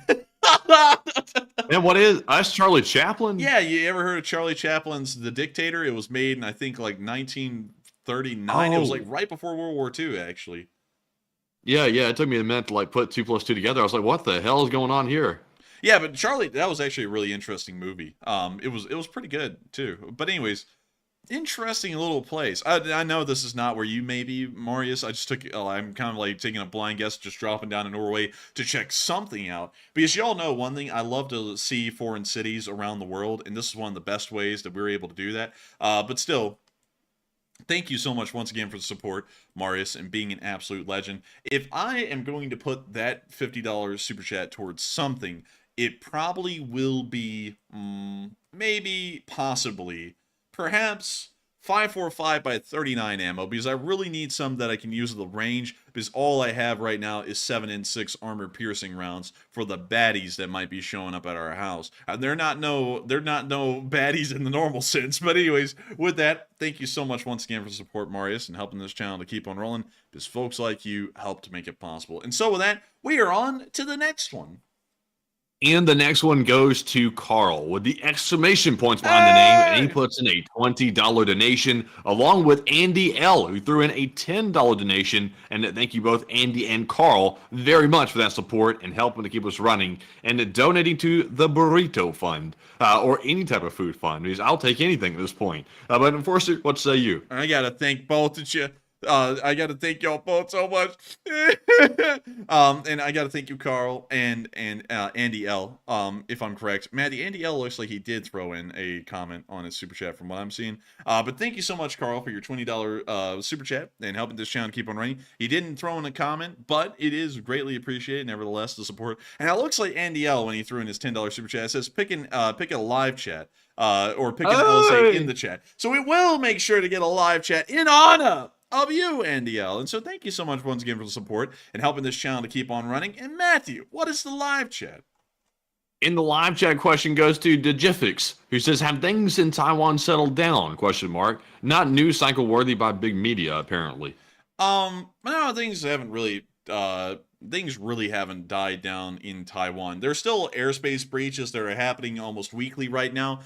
And what is that's Charlie Chaplin? Yeah, you ever heard of Charlie Chaplin's The Dictator? It was made in, I think, like 1939. It was like right before World War II, actually. Yeah, it took me a minute to like put 2 plus 2 together. I was like, what the hell is going on here? Yeah, but Charlie, that was actually a really interesting movie. It was pretty good too. But anyways, interesting little place. I know this is not where you may be, Marius. I'm kind of like taking a blind guess, just dropping down to Norway to check something out. Because y'all know one thing, I love to see foreign cities around the world, and this is one of the best ways that we're able to do that. But still, thank you so much once again for the support, Marius, and being an absolute legend. If I am going to put that $50 super chat towards something, it probably will be maybe, possibly, perhaps 545 by 39 ammo, because I really need some that I can use at the range, because all I have right now is 7.6 armor piercing rounds for the baddies that might be showing up at our house. And they're not no baddies in the normal sense. But anyways, with that, thank you so much once again for the support, Marius, and helping this channel to keep on rolling, because folks like you help to make it possible. And so with that, we are on to the next one. And the next one goes to Carl with the exclamation points behind the name, and he puts in a $20 donation, along with Andy L, who threw in a $10 donation. And thank you both, Andy and Carl, very much for that support and helping to keep us running and donating to the Burrito Fund, or any type of food fund, because I'll take anything at this point. But Enforcer, what say you? I gotta thank both of you. I gotta thank y'all both so much. And I gotta thank you, Carl, and Andy L. If I'm correct, Maddie, Andy L looks like he did throw in a comment on his super chat from what I'm seeing. But thank you so much, Carl, for your $20 super chat and helping this channel keep on running. He didn't throw in a comment, but it is greatly appreciated, nevertheless, the support. And it looks like Andy L, when he threw in his $10 super chat, it says pick a live chat. Or pick an LSA in the chat. So we will make sure to get a live chat in honor of you, Andy L. And so thank you so much once again for the support and helping this channel to keep on running. And Matthew, what is the live chat? In the live chat, question goes to Digifix, who says, have things in Taiwan settled down? Question mark. Not news cycle worthy by big media, apparently. No, things really haven't died down in Taiwan. There's still airspace breaches that are happening almost weekly right now.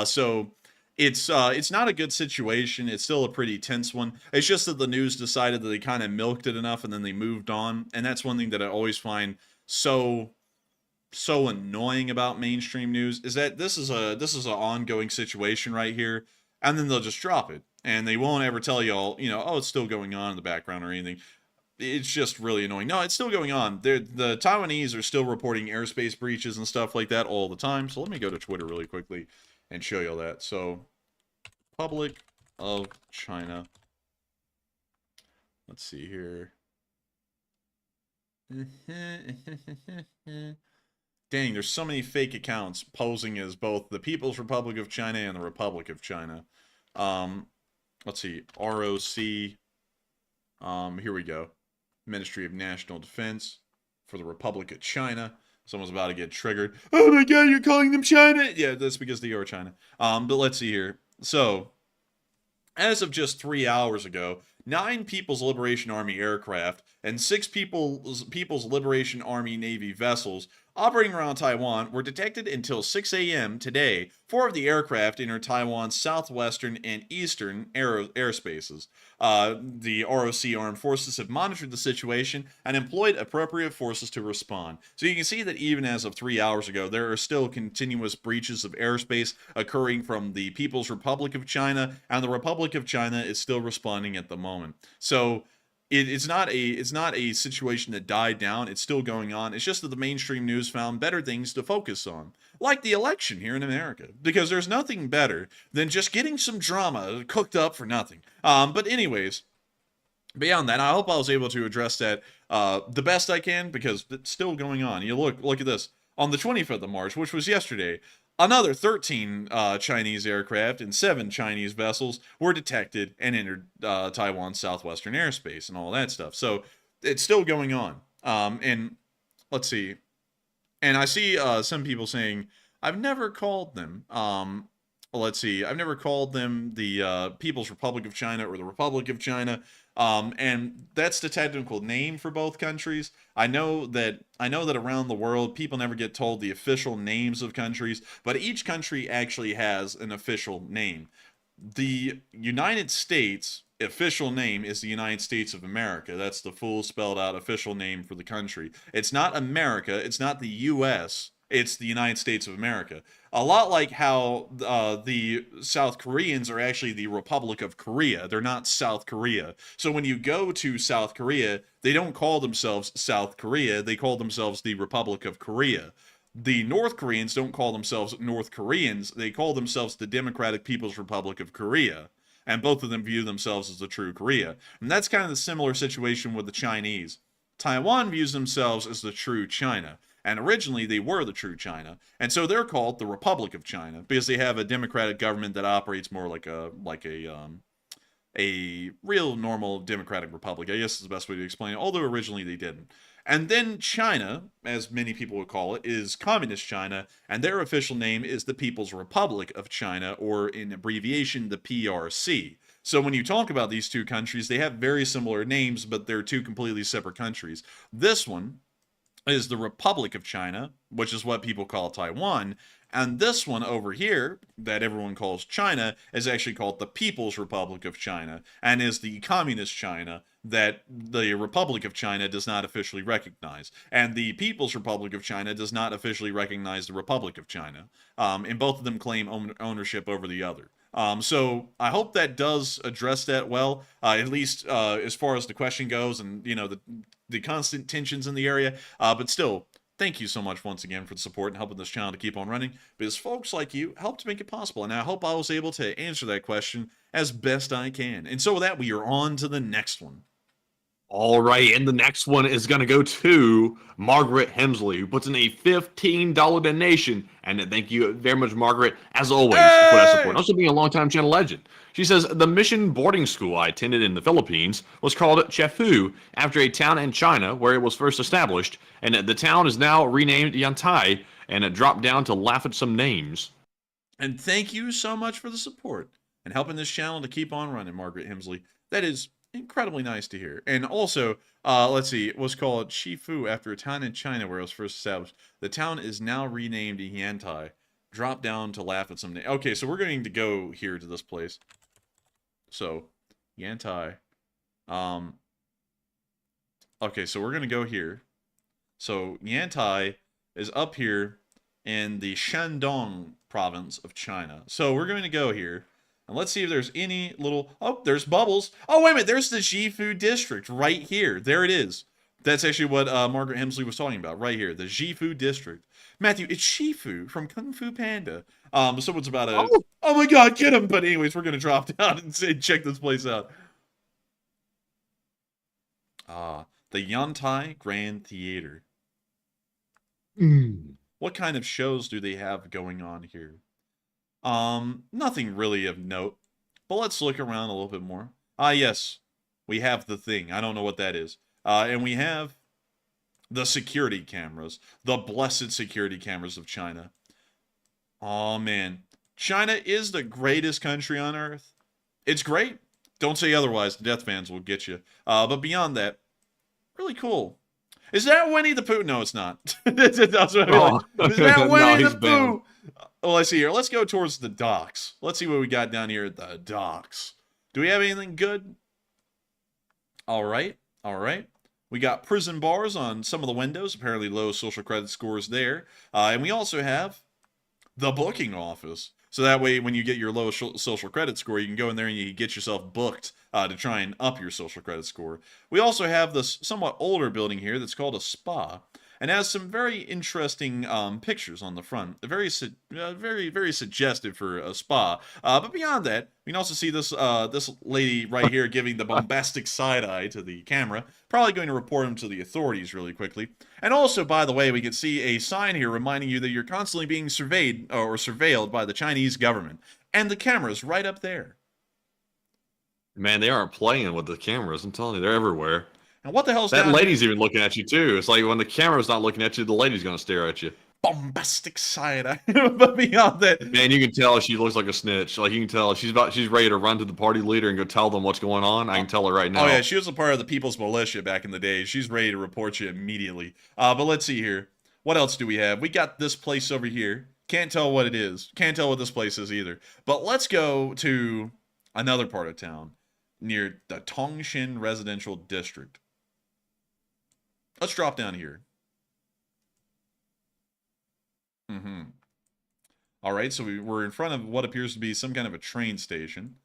So it's not a good situation. It's still a pretty tense one. It's just that the news decided that they kind of milked it enough and then they moved on. And that's one thing that I always find so annoying about mainstream news, is that this is an ongoing situation right here, and then they'll just drop it and they won't ever tell y'all, oh, it's still going on in the background or anything. It's just really annoying. No, it's still going on. The Taiwanese are still reporting airspace breaches and stuff like that all the time. So let me go to Twitter really quickly and show y'all that. So, Republic of China. Let's see here. Dang, there's so many fake accounts posing as both the People's Republic of China and the Republic of China. Let's see. ROC. Here we go. Ministry of National Defense for the Republic of China. Someone's about to get triggered. Oh my god, you're calling them China? Yeah, that's because they are China. But let's see here. So, as of just 3 hours ago, 9 People's Liberation Army aircraft and 6 People's Liberation Army Navy vessels operating around Taiwan were detected until 6 a.m. today. 4 of the aircraft entered Taiwan's southwestern and eastern airspaces. The ROC armed forces have monitored the situation and employed appropriate forces to respond. So you can see that even as of 3 hours ago, there are still continuous breaches of airspace occurring from the People's Republic of China, and the Republic of China is still responding at the moment. So it's not a situation that died down. It's still going on. It's just that the mainstream news found better things to focus on, like the election here in America, because there's nothing better than just getting some drama cooked up for nothing. But anyways, beyond that, I hope I was able to address that the best I can, because it's still going on. You look at this. On the 25th of March, which was yesterday, another 13 Chinese aircraft and 7 Chinese vessels were detected and entered Taiwan's southwestern airspace and all that stuff. So it's still going on. And let's see. And I see some people saying, I've never called them. Let's see. I've never called them the People's Republic of China or the Republic of China. And that's the technical name for both countries. I know that around the world, people never get told the official names of countries, but each country actually has an official name. The United States official name is the United States of America. That's the full spelled out official name for the country. It's not America. It's not the U.S. It's the United States of America. A lot like how the South Koreans are actually the Republic of Korea. They're not South Korea. So when you go to South Korea, they don't call themselves South Korea. They call themselves the Republic of Korea. The North Koreans don't call themselves North Koreans. They call themselves the Democratic People's Republic of Korea. And both of them view themselves as the true Korea. And that's kind of the similar situation with the Chinese. Taiwan views themselves as the true China. And originally they were the true China. And so they're called the Republic of China because they have a democratic government that operates more like a real normal democratic republic. I guess is the best way to explain it, although originally they didn't. And then China, as many people would call it, is Communist China, and their official name is the People's Republic of China, or in abbreviation, the PRC. So when you talk about these two countries, they have very similar names, but they're two completely separate countries. This one is the Republic of China, which is what people call Taiwan, and this one over here, that everyone calls China, is actually called the People's Republic of China, and is the Communist China that the Republic of China does not officially recognize. And the People's Republic of China does not officially recognize the Republic of China. And both of them claim ownership over the other. So I hope that does address that well, at least as far as the question goes, and the constant tensions in the area. But still, thank you so much once again for the support and helping this channel to keep on running, because folks like you helped make it possible, and I hope I was able to answer that question as best I can. And so with that, we are on to the next one. All right, and the next one is going to go to Margaret Hemsley, who puts in a $15 donation. And thank you very much, Margaret, as always, for that support. Also being a longtime channel legend. She says, the mission boarding school I attended in the Philippines was called Chefu, after a town in China where it was first established. And the town is now renamed Yantai, and it dropped down to laugh at some names. And thank you so much for the support and helping this channel to keep on running, Margaret Hemsley. That is incredibly nice to hear. And also, let's see, it was called Shifu after a town in China where it was first established. The town is now renamed Yantai. Drop down to laugh at some name. Okay, so we're going to go here to this place. So, Yantai. Okay, so we're going to go here. So, Yantai is up here in the Shandong province of China. So, we're going to go here. And let's see if there's any little... Oh, there's bubbles. Oh, wait a minute. There's the Jifu district right here. There it is. That's actually what Margaret Hemsley was talking about right here. The Jifu district. Matthew, it's Shifu from Kung Fu Panda. So it's about a... Oh my god, get him! But anyways, we're going to drop down and say, check this place out. The Yantai Grand Theater. What kind of shows do they have going on here? Nothing really of note, but let's look around a little bit more. Yes, we have the thing. I don't know what that is. And we have the security cameras, the blessed security cameras of China. Oh man, China is the greatest country on earth. It's great. Don't say otherwise. The death fans will get you. But beyond that, Really cool. Is that Winnie the Pooh? No, it's not. That's what I mean. Oh. Is that No, Winnie he's the banned. Pooh? Well, let's see here. Let's go towards the docks. Let's see what we got down here at the docks. Do we have anything good? All right. All right. We got prison bars on some of the windows. Apparently low social credit scores there. And we also have the booking office. So that way, when you get your low social credit score, you can go in there and you can get yourself booked to try and up your social credit score. We also have this somewhat older building here that's called a spa, and has some very interesting pictures on the front. Very suggestive for a spa. But beyond that, we can also see this this lady right here giving the bombastic side eye to the camera. Probably going to report him to the authorities really quickly. And also, by the way, we can see a sign here reminding you that you're constantly being surveyed or surveilled by the Chinese government. And the camera's right up there. Man, they aren't playing with the cameras. I'm telling you, they're everywhere. And what the hell's That down lady's here? even looking at you too. It's like when the camera's not looking at you, the lady's gonna stare at you. Bombastic side eye. But beyond that, Man, you can tell she looks like a snitch. Like you can tell she's ready to run to the party leader and go tell them what's going on. I can tell her right now. oh yeah, she was a part of the People's Militia back in the day. She's ready to report you immediately. But let's see here. What else do we have? We got this place over here. Can't tell what it is. Can't tell what this place is either. But let's go to another part of town near the Tongshin Residential District. Let's drop down here. All right, so we're in front of what appears to be some kind of a train station.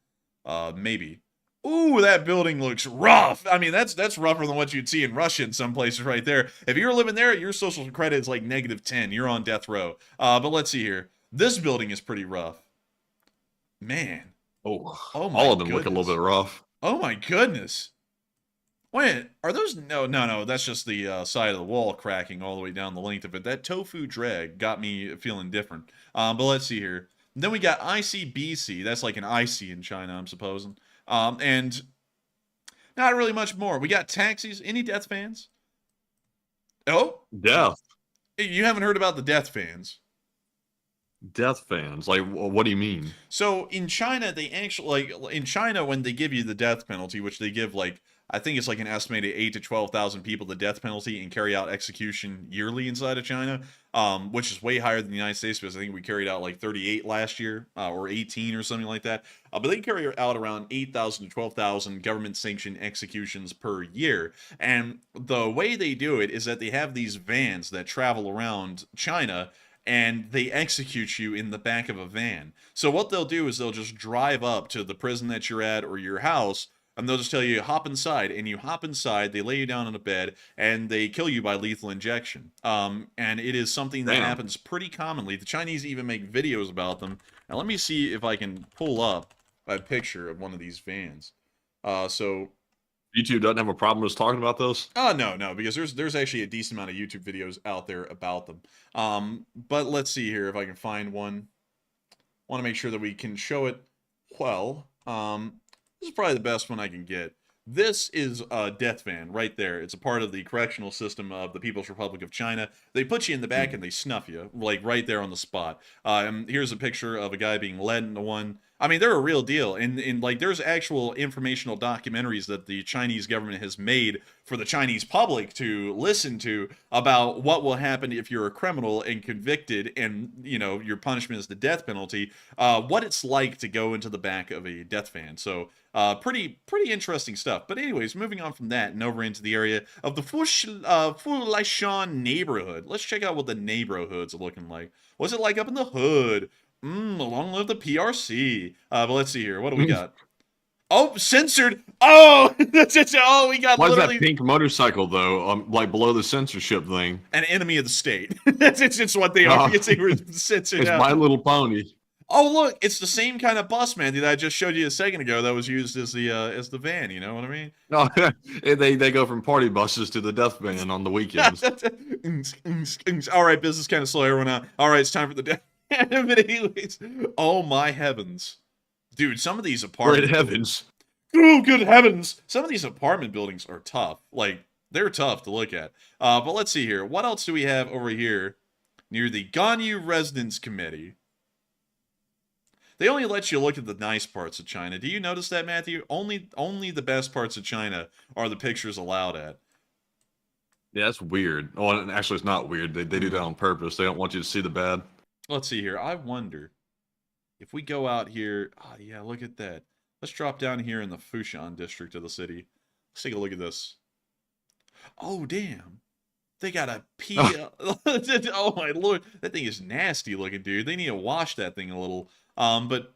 Maybe. Ooh, that building looks rough. I mean, that's rougher than what you'd see in Russia in some places right there. If you're living there, your social credit is like -10. You're on death row. But let's see here. This building is pretty rough. Man. Oh, my all of them look a little bit rough. Oh my goodness. Wait, are those? No. That's just the side of the wall cracking all the way down the length of it. That tofu drag got me feeling different. But let's see here. Then we got ICBC. That's like an IC in China, I'm supposing. And not really much more. We got taxis. Any death fans? Oh, Death. you haven't heard about the death fans. Death fans. Like, what do you mean? So in China, they actually in China when they give you the death penalty, which they give I think it's like an estimated 8,000 to 12,000 people the death penalty and carry out execution yearly inside of China, which is way higher than the United States because I think we carried out like 38 last year or 18 or something like that. But they carry out around 8,000 to 12,000 government-sanctioned executions per year. And the way they do it is that they have these vans that travel around China and they execute you in the back of a van. So what they'll do is they'll just drive up to the prison that you're at or your house, and they'll just tell you, hop inside. And you hop inside, they lay you down on a bed, and they kill you by lethal injection. And it is something that happens pretty commonly. The Chinese even make videos about them. Now let me see if I can pull up a picture of one of these vans. So YouTube doesn't have a problem with us talking about those? no, because there's actually a decent amount of YouTube videos out there about them. But let's see here if I can find one. Want to make sure that we can show it well. This is probably the best one I can get. This is a death van right there. It's a part of the correctional system of the People's Republic of China. They put you in the back and they snuff you, like right there on the spot. Here's a picture of a guy being led into one. I mean, they're a real deal. And like, there's actual informational documentaries that the Chinese government has made for the Chinese public to listen to about what will happen if you're a criminal and convicted and, you know, your punishment is the death penalty, what it's like to go into the back of a death van. So, pretty interesting stuff. But anyways, moving on from that and over into the area of the Fulishan neighborhood. Let's check out what the neighborhoods are looking like. What's it like up in the hood? Long live the PRC. But let's see here. What do we got? Oh, censored. Oh, oh, we got. Why is that pink motorcycle though? Like below the censorship thing. An enemy of the state. It's just what they are. Because they were censored. It's out. My Little Pony. Oh, look, it's the same kind of bus, man, that I just showed you a second ago that was used as the van, you know what I mean? No, they go from party buses to the death van on the weekends. All right, business kind of slow everyone out. All right, it's time for the death. But anyways, oh my heavens. Dude, some of these apartments. Great heavens. Oh, good heavens. Some of these apartment buildings are tough. Like, they're tough to look at. But let's see here. What else do we have over here near the Ganyu Residence Committee? They only let you look at the nice parts of China. Do you notice that, Matthew? Only the best parts of China are the pictures allowed at. Yeah, that's weird. Oh, and actually, it's not weird. They do that on purpose. They don't want you to see the bad. Let's see here. I wonder if we go out here. Oh, yeah, look at that. Let's drop down here in the Fushan district of the city. Let's take a look at this. Oh, damn. They got a P. Oh, my lord. That thing is nasty looking, dude. They need to wash that thing a little. But,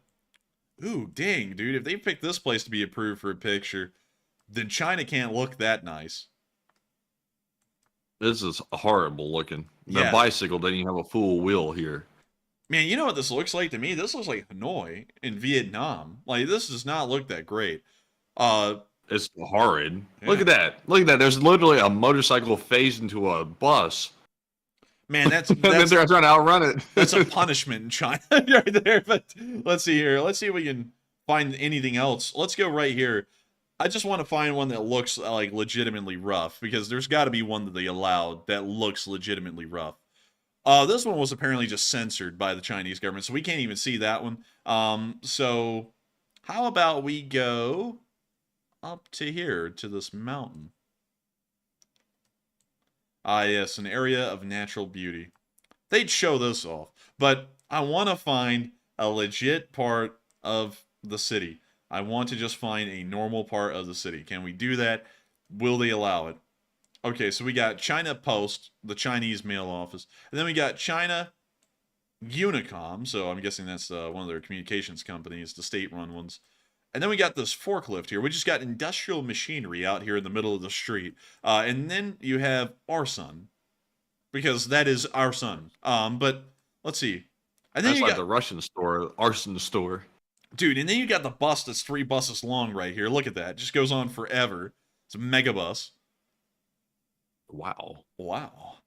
ooh, dang, dude. If they picked this place to be approved for a picture, then China can't look that nice. This is horrible looking. The Yeah. bicycle doesn't even have a full wheel here. Man, you know what this looks like to me? This looks like Hanoi in Vietnam. Like, this does not look that great. It's horrid. Yeah. Look at that. Look at that. There's literally a motorcycle phased into a bus. Man, that's And then they're trying to outrun it. that's a punishment in China right there. But let's see here. Let's see if we can find anything else. Let's go right here. I just want to find one that looks like legitimately rough, because there's got to be one that they allowed that looks legitimately rough. This one was apparently just censored by the Chinese government, so we can't even see that one. So how about we go up to here, to this mountain? Ah, yes, an area of natural beauty. They'd show this off, but I want to find a legit part of the city. I want to just find a normal part of the city. Can we do that? Will they allow it? Okay, so we got China Post, the Chinese mail office. And then we got China Unicom, so I'm guessing that's one of their communications companies, the state-run ones. And then we got this forklift here. We just got industrial machinery out here in the middle of the street. And then you have our sun, because that is our sun. But let's see. And then That's you like got the Russian store, arson store. dude, and then you got the bus that's 3 buses long right here. Look at that. It just goes on forever. It's a mega bus. Wow. Wow.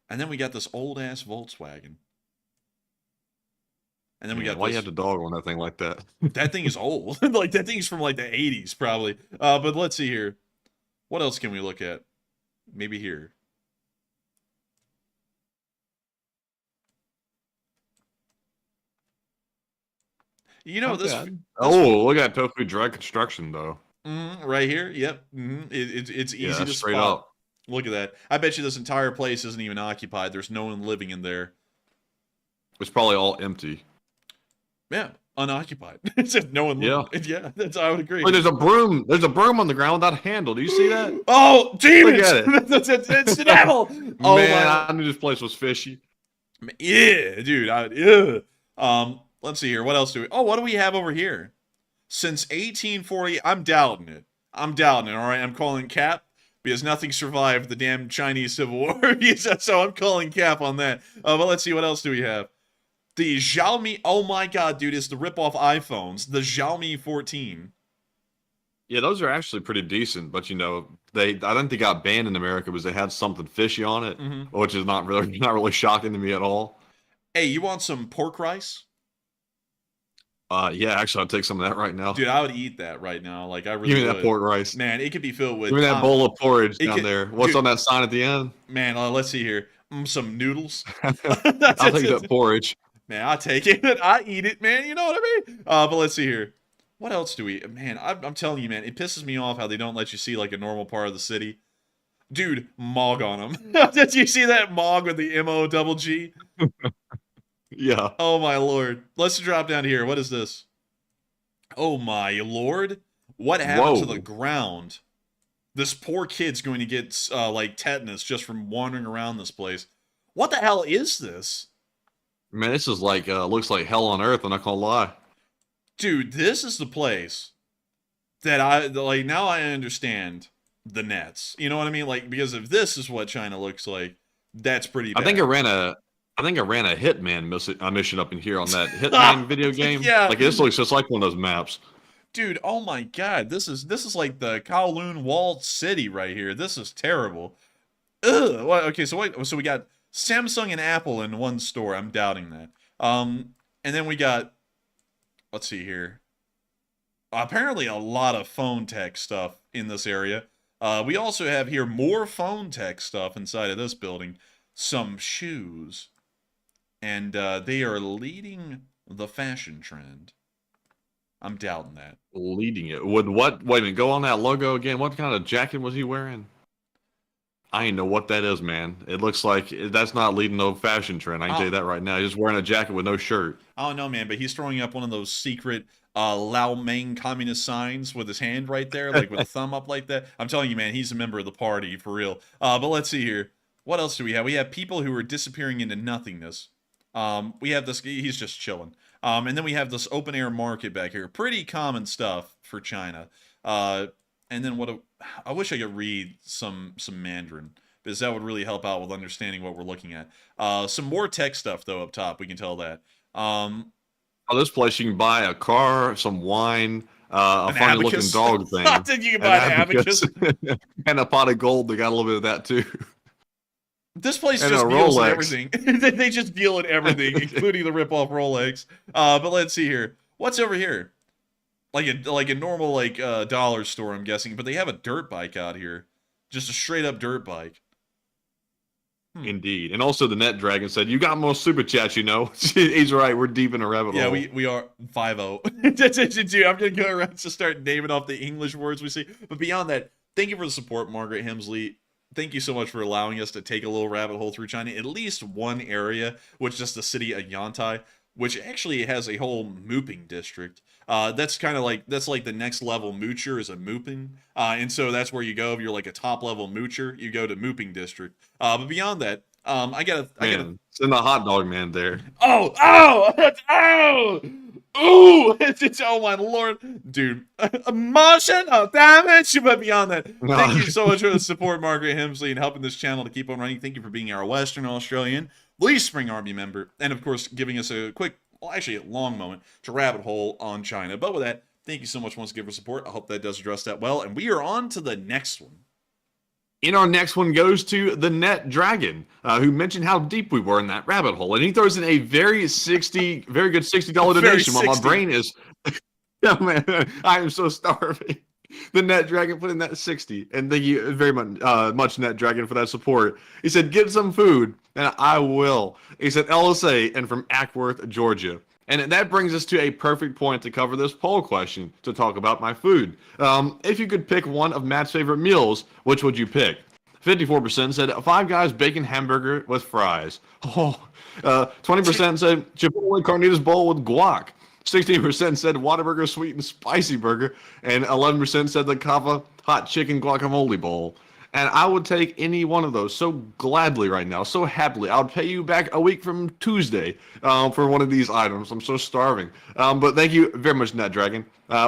And then we got this old-ass Volkswagen. And then we got Why this. you have to dog on that thing like that? That thing is old. Like, that thing's from, like, the 80s, probably. But let's see here. What else can we look at? Maybe here. You know, Not this... bad. Oh, look at Tofu Drug Construction, though. right here. Yep. It's easy Yeah, to straight spot. up. Look at that. I bet you this entire place isn't even occupied. There's no one living in there. It's probably all empty. Yeah, unoccupied. It said no one living. Yeah, I would agree. Wait, there's a broom. There's a broom on the ground without a handle. Do you see that? Oh, damn Look at it! It's an apple. Oh, Man, my. I knew this place was fishy. Yeah, dude. Yeah. Let's see here. What else do we? Oh, what do we have over here? Since 1840, I'm doubting it. All right, I'm calling cap, because nothing survived the damn Chinese Civil War. So I'm calling cap on that. But let's see, what else do we have? The Xiaomi. Oh my god, dude! It's the rip-off iPhones. The Xiaomi 14. Yeah, those are actually pretty decent, but you know, I think they got banned in America because they had something fishy on it, which is not really shocking to me at all. Hey, you want some pork rice? Yeah, actually, I'll take some of that right now. Dude, I would eat that right now. Like, I really Give me would. that pork rice. Man, it could be filled with... Give me that bowl of porridge down could- there. What's dude. on that sign at the end? Man, let's see here. Some noodles. I'll take that porridge. Man, I take it. I eat it, man. You know what I mean? But let's see here. What else do we... Man, I'm telling you, man. It pisses me off how they don't let you see, like, a normal part of the city. Dude, Mog on them. Did you see that Mog with the M-O-double-G? Yeah. Oh, my lord. Let's drop down here. What is this? Oh, my lord. What happened to the ground? This poor kid's going to get, like, tetanus just from wandering around this place. What the hell is this? Man, this is like, looks like hell on earth, I'm not gonna lie. Dude, this is the place that like, now I understand the nets. You know what I mean? Like, because if this is what China looks like, that's pretty bad. I think I ran a Hitman mission up in here on that Hitman video game. Yeah. Like, this looks just like one of those maps. Dude, oh my god, this is like the Kowloon walled city right here. This is terrible. Ugh. Well, okay, so we got Samsung and Apple in one store. I'm doubting that. And then we got, let's see here. Apparently a lot of phone tech stuff in this area. We also have here more phone tech stuff inside of this building. Some shoes. And they are leading the fashion trend. I'm doubting that. Leading it. With what? Wait a minute, go on that logo again. What kind of jacket was he wearing? I ain't know what that is, man. It looks like that's not leading no fashion trend. I can tell you that right now. He's just wearing a jacket with no shirt. I don't know, man, but he's throwing up one of those secret Lao Meng communist signs with his hand right there, like with a thumb up like that. I'm telling you, man, he's a member of the party for real. But let's see here. What else do we have? We have people who are disappearing into nothingness. We have this, he's just chilling. And then we have this open air market back here. Pretty common stuff for China. And then I wish I could read some Mandarin, because that would really help out with understanding what we're looking at. Some more tech stuff, though, up top. We can tell that. This place, you can buy a car, some wine, a funny-looking dog thing. I think you can buy an abacus. And a pot of gold. They got a little bit of that, too. This place just deals in everything. They just deal in everything, including the rip-off Rolex. But let's see here. What's over here? Like a normal dollar store, I'm guessing. But they have a dirt bike out here. Just a straight-up dirt bike. Indeed. And also the Net Dragon said, you got more super chats, you know. He's right. We're deep in a rabbit hole. Yeah, we are 5-0. Dude, I'm going to go around to start naming off the English words we see. But beyond that, thank you for the support, Margaret Hemsley. Thank you so much for allowing us to take a little rabbit hole through China. At least one area, which is the city of Yantai, which actually has a whole mooping district. That's kind of that's like the next level moocher is a mooping. And so that's where you go. If you're like a top level moocher, you go to mooping district. But beyond that, I gotta send the hot dog man there. Oh, oh my lord, dude, emotional damage. But beyond that, thank you so much for the support, Margaret Hemsley, and helping this channel to keep on running. Thank you for being our Western Australian Lee Spring Army member, and of course giving us a quick, well, actually a long moment to rabbit hole on China. But with that, thank you so much once again for support. I hope that does address that well, and we are on to the next one. In our next one goes to the Net Dragon, who mentioned how deep we were in that rabbit hole, and he throws in a very good $60 donation. While my brain is, yeah, man, I am so starving. The Net Dragon put in that 60, and thank you very much, Net Dragon, for that support. He said, "Get some food," and I will. He said, "LSA," and from Ackworth, Georgia. And that brings us to a perfect point to cover this poll question, to talk about my food. If you could pick one of Matt's favorite meals, which would you pick? 54% said Five Guys bacon hamburger with fries. 20% said Chipotle carnitas bowl with guac. 16% said Whataburger sweet and spicy burger. And 11% said the Kava hot chicken guacamole bowl. And I would take any one of those so gladly right now, so happily. I would pay you back a week from Tuesday for one of these items. I'm so starving. But thank you very much, Net Dragon,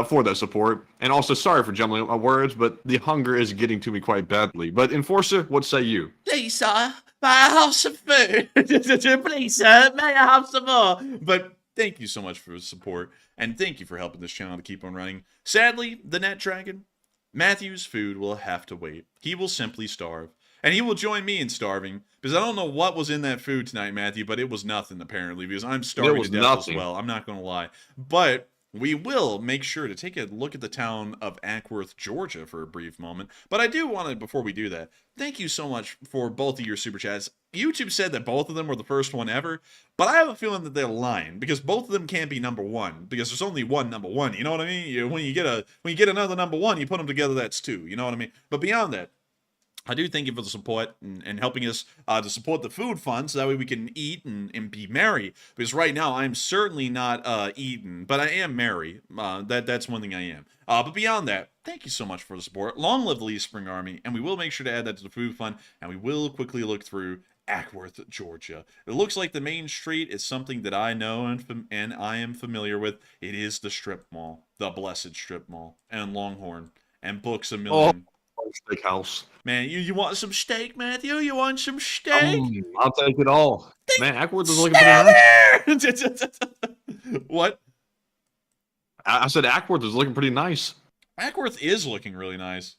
for that support. And also, sorry for jumbling up my words, but the hunger is getting to me quite badly. But Enforcer, what say you? Please, sir, may I have some food? Please, sir, may I have some more? But thank you so much for the support, and thank you for helping this channel to keep on running. Sadly, the Net Dragon, Matthew's food will have to wait. He will simply starve. And he will join me in starving, because I don't know what was in that food tonight, Matthew, but it was nothing, apparently, because I'm starving to death as well. I'm not going to lie. But we will make sure to take a look at the town of Ackworth, Georgia for a brief moment. But I do want to, before we do that, thank you so much for both of your super chats. YouTube said that both of them were the first one ever, but I have a feeling that they're lying, because both of them can't be number one, because there's only one number one. You know what I mean? When you get another number one, you put them together, that's two. You know what I mean? But beyond that, I do thank you for the support and helping us to support the food fund, so that way we can eat and be merry. Because right now, I'm certainly not eating, but I am merry. That's one thing I am. But beyond that, thank you so much for the support. Long live the Lee Spring Army, and we will make sure to add that to the food fund, and we will quickly look through Ackworth, Georgia. It looks like the main street is something that I know and I am familiar with. It is the strip mall, the blessed strip mall, and Longhorn, and Books a Million. Steakhouse. Man, you want some steak, Matthew? You want some steak? I'll take it all. Man, Ackworth is looking pretty nice. What? I said Ackworth is looking pretty nice. Ackworth is looking really nice.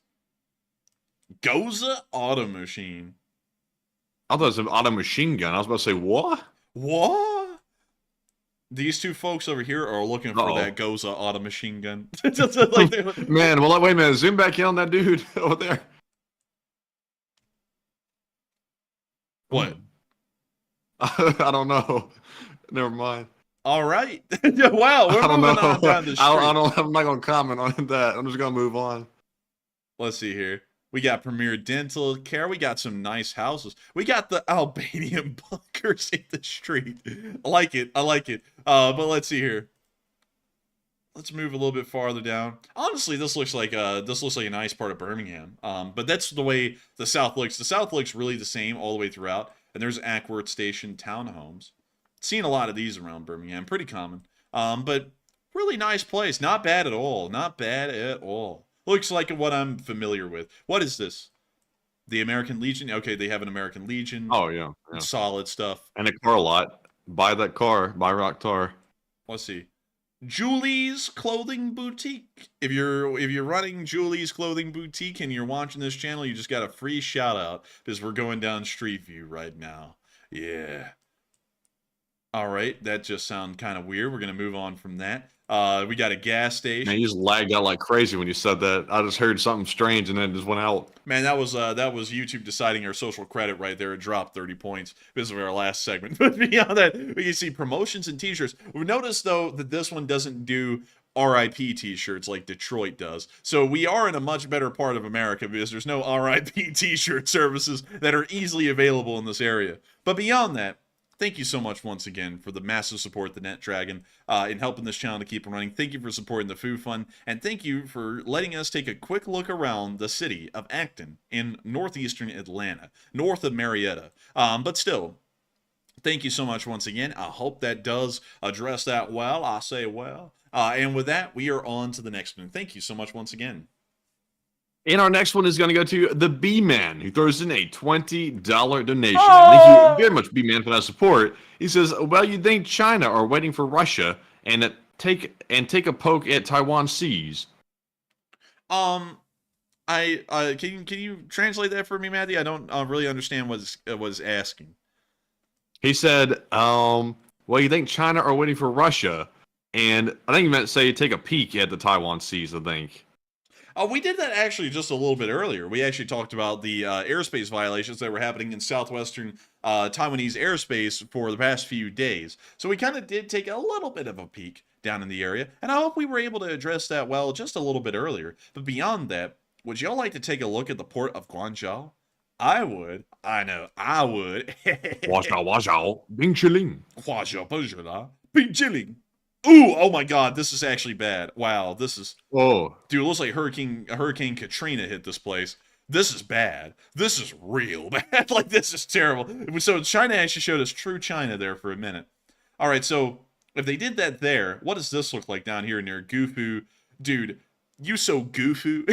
Goza Auto Machine. I thought it was an auto machine gun. I was about to say, what? What? These two folks over here are looking for that Goza auto machine gun. Man, well, wait a minute. Zoom back in on that dude over there. What? I don't know. Never mind. All right. Wow, we're moving on down the street. I'm not going to comment on that. I'm just going to move on. Let's see here. We got Premier Dental Care. We got some nice houses. We got the Albanian bunkers in the street. I like it. I like it. But let's see here. Let's move a little bit farther down. Honestly, this looks like a nice part of Birmingham. But that's the way the South looks. The South looks really the same all the way throughout. And there's Ackworth Station townhomes. Seen a lot of these around Birmingham. Pretty common. But really nice place. Not bad at all. Not bad at all. Looks like what I'm familiar with. What is this? The American Legion? Okay, they have an American Legion. Oh, yeah. Solid stuff. And a car lot. Buy that car. Buy Rock Tar. Let's see. Julie's Clothing Boutique. If you're running Julie's Clothing Boutique and you're watching this channel, you just got a free shout out because we're going down Street View right now. Yeah. All right, that just sounds kind of weird. We're gonna move on from that. We got a gas station. Man, you just lagged out like crazy when you said that. I just heard something strange and then it just went out. Man, that was YouTube deciding our social credit right there. It dropped 30 points because of our last segment. But beyond that, we can see promotions and t-shirts. We noticed though that this one doesn't do RIP t-shirts like Detroit does. So we are in a much better part of America because there's no RIP t-shirt services that are easily available in this area. But beyond that, thank you so much once again for the massive support, the NetDragon, in helping this channel to keep running. Thank you for supporting the Foo Fund, and thank you for letting us take a quick look around the city of Acton in northeastern Atlanta, north of Marietta. But still, thank you so much once again. I hope that does address that well. I say well. And with that, we are on to the next one. Thank you so much once again. And our next one is going to go to the B-Man, who throws in a $20 donation. Thank you very much, B-Man, for that support. He says, well, you'd think China are waiting for Russia and take a poke at Taiwan seas. Can you translate that for me, Matthew? I don't really understand what was asking. He said, well, you think China are waiting for Russia, and I think he meant to say take a peek at the Taiwan seas, I think. We did that actually just a little bit earlier. We actually talked about the airspace violations that were happening in southwestern Taiwanese airspace for the past few days. So we kind of did take a little bit of a peek down in the area, and I hope we were able to address that well just a little bit earlier. But beyond that, would y'all like to take a look at the port of Guangzhou? I would. I know, I would. Guangzhou, Bing Chilling. Guangzhou, Bing Chilling. Ooh, oh my god, this is actually bad. Wow, this is... Oh. Dude, it looks like Hurricane Katrina hit this place. This is bad. This is real bad. Like, this is terrible. So China actually showed us true China there for a minute. All right, so if they did that there, what does this look like down here near Gufu? Dude, you so Gufu.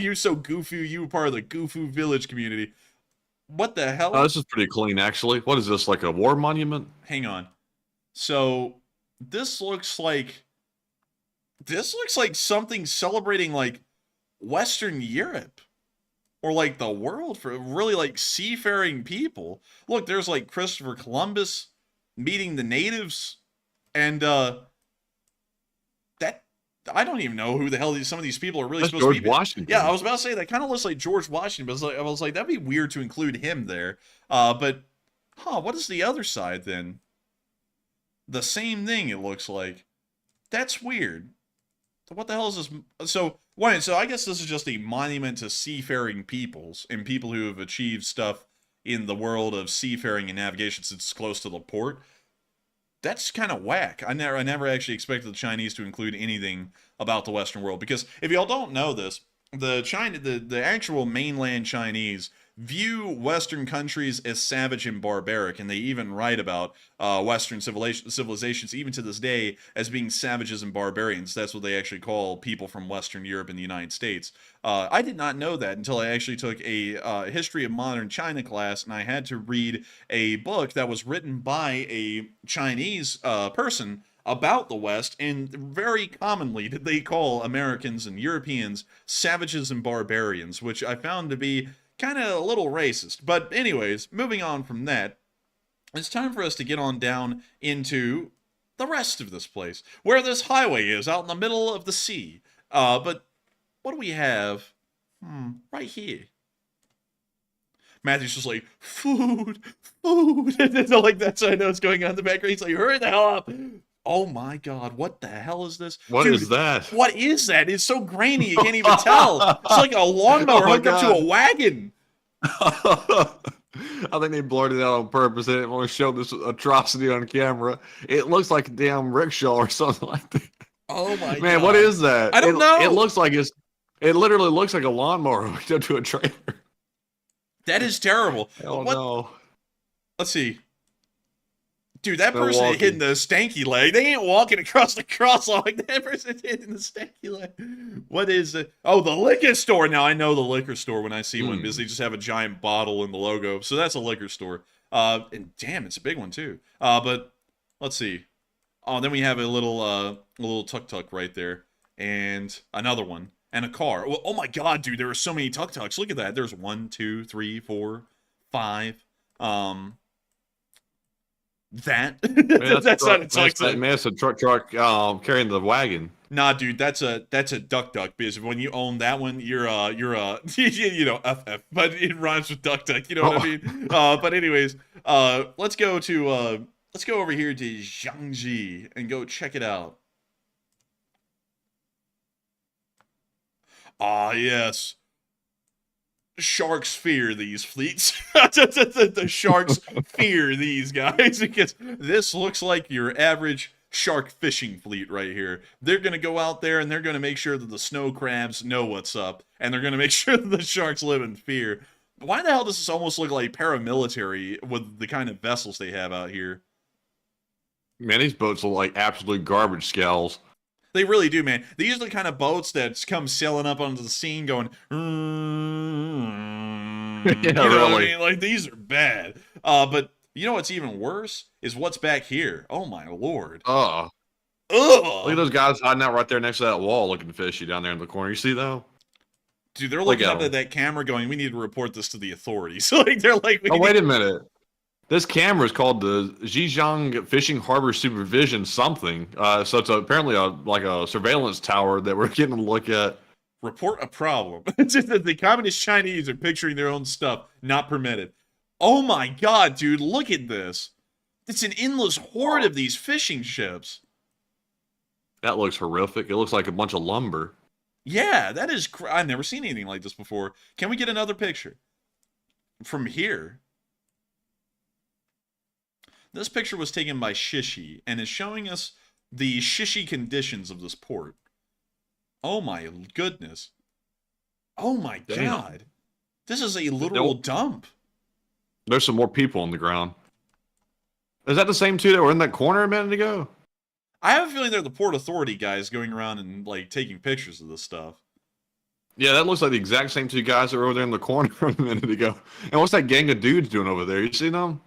you so Gufu. You were part of the Gufu village community. What the hell? Oh, this is pretty clean, actually. What is this, like a war monument? Hang on. So... This looks like something celebrating like Western Europe or like the world for really like seafaring people. Look, there's like Christopher Columbus meeting the natives, and that I don't even know who the hell some of these people are really supposed to be. George Washington. Yeah, I was about to say that kind of looks like George Washington, but I was like that'd be weird to include him there. But what is the other side then? The same thing, it looks like. That's weird. What the hell is this? So I guess this is just a monument to seafaring peoples and people who have achieved stuff in the world of seafaring and navigation since it's close to the port. That's kind of whack. I never actually expected the Chinese to include anything about the Western world, because if y'all don't know this, the actual mainland Chinese view Western countries as savage and barbaric, and they even write about Western civilizations, even to this day, as being savages and barbarians. That's what they actually call people from Western Europe and the United States. I did not know that until I actually took a history of modern China class, and I had to read a book that was written by a Chinese person about the West, and very commonly did they call Americans and Europeans savages and barbarians, which I found to be kind of a little racist. But anyways, moving on from that, it's time for us to get on down into the rest of this place, where this highway is, out in the middle of the sea. But what do we have right here? Matthew's just like, food. Like, that's what I know what's going on in the background. He's like, hurry the hell up. Oh my God, what the hell is this? What Dude, is that? What is that? It's so grainy you can't even tell. It's like a lawnmower hooked up to a wagon. I think they blurred it out on purpose. They didn't want to show this atrocity on camera. It looks like a damn rickshaw or something like that. Oh my God. Man, what is that? I don't know. It looks like it literally looks like a lawnmower hooked up to a trailer. That is terrible. Oh no. Let's see. Dude, that person hitting the stanky leg. They ain't walking across the crosswalk. That person's hitting the stanky leg. What is it? Oh, the liquor store. Now, I know the liquor store when I see one because they just have a giant bottle in the logo. So that's a liquor store. And damn, it's a big one too. But let's see. Oh, then we have a little tuk-tuk right there. And another one. And a car. Well, oh my God, dude, there are so many tuk-tuks. Look at that. There's 1, 2, 3, 4, 5. That's not a tuk-tuk. Man, it's a truck carrying the wagon. Nah, dude, that's a duck because when you own that one, you're you know, FF, but it rhymes with duck, you know what I mean? But anyways, let's go over here to Jiangxi and go check it out. Ah, yes. Sharks fear these fleets. The sharks fear these guys because this looks like your average shark fishing fleet right here. They're going to go out there and they're going to make sure that the snow crabs know what's up, and they're going to make sure that the sharks live in fear. Why the hell does this almost look like paramilitary with the kind of vessels they have out here? Man, these boats look like absolute garbage scows. They really do, man. These are the kind of boats that come sailing up onto the scene going, Yeah, you know really. what I mean? Like, these are bad. But you know what's even worse is what's back here. Oh, my Lord. Ugh. Ugh. Look at those guys hiding out right there next to that wall looking fishy down there in the corner. You see, though? Dude, they're looking up at that camera going, we need to report this to the authorities. Like, they're like, oh, wait a minute. This camera is called the Zhejiang Fishing Harbor Supervision something. So it's apparently like a surveillance tower that we're getting a look at. Report a problem. It's just that the communist Chinese are picturing their own stuff. Not permitted. Oh my God, dude. Look at this. It's an endless horde of these fishing ships. That looks horrific. It looks like a bunch of lumber. Yeah, that is... I've never seen anything like this before. Can we get another picture? From here... This picture was taken by Shishi and is showing us the Shishi conditions of this port. Oh my goodness. Oh my God. This is a literal dump. There's some more people on the ground. Is that the same two that were in that corner a minute ago? I have a feeling they're the Port Authority guys going around and like taking pictures of this stuff. Yeah, that looks like the exact same two guys that were over there in the corner a minute ago. And what's that gang of dudes doing over there? You see them?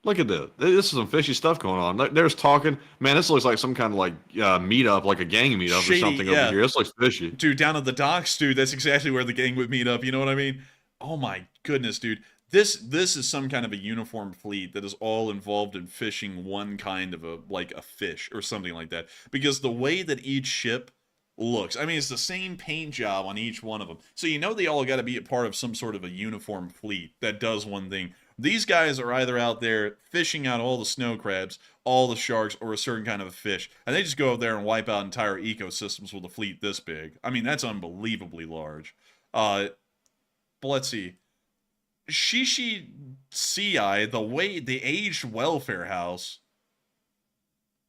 Look at this. This is some fishy stuff going on. There's talking. Man, this looks like some kind of like meetup, like a gang meetup or something over here. This looks fishy. Dude, down at the docks, dude, that's exactly where the gang would meet up. You know what I mean? Oh my goodness, dude. This is some kind of a uniformed fleet that is all involved in fishing one kind of a fish or something like that. Because the way that each ship looks, I mean, it's the same paint job on each one of them. So you know they all got to be a part of some sort of a uniform fleet that does one thing. These guys are either out there fishing out all the snow crabs, all the sharks, or a certain kind of a fish. And they just go out there and wipe out entire ecosystems with a fleet this big. I mean, that's unbelievably large. But let's see. Shishi CI, the aged welfare house.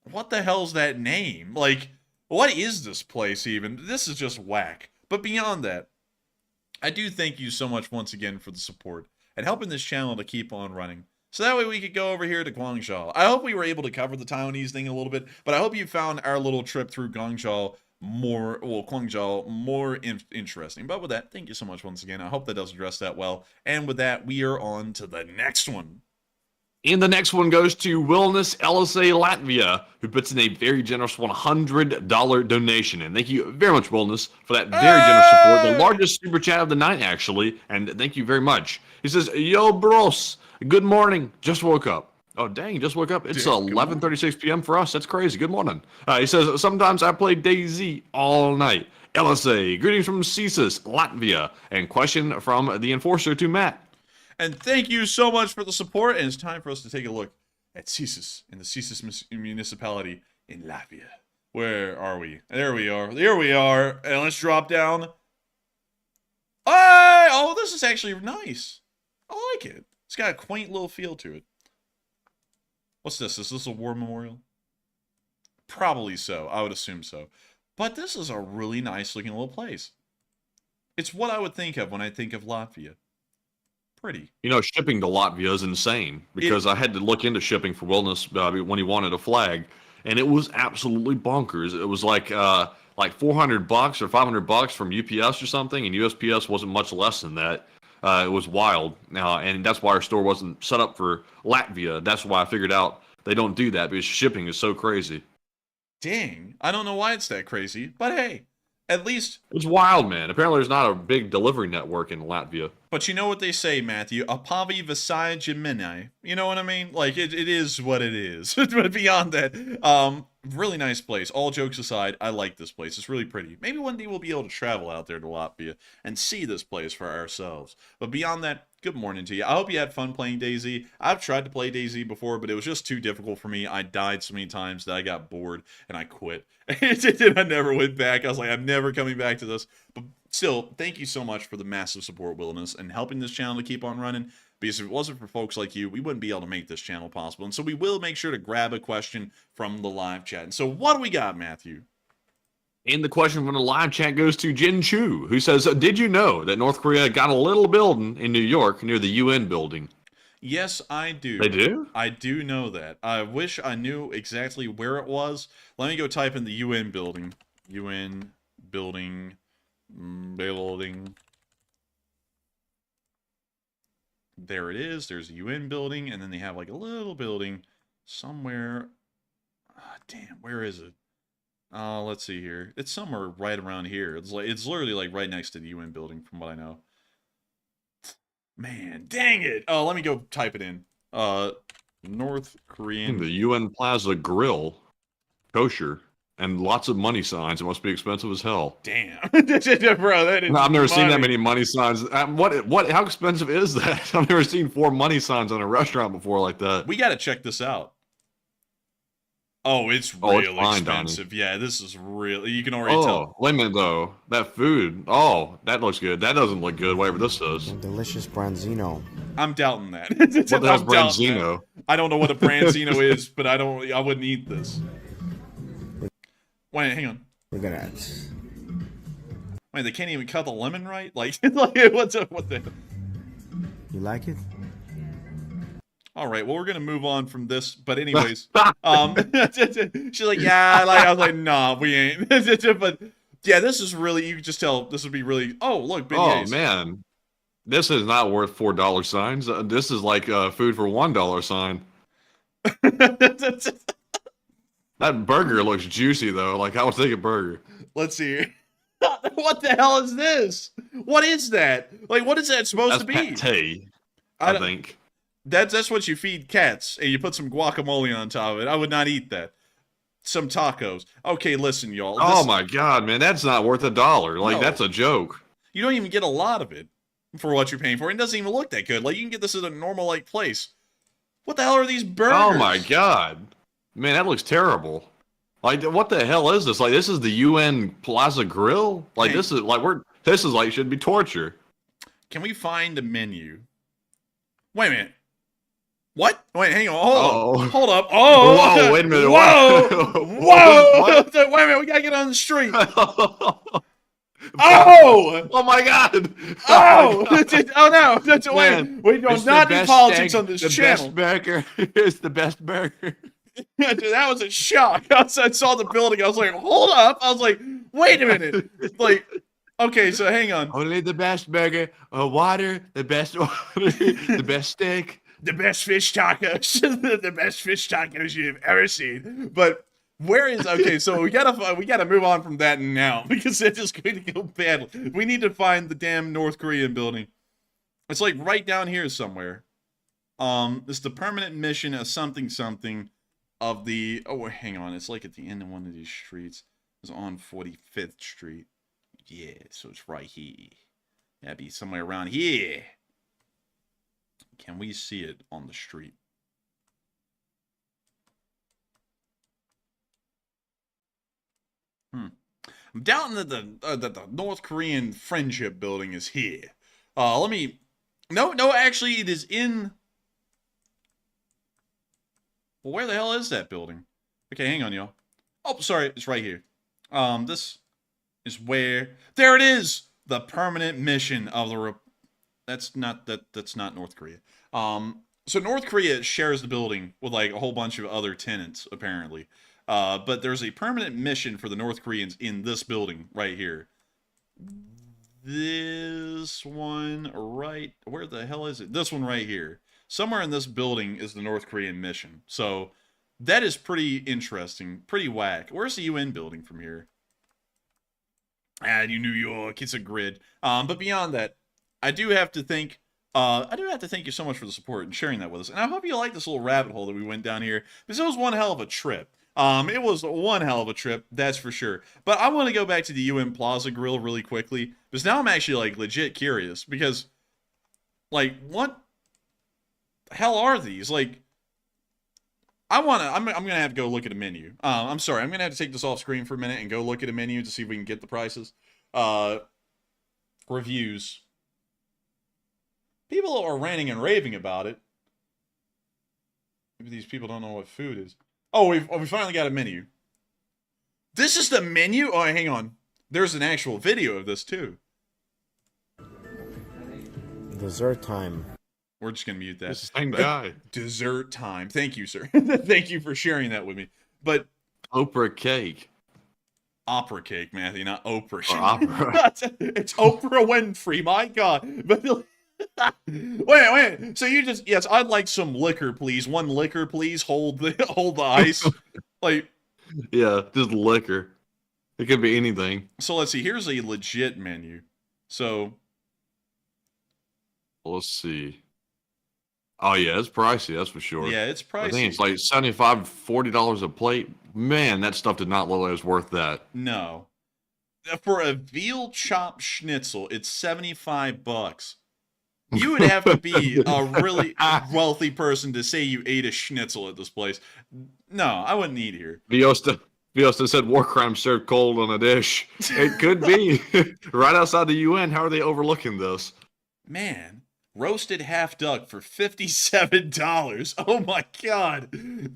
What the hell's that name? Like, what is this place even? This is just whack. But beyond that, I do thank you so much once again for the support and helping this channel to keep on running. So that way we could go over here to Guangzhou. I hope we were able to cover the Taiwanese thing a little bit, but I hope you found our little trip through Guangzhou more interesting. But with that, thank you so much once again. I hope that does address that well. And with that, we are on to the next one. And the next one goes to Wilness LSA Latvia, who puts in a very generous $100 donation. And thank you very much, Wilness, for that very generous support. The largest super chat of the night, actually. And thank you very much. He says, yo, bros, good morning. Just woke up. Oh, dang, just woke up. It's 11:36 p.m. for us. That's crazy. Good morning. He says, sometimes I play DayZ all night. LSA, greetings from Cesis, Latvia. And question from the enforcer to Matt. And thank you so much for the support. And it's time for us to take a look at Cesis in the Cesis municipality in Latvia. Where are we? There we are. There we are. And let's drop down. Oh, this is actually nice. I like it. It's got a quaint little feel to it. What's this? Is this a war memorial? Probably so. I would assume so. But this is a really nice looking little place. It's what I would think of when I think of Latvia. Pretty. You know, shipping to Latvia is insane because I had to look into shipping for Wilderness when he wanted a flag, and it was absolutely bonkers. It was like $400 or $500 from UPS or something, and USPS wasn't much less than that. It was wild, and that's why our store wasn't set up for Latvia. That's why I figured out they don't do that because shipping is so crazy. Dang, I don't know why it's that crazy, but hey, at least it's wild, man. Apparently, there's not a big delivery network in Latvia. But you know what they say, Matthew? Apavi Vasai Gemini. You know what I mean? Like, it is what it is. But beyond that, really nice place. All jokes aside, I like this place. It's really pretty. Maybe one day we'll be able to travel out there to Latvia and see this place for ourselves. But beyond that, good morning to you. I hope you had fun playing DayZ. I've tried to play DayZ before, but it was just too difficult for me. I died so many times that I got bored and I quit. And I never went back. I was like, I'm never coming back to this. But still, thank you so much for the massive support, Wilderness, and helping this channel to keep on running. Because if it wasn't for folks like you, we wouldn't be able to make this channel possible. And so we will make sure to grab a question from the live chat. And so what do we got, Matthew? And the question from the live chat goes to Jin Chu, who says, did you know that North Korea got a little building in New York near the UN building? Yes, I do. They do? I do know that. I wish I knew exactly where it was. Let me go type in the UN building. UN building. Building. There it is. There's a UN building, and then they have like a little building somewhere. Damn, where is it? Let's see here. It's somewhere right around here. It's literally like right next to the UN building, from what I know. Man, dang it! Oh, let me go type it in. North Korean. The UN Plaza Grill, kosher, and lots of money signs. It must be expensive as hell. Damn, bro, that is. I've never seen that many money signs. What? How expensive is that? I've never seen 4 money signs on a restaurant before like that. We got to check this out. Oh, it's really fine, expensive. Donnie. Yeah, this is really. You can already tell. Wait a minute though. That food. Oh, that looks good. That doesn't look good. Whatever this does. Delicious branzino. I'm doubting that. What the hell's branzino? I don't know what a branzino is, but I wouldn't eat this. Wait, hang on. Look at that. Wait, they can't even cut the lemon right? Like what's up with that? You like it? All right, well, we're going to move on from this. But anyways, she's like, yeah, I was like, nah, we ain't. But yeah, this is really, you can just tell this would be really, oh, look, beignets. Oh, man. This is not worth $4 signs. This is like food for $1 sign. That burger looks juicy, though. Like, I would take a burger. Let's see. What the hell is this? What is that? Like, what is that supposed to be? Pate, I think. That's what you feed cats, and you put some guacamole on top of it. I would not eat that. Some tacos. Okay, listen, y'all. Oh my god, man, that's not worth $1. Like, No. that's a joke. You don't even get a lot of it for what you're paying for. It doesn't even look that good. Like, you can get this at a normal, like, place. What the hell are these burgers? Oh my god. Man, that looks terrible. Like, what the hell is this? Like, this is the UN Plaza Grill? Like, this is like, should be torture. Can we find a menu? Wait a minute. What? Wait, hang on. Hold up. Oh! Whoa, wait a minute. Whoa! Whoa! Wait a minute, we gotta get on the street. Oh! Oh my god! Oh! Oh no! Man, we do not do politics on this channel. The best burger is the best burger. Dude, that was a shock. I saw the building. I was like, hold up. I was like, wait a minute. Like, okay, so hang on. Only the best burger, water, the best water, the best steak. The best fish tacos. The best fish tacos you've ever seen. But where is, okay, so we gotta move on from that now, because it's just going to go badly. We need to find the damn North Korean building. It's like right down here somewhere. It's the permanent mission of something of the, oh, hang on. It's like at the end of one of these streets. It's on 45th Street. Yeah, so it's right here. That'd be somewhere around here. Can we see it on the street? I'm doubting that the North Korean Friendship Building is here. No, actually, it is in. Well, where the hell is that building? Okay, hang on, y'all. Oh, sorry, it's right here. This is where. There it is. The permanent mission of the. That's not North Korea. So North Korea shares the building with like a whole bunch of other tenants, apparently. But there's a permanent mission for the North Koreans in this building right here. This one right, where the hell is it? This one right here. Somewhere in this building is the North Korean mission. So that is pretty interesting, pretty whack. Where's the UN building from here? New York, it's a grid. But beyond that, I do have to thank you so much for the support and sharing that with us. And I hope you like this little rabbit hole that we went down here, because it was one hell of a trip. It was one hell of a trip, that's for sure. But I want to go back to the UN Plaza Grill really quickly, because now I'm actually like legit curious, because like what the hell are these? Like I'm gonna have to go look at a menu. I'm sorry, I'm gonna have to take this off screen for a minute and go look at a menu to see if we can get the prices. Reviews. People are ranting and raving about it. Maybe these people don't know what food is. Oh, we finally got a menu. This is the menu? Oh, hang on. There's an actual video of this, too. Dessert time. We're just going to mute that. It's the same guy. Dessert time. Thank you, sir. Thank you for sharing that with me. But Oprah cake. Opera cake, Matthew, not Oprah. Opera. It's Oprah Winfrey, my God. But wait. So you just, yes, I'd like some liquor, please. One liquor, please. Hold the ice. Like, yeah, just liquor. It could be anything. So let's see. Here's a legit menu. So let's see. Oh yeah, it's pricey. That's for sure. Yeah, it's pricey. I think it's like $75 to $40 a plate. Man, that stuff did not look like it was worth that. No. For a veal chopped schnitzel, it's $75. You would have to be a really wealthy person to say you ate a schnitzel at this place. No, I wouldn't eat here. Viosta said war crimes served cold on a dish. It could be. Right outside the UN. How are they overlooking this? Man, roasted half duck for $57. Oh my God.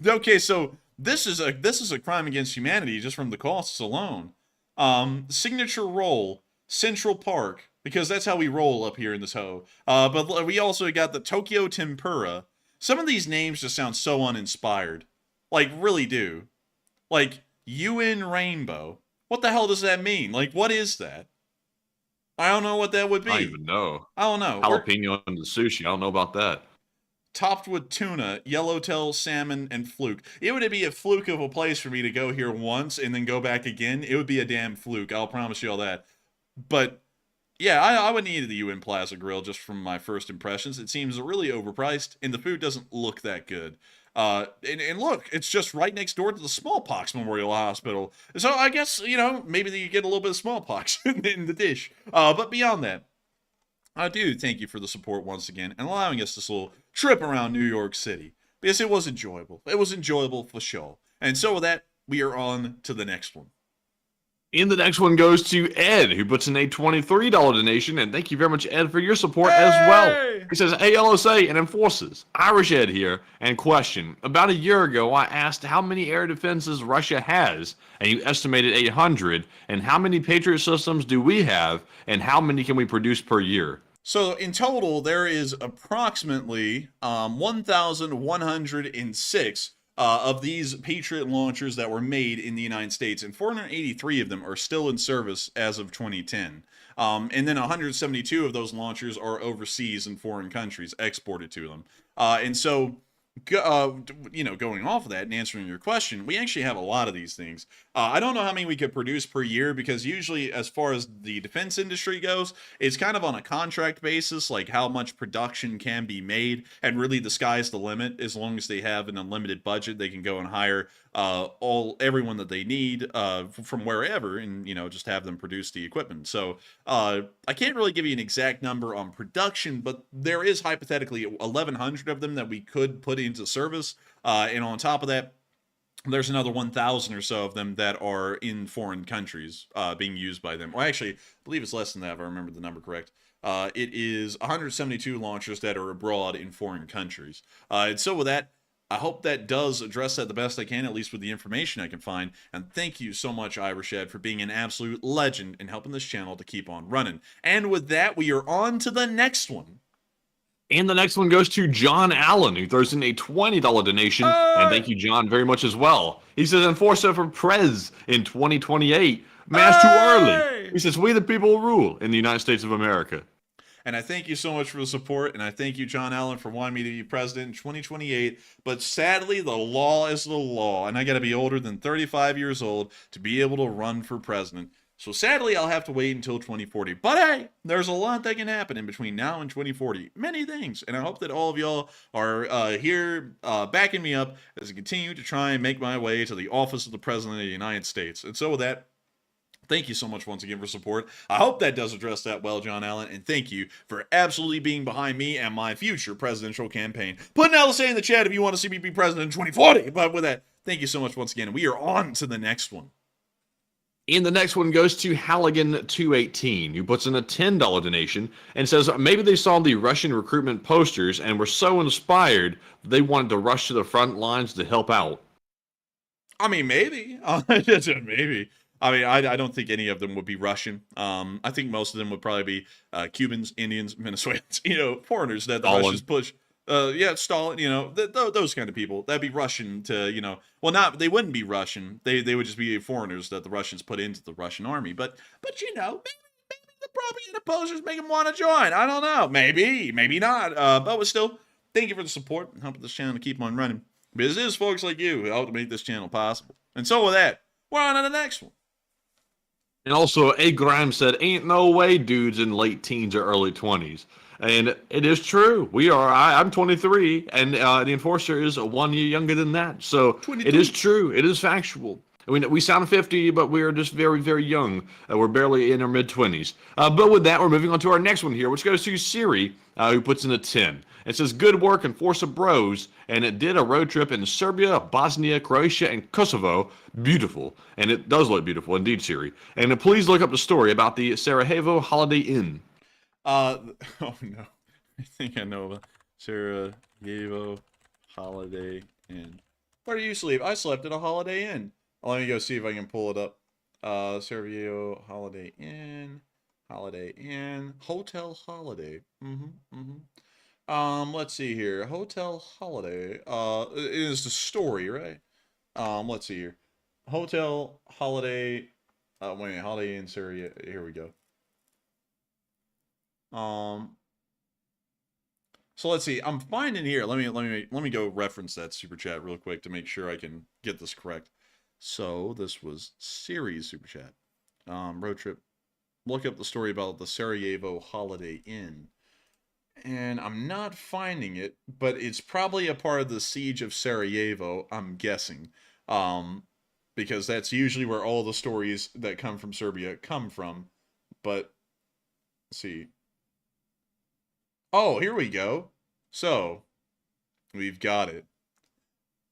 Okay, so this is a crime against humanity just from the costs alone. Signature roll, Central Park, because that's how we roll up here in this hoe. But we also got the Tokyo Tempura. Some of these names just sound so uninspired. Like, really do. Like, UN Rainbow. What the hell does that mean? Like, what is that? I don't know what that would be. I don't even know. I don't know. Jalapeno and the sushi. I don't know about that. Topped with tuna, yellowtail salmon, and fluke. It would be a fluke of a place for me to go here once and then go back again. It would be a damn fluke. I'll promise you all that. But yeah, I would need the UN Plaza Grill just from my first impressions. It seems really overpriced, and the food doesn't look that good. And look, it's just right next door to the Smallpox Memorial Hospital. So I guess, maybe you get a little bit of smallpox in the dish. But beyond that, I do thank you for the support once again and allowing us this little trip around New York City. Because it was enjoyable. It was enjoyable for sure. And so with that, we are on to the next one. And the next one goes to Ed, who puts in a $23 donation. And thank you very much, Ed, for your support as well. He says, hey, LSA and enforces. Irish Ed here. And question. About a year ago, I asked how many air defenses Russia has. And you estimated 800. And how many Patriot systems do we have? And how many can we produce per year? So in total, there is approximately 1,106 of these Patriot launchers that were made in the United States, and 483 of them are still in service as of 2010. And then 172 of those launchers are overseas in foreign countries, exported to them. And so, going off of that and answering your question, we actually have a lot of these things. I don't know how many we could produce per year, because usually as far as the defense industry goes, it's kind of on a contract basis, like how much production can be made, and really the sky's the limit. As long as they have an unlimited budget, they can go and hire everyone that they need from wherever, and just have them produce the equipment. So I can't really give you an exact number on production, but there is hypothetically 1,100 of them that we could put into service, and on top of that, there's another 1,000 or so of them that are in foreign countries being used by them. Or actually, I believe it's less than that if I remember the number correct. It is 172 launchers that are abroad in foreign countries. And so with that, I hope that does address that the best I can, at least with the information I can find. And thank you so much, Irished, for being an absolute legend and helping this channel to keep on running. And with that, we are on to the next one. And the next one goes to John Allen, who throws in a $20 donation. And thank you, John, very much as well. He says, Enforcer for Prez in 2028. Mass too early. He says, we the people rule in the United States of America. And I thank you so much for the support. And I thank you, John Allen, for wanting me to be president in 2028. But sadly, the law is the law. And I got to be older than 35 years old to be able to run for president. So sadly, I'll have to wait until 2040. But hey, there's a lot that can happen in between now and 2040. Many things. And I hope that all of y'all are here backing me up as I continue to try and make my way to the office of the President of the United States. And so with that, thank you so much once again for support. I hope that does address that well, John Allen. And thank you for absolutely being behind me and my future presidential campaign. Put an LSA in the chat if you want to see me be president in 2040. But with that, thank you so much once again. We are on to the next one. And the next one goes to Halligan218, who puts in a $10 donation and says maybe they saw the Russian recruitment posters and were so inspired they wanted to rush to the front lines to help out. I mean, maybe. Maybe. I mean, I don't think any of them would be Russian. I think most of them would probably be Cubans, Indians, Venezuelans, foreigners that the Russians push. Stalin, those kind of people. That'd be Russian to, they wouldn't be Russian. They would just be foreigners that the Russians put into the Russian army. But maybe the propaganda posters make them want to join. I don't know. Maybe not. But still, thank you for the support and helping this channel to keep on running. Because it is folks like you who help to make this channel possible. And so with that, we're on to the next one. And also, A. Grime said, ain't no way dudes in late teens or early 20s. And it is true. I'm 23, and the Enforcer is 1 year younger than that. So 22. It is true. It is factual. I mean, we sound 50, but we are just very, very young. We're barely in our mid-20s. But with that, we're moving on to our next one here, which goes to Siri, who puts in a 10. It says, good work, Enforcer Bros, and it did a road trip in Serbia, Bosnia, Croatia, and Kosovo. Beautiful. And it does look beautiful, indeed, Siri. And please look up the story about the Sarajevo Holiday Inn. Oh no, I think I know about Sarajevo Holiday Inn. Where do you sleep? I slept at a Holiday Inn. Let me go see if I can pull it up. Sarajevo Holiday Inn, Hotel Holiday. Let's see here. Hotel Holiday. It is the story, right? Let's see here. Hotel Holiday. Holiday Inn Sarajevo. Here we go. So let's see. I'm finding here. Let me go reference that super chat real quick to make sure I can get this correct. So this was Siri's super chat. Road trip. Look up the story about the Sarajevo Holiday Inn. And I'm not finding it, but it's probably a part of the siege of Sarajevo, I'm guessing. Because that's usually where all the stories that come from Serbia come from. But let's see. Oh, here we go. So, we've got it.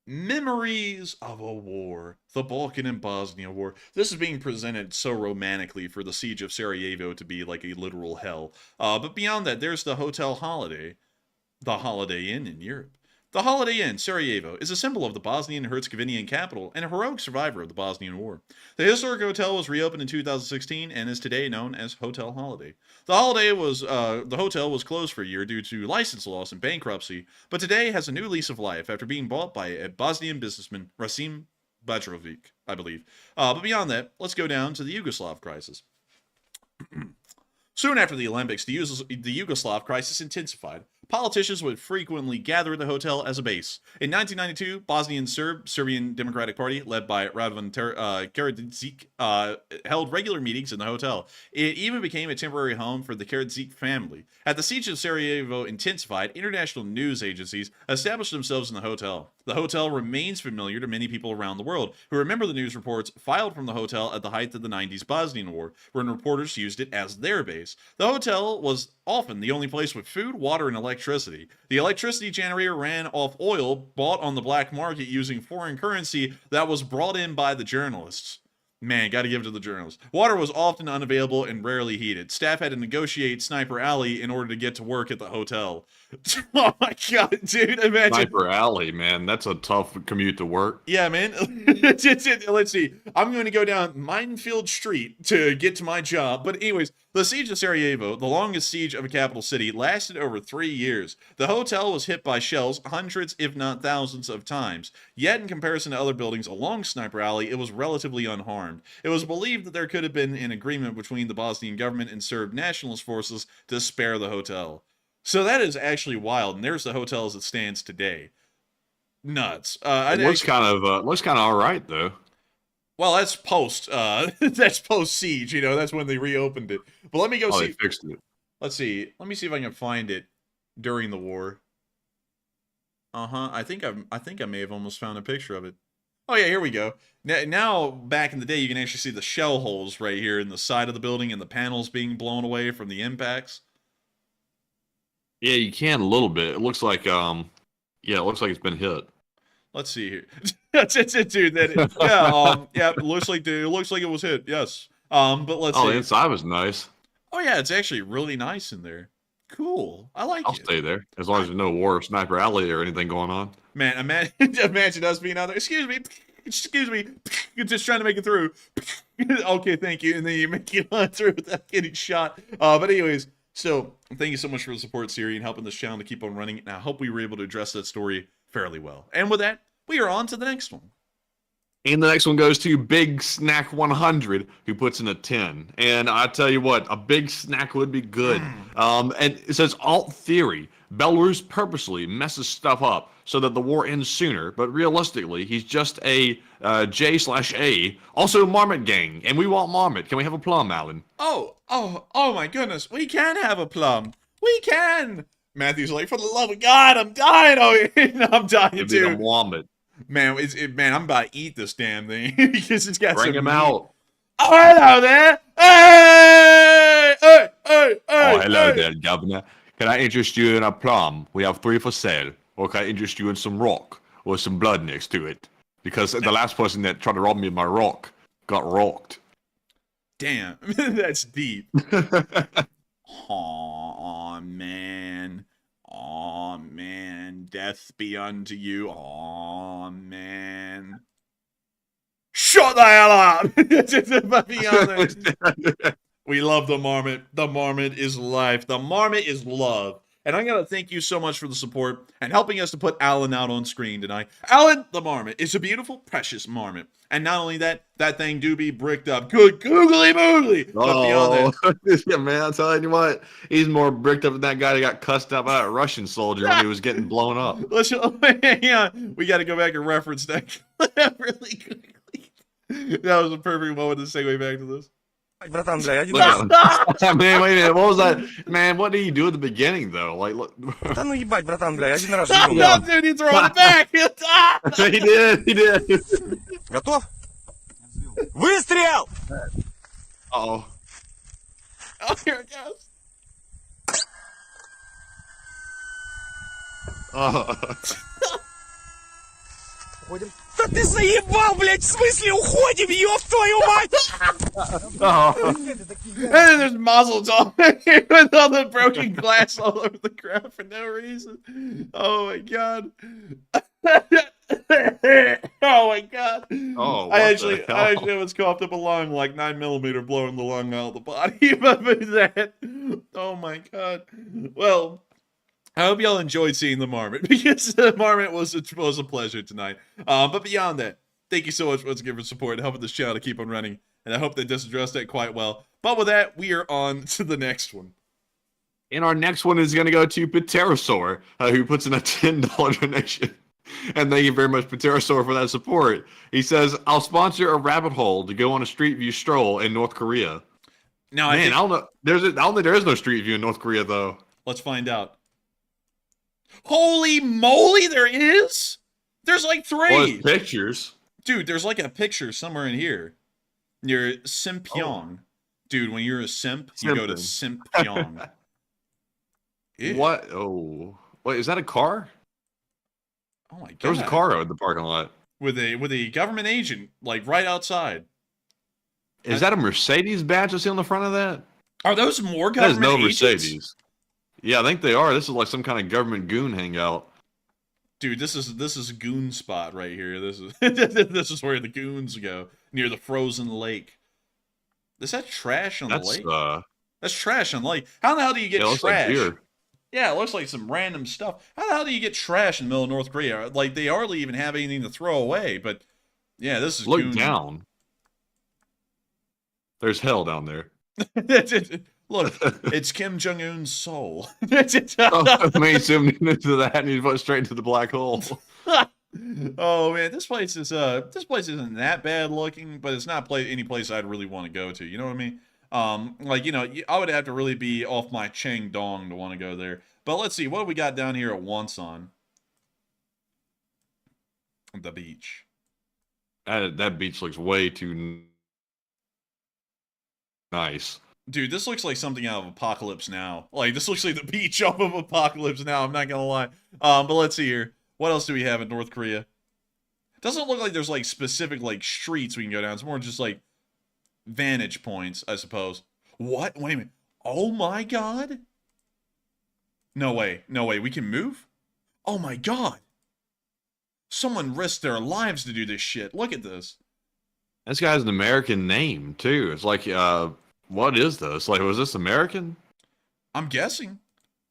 Memories of a War. The Balkan and Bosnia War. This is being presented so romantically for the siege of Sarajevo to be like a literal hell. But beyond that, there's the Hotel Holiday. The Holiday Inn in Europe. The Holiday Inn, Sarajevo, is a symbol of the Bosnian Herzegovinian capital and a heroic survivor of the Bosnian War. The historic hotel was reopened in 2016 and is today known as Hotel Holiday. The hotel was closed for a year due to license loss and bankruptcy, but today has a new lease of life after being bought by a Bosnian businessman, Rasim Bajovic, I believe. But beyond that, let's go down to the Yugoslav crisis. Soon after the Olympics, the Yugoslav crisis intensified. Politicians would frequently gather at the hotel as a base. In 1992, Bosnian Serbian Democratic Party, led by Radovan Karadzic, held regular meetings in the hotel. It even became a temporary home for the Karadzic family. As the siege of Sarajevo intensified, international news agencies established themselves in the hotel. The hotel remains familiar to many people around the world who remember the news reports filed from the hotel at the height of the 90s Bosnian War, when reporters used it as their base. The hotel was often the only place with food, water, and electricity. The electricity generator ran off oil bought on the black market using foreign currency that was brought in by the journalists. Man, gotta give it to the journalists. Water was often unavailable and rarely heated. Staff had to negotiate Sniper Alley in order to get to work at the hotel. Oh my god, dude, imagine. Sniper Alley, man. That's a tough commute to work. Yeah, man. Let's see. I'm going to go down Minefield Street to get to my job. But anyways, the siege of Sarajevo, the longest siege of a capital city, lasted over 3 years. The hotel was hit by shells hundreds, if not thousands, of times. Yet, in comparison to other buildings along Sniper Alley, it was relatively unharmed. It was believed that there could have been an agreement between the Bosnian government and Serb nationalist forces to spare the hotel. So that is actually wild, and there's the hotel as it stands today. Nuts. It looks kind of all right though. Well, that's post siege. You know, that's when they reopened it. But let me go see. They fixed it. Let's see. Let me see if I can find it during the war. I think I may have almost found a picture of it. Oh yeah, here we go. Now, back in the day, you can actually see the shell holes right here in the side of the building and the panels being blown away from the impacts. Yeah, you can a little bit. It looks like it looks like it's been hit. Let's see here. That's it, dude. It looks like it was hit. Yes. But let's see. The inside was nice. Oh yeah, it's actually really nice in there. Cool. I like it. I'll stay there as long as there's no war, Sniper Alley, or anything going on. Man, imagine us being out there. Excuse me. You're just trying to make it through. Okay, thank you. And then you make it on through without getting shot. But anyways. So, thank you so much for the support, Siri, and helping this channel to keep on running. And I hope we were able to address that story fairly well. And with that, we are on to the next one. And the next one goes to Big Snack 100, who puts in a 10. And I tell you what, a big snack would be good. And it says, alt theory, Belarus purposely messes stuff up so that the war ends sooner. But realistically, he's just a J/A, also Marmot gang. And we want Marmot. Can we have a plum, Alan? Oh my goodness. We can have a plum. We can. Matthew's like, for the love of God, I'm dying. I'm dying too. A Marmot. Man, I'm about to eat this damn thing because it's got Bring him out. Oh, hello there. Hey. Oh, hello there, Governor. Can I interest you in a plum? We have 3 for sale. Or can I interest you in some rock or some blood next to it? Because the last person that tried to rob me of my rock got rocked. Damn, that's deep. Aw, man. Aw, man. Death be unto you. Aw, man. Shut the hell up! We love the Marmot. The Marmot is life. The Marmot is love. And I gotta thank you so much for the support and helping us to put Alan out on screen tonight. Alan, the Marmot, is a beautiful, precious Marmot. And not only that, that thing do be bricked up. Good googly moogly. But beyond that, yeah, man, I'm telling you what, he's more bricked up than that guy that got cussed out by that Russian soldier when he was getting blown up. Hang on. We gotta go back and reference that really quickly. That was a perfect moment to segue back to this. Братан, бля, один Man, wait a minute, what was that? Man, what did you do at the beginning, though? Like, look. Да ну ебать, братан, бля, один раз. No, dude, he's throwing it back. He did. Готов? Выстрел! Uh-oh. Oh, here it goes. Уходим. Да ты заебал, блядь, в смысле уходим, ёб твою мать! And then there's muzzles all with all the broken glass all over the ground for no reason. Oh my god. Oh my god. Oh, I actually was coughed up a lung like 9mm blowing the lung out of the body. But that, oh my god. Well, I hope y'all enjoyed seeing the Marmot, because the Marmot was a pleasure tonight. But beyond that, thank you so much once again for support and helping this channel to keep on running. And I hope they just addressed that quite well. But with that, we are on to the next one. And our next one is going to go to Pterosaur, who puts in a $10 donation. And thank you very much, Pterosaur, for that support. He says, I'll sponsor a rabbit hole to go on a Street View stroll in North Korea. Now, Man, I don't know. I don't think there is no Street View in North Korea, though. Let's find out. Holy moly, there is? There's like Well, 3. it's pictures. Dude, there's like a picture somewhere in here. Near Simpyong. Dude, when you're a simp, you go to Simpyong. What? Oh. Wait, is that a car? Oh my god. There was a car out in the parking lot. With a government agent, like right outside. Is that a Mercedes badge I see on the front of that? Are those more That is government no agents? Mercedes. Yeah, I think they are. This is like some kind of government goon hangout. Dude, this is goon spot right here. This is this is where the goons go, near the frozen lake. Is that trash on the lake? That's trash on the lake. How the hell do you get trash? Like beer. Yeah, it looks like some random stuff. How the hell do you get trash in the middle of North Korea? Like, they hardly even have anything to throw away, but yeah, this is Look goon. down. There's hell down there. Look, it's Kim Jong-un's soul. Me zoomed into that and you put it straight into the black hole. Oh man, this place isn't that bad looking, but it's not any place I'd really want to go to. You know what I mean? Like, you know, I would have to really be off my Cheng Dong to want to go there. But let's see, what do we got down here at Wonsan? The beach. That beach looks way too nice. Dude, this looks like something out of Apocalypse Now. Like, this looks like the beach off of Apocalypse Now, I'm not gonna lie. But let's see here. What else do we have in North Korea? Doesn't look like there's, like, specific, like, streets we can go down. It's more just, like, vantage points, I suppose. What? Wait a minute. Oh my god. No way. No way. We can move? Oh my god. Someone risked their lives to do this shit. Look at this. This guy has an American name, too. It's like, what is this? Like, was this American? I'm guessing.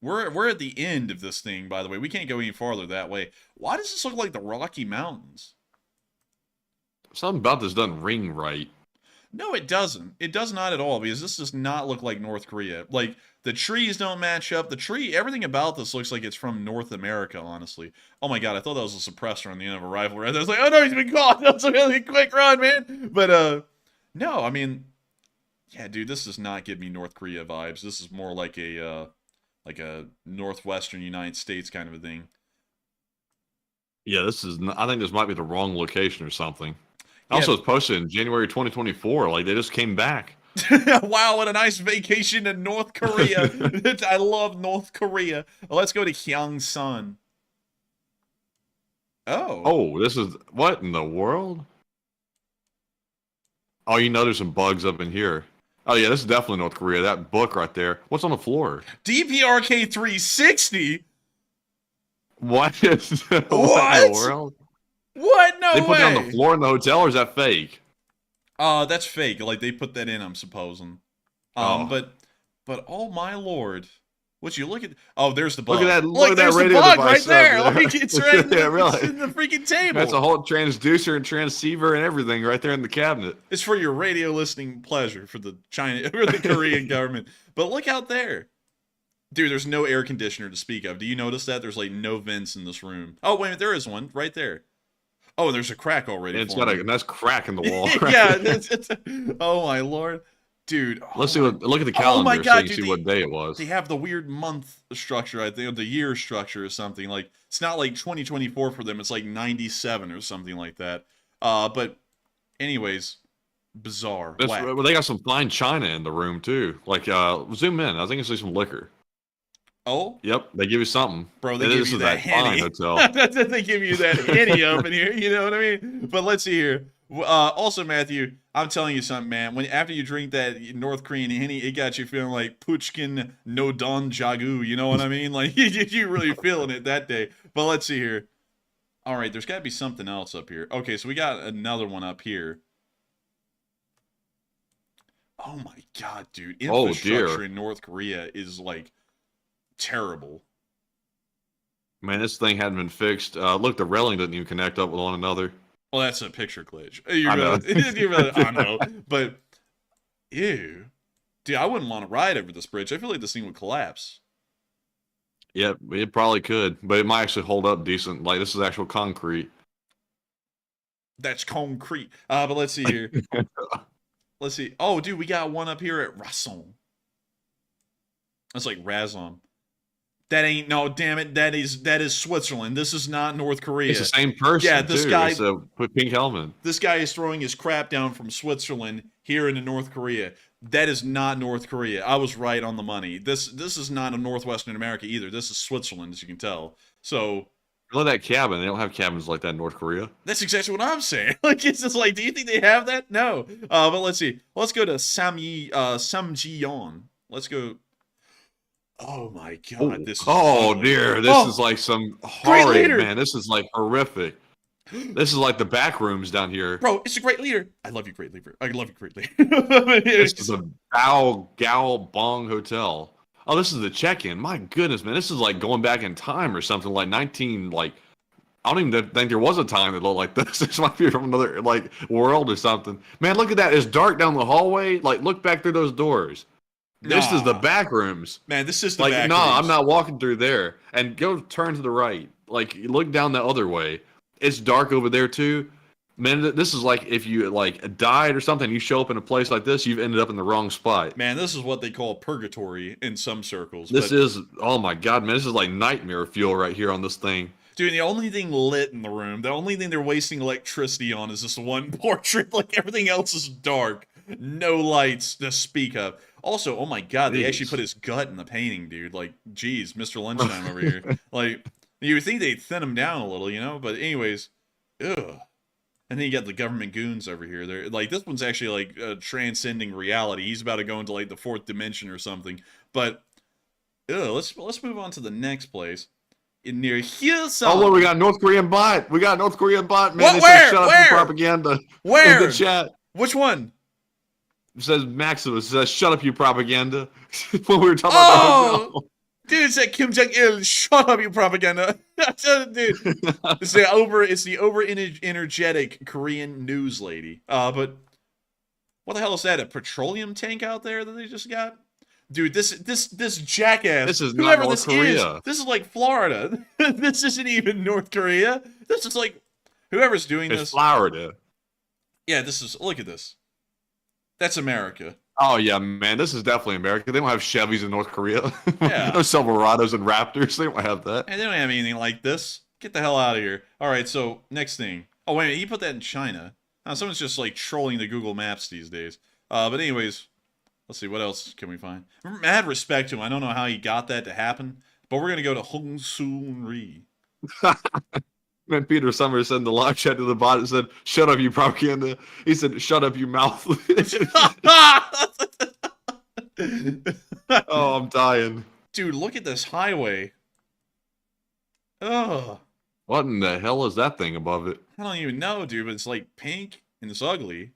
We're at the end of this thing, by the way. We can't go any farther that way. Why does this look like the Rocky Mountains? Something about this doesn't ring right. No, it doesn't. It does not at all, because this does not look like North Korea. Like, the trees don't match up. Everything about this looks like it's from North America, honestly. Oh my god, I thought that was a suppressor on the end of a rifle, right? I was like, oh no, he's been caught! That was a really quick run, man! But, no, I mean, yeah, dude, this does not give me North Korea vibes. This is more like a northwestern United States kind of a thing. Yeah, I think this might be the wrong location or something. Yeah. Also, it's posted in January 2024. Like, they just came back. Wow, what a nice vacation in North Korea. I love North Korea. Well, let's go to Gyeongsan. Oh, this is... What in the world? Oh, you know there's some bugs up in here. Oh, yeah, this is definitely North Korea. That book right there. What's on the floor? DPRK 360? What is... What? What in the world? What? No way. They put it on the floor in the hotel, or is that fake? That's fake. Like, they put that in, I'm supposing. But oh my lord. What you look at? Oh, there's the bug. Look at that! Look at that radio bug device right there. up Like, it's right in, yeah, really. it's in the freaking table. That's a whole transducer and transceiver and everything right there in the cabinet. It's for your radio listening pleasure for the Korean government. But look out there. Dude, there's no air conditioner to speak of. Do you notice that? There's like no vents in this room. Oh, wait a minute, there is one right there. Oh, there's a crack already. It's got a nice crack in the wall. Yeah. Oh my lord. Dude, let's see look at the calendar oh my God, so you dude, can see what day it was. They have the weird month structure, I think, or the year structure or something. Like, it's not like 2024 for them, it's like 97 or something like that. But anyways, bizarre. Well, they got some fine china in the room too. Like, zoom in. I think it's like some liquor. Oh? Yep, they give you something. Bro, they give you that Henny. Hotel. They give you that Henny up in here, you know what I mean? But let's see here. Also, Matthew, I'm telling you something, man. After you drink that North Korean Henny, it got you feeling like Puchkin no Don Jagu, you know what I mean? Like, you really feeling it that day. But let's see here. All right, there's got to be something else up here. Okay, so we got another one up here. Oh my God, dude. Infrastructure in North Korea is like terrible. Man, this thing hadn't been fixed. Look, the railing doesn't even connect up with one another. Well, that's a picture glitch. I know. But, ew. Dude, I wouldn't want to ride over this bridge. I feel like this thing would collapse. Yeah, it probably could. But it might actually hold up decent. Like, this is actual concrete. That's concrete. But let's see here. Let's see. Oh, dude, we got one up here at Rason. That's like Razon. That ain't, no, damn it. That is Switzerland. This is not North Korea. It's the same person. Yeah, this too. guy. It's a pink helmet. This guy is throwing his crap down from Switzerland here into North Korea. That is not North Korea. I was right on the money. This is not a Northwestern America either. This is Switzerland, as you can tell. So. Look at that cabin. They don't have cabins like that in North Korea. That's exactly what I'm saying. Like, it's just like, do you think they have that? No. But let's see. Let's go to Samjiyon. Let's go. Oh my God! This. Is dear! This is like some horrid, man. This is like horrific. This is like the back rooms down here, bro. It's a great leader. I love you, great leader. I love you, great leader. This is a Gao Bong Hotel. Oh, this is the check-in. My goodness, man. This is like going back in time or something, like 19, like, I don't even think there was a time that looked like this. This might be from another, like, world or something. Man, look at that. It's dark down the hallway. Like, look back through those doors. This is the back rooms. Man, this is the like, back no, rooms. I'm not walking through there. And go turn to the right. Like, look down the other way. It's dark over there, too. Man, this is like if you like died or something, you show up in a place like this, you've ended up in the wrong spot. Man, this is what they call purgatory in some circles. This is, oh my God, man, this is like nightmare fuel right here on this thing. Dude, the only thing lit in the room, the only thing they're wasting electricity on is this one portrait. Like, everything else is dark. No lights to speak of. Also, oh my God, they actually put his gut in the painting, dude. Like, geez, Mr. Lunchtime over here. Like, you would think they'd thin him down a little, you know? But anyways, ugh. And then you got the government goons over here. They're like, this one's actually like transcending reality. He's about to go into like the fourth dimension or something. But let's move on to the next place. In near Hillsong. Oh, look, we got North Korean bot. We got North Korean bot, man. What? They Where? said shut up, you propaganda. Where? In the chat. Which one? It says Maximus. It says shut up, you propaganda. When we were talking about the dude, it said Kim Jong-il, shut up, you propaganda. Dude, it's the over energetic Korean news lady. But what the hell is that? A petroleum tank out there that they just got? Dude, this jackass. This is whoever not North Korea. This is like Florida. This isn't even North Korea. This is like whoever's doing this. It's Florida. Yeah, this is. Look at this. That's America. Oh yeah, man, this is definitely America. They don't have Chevys in North Korea. Yeah. No Silverados and Raptors. They don't have that. And they don't have anything like this. Get the hell out of here. All right, so next thing. Oh wait a minute, he put that in China. Someone's just like trolling the Google Maps these days. But anyways, let's see, what else can we find? Mad respect to him. I don't know how he got that to happen, but we're gonna go to Hong Soon Ri. Man, Peter Summers said in the live chat to the bot, it said, shut up, you propaganda. He said, shut up, you mouth. Oh, I'm dying. Dude, look at this highway. Oh. What in the hell is that thing above it? I don't even know, dude, but it's like pink and it's ugly.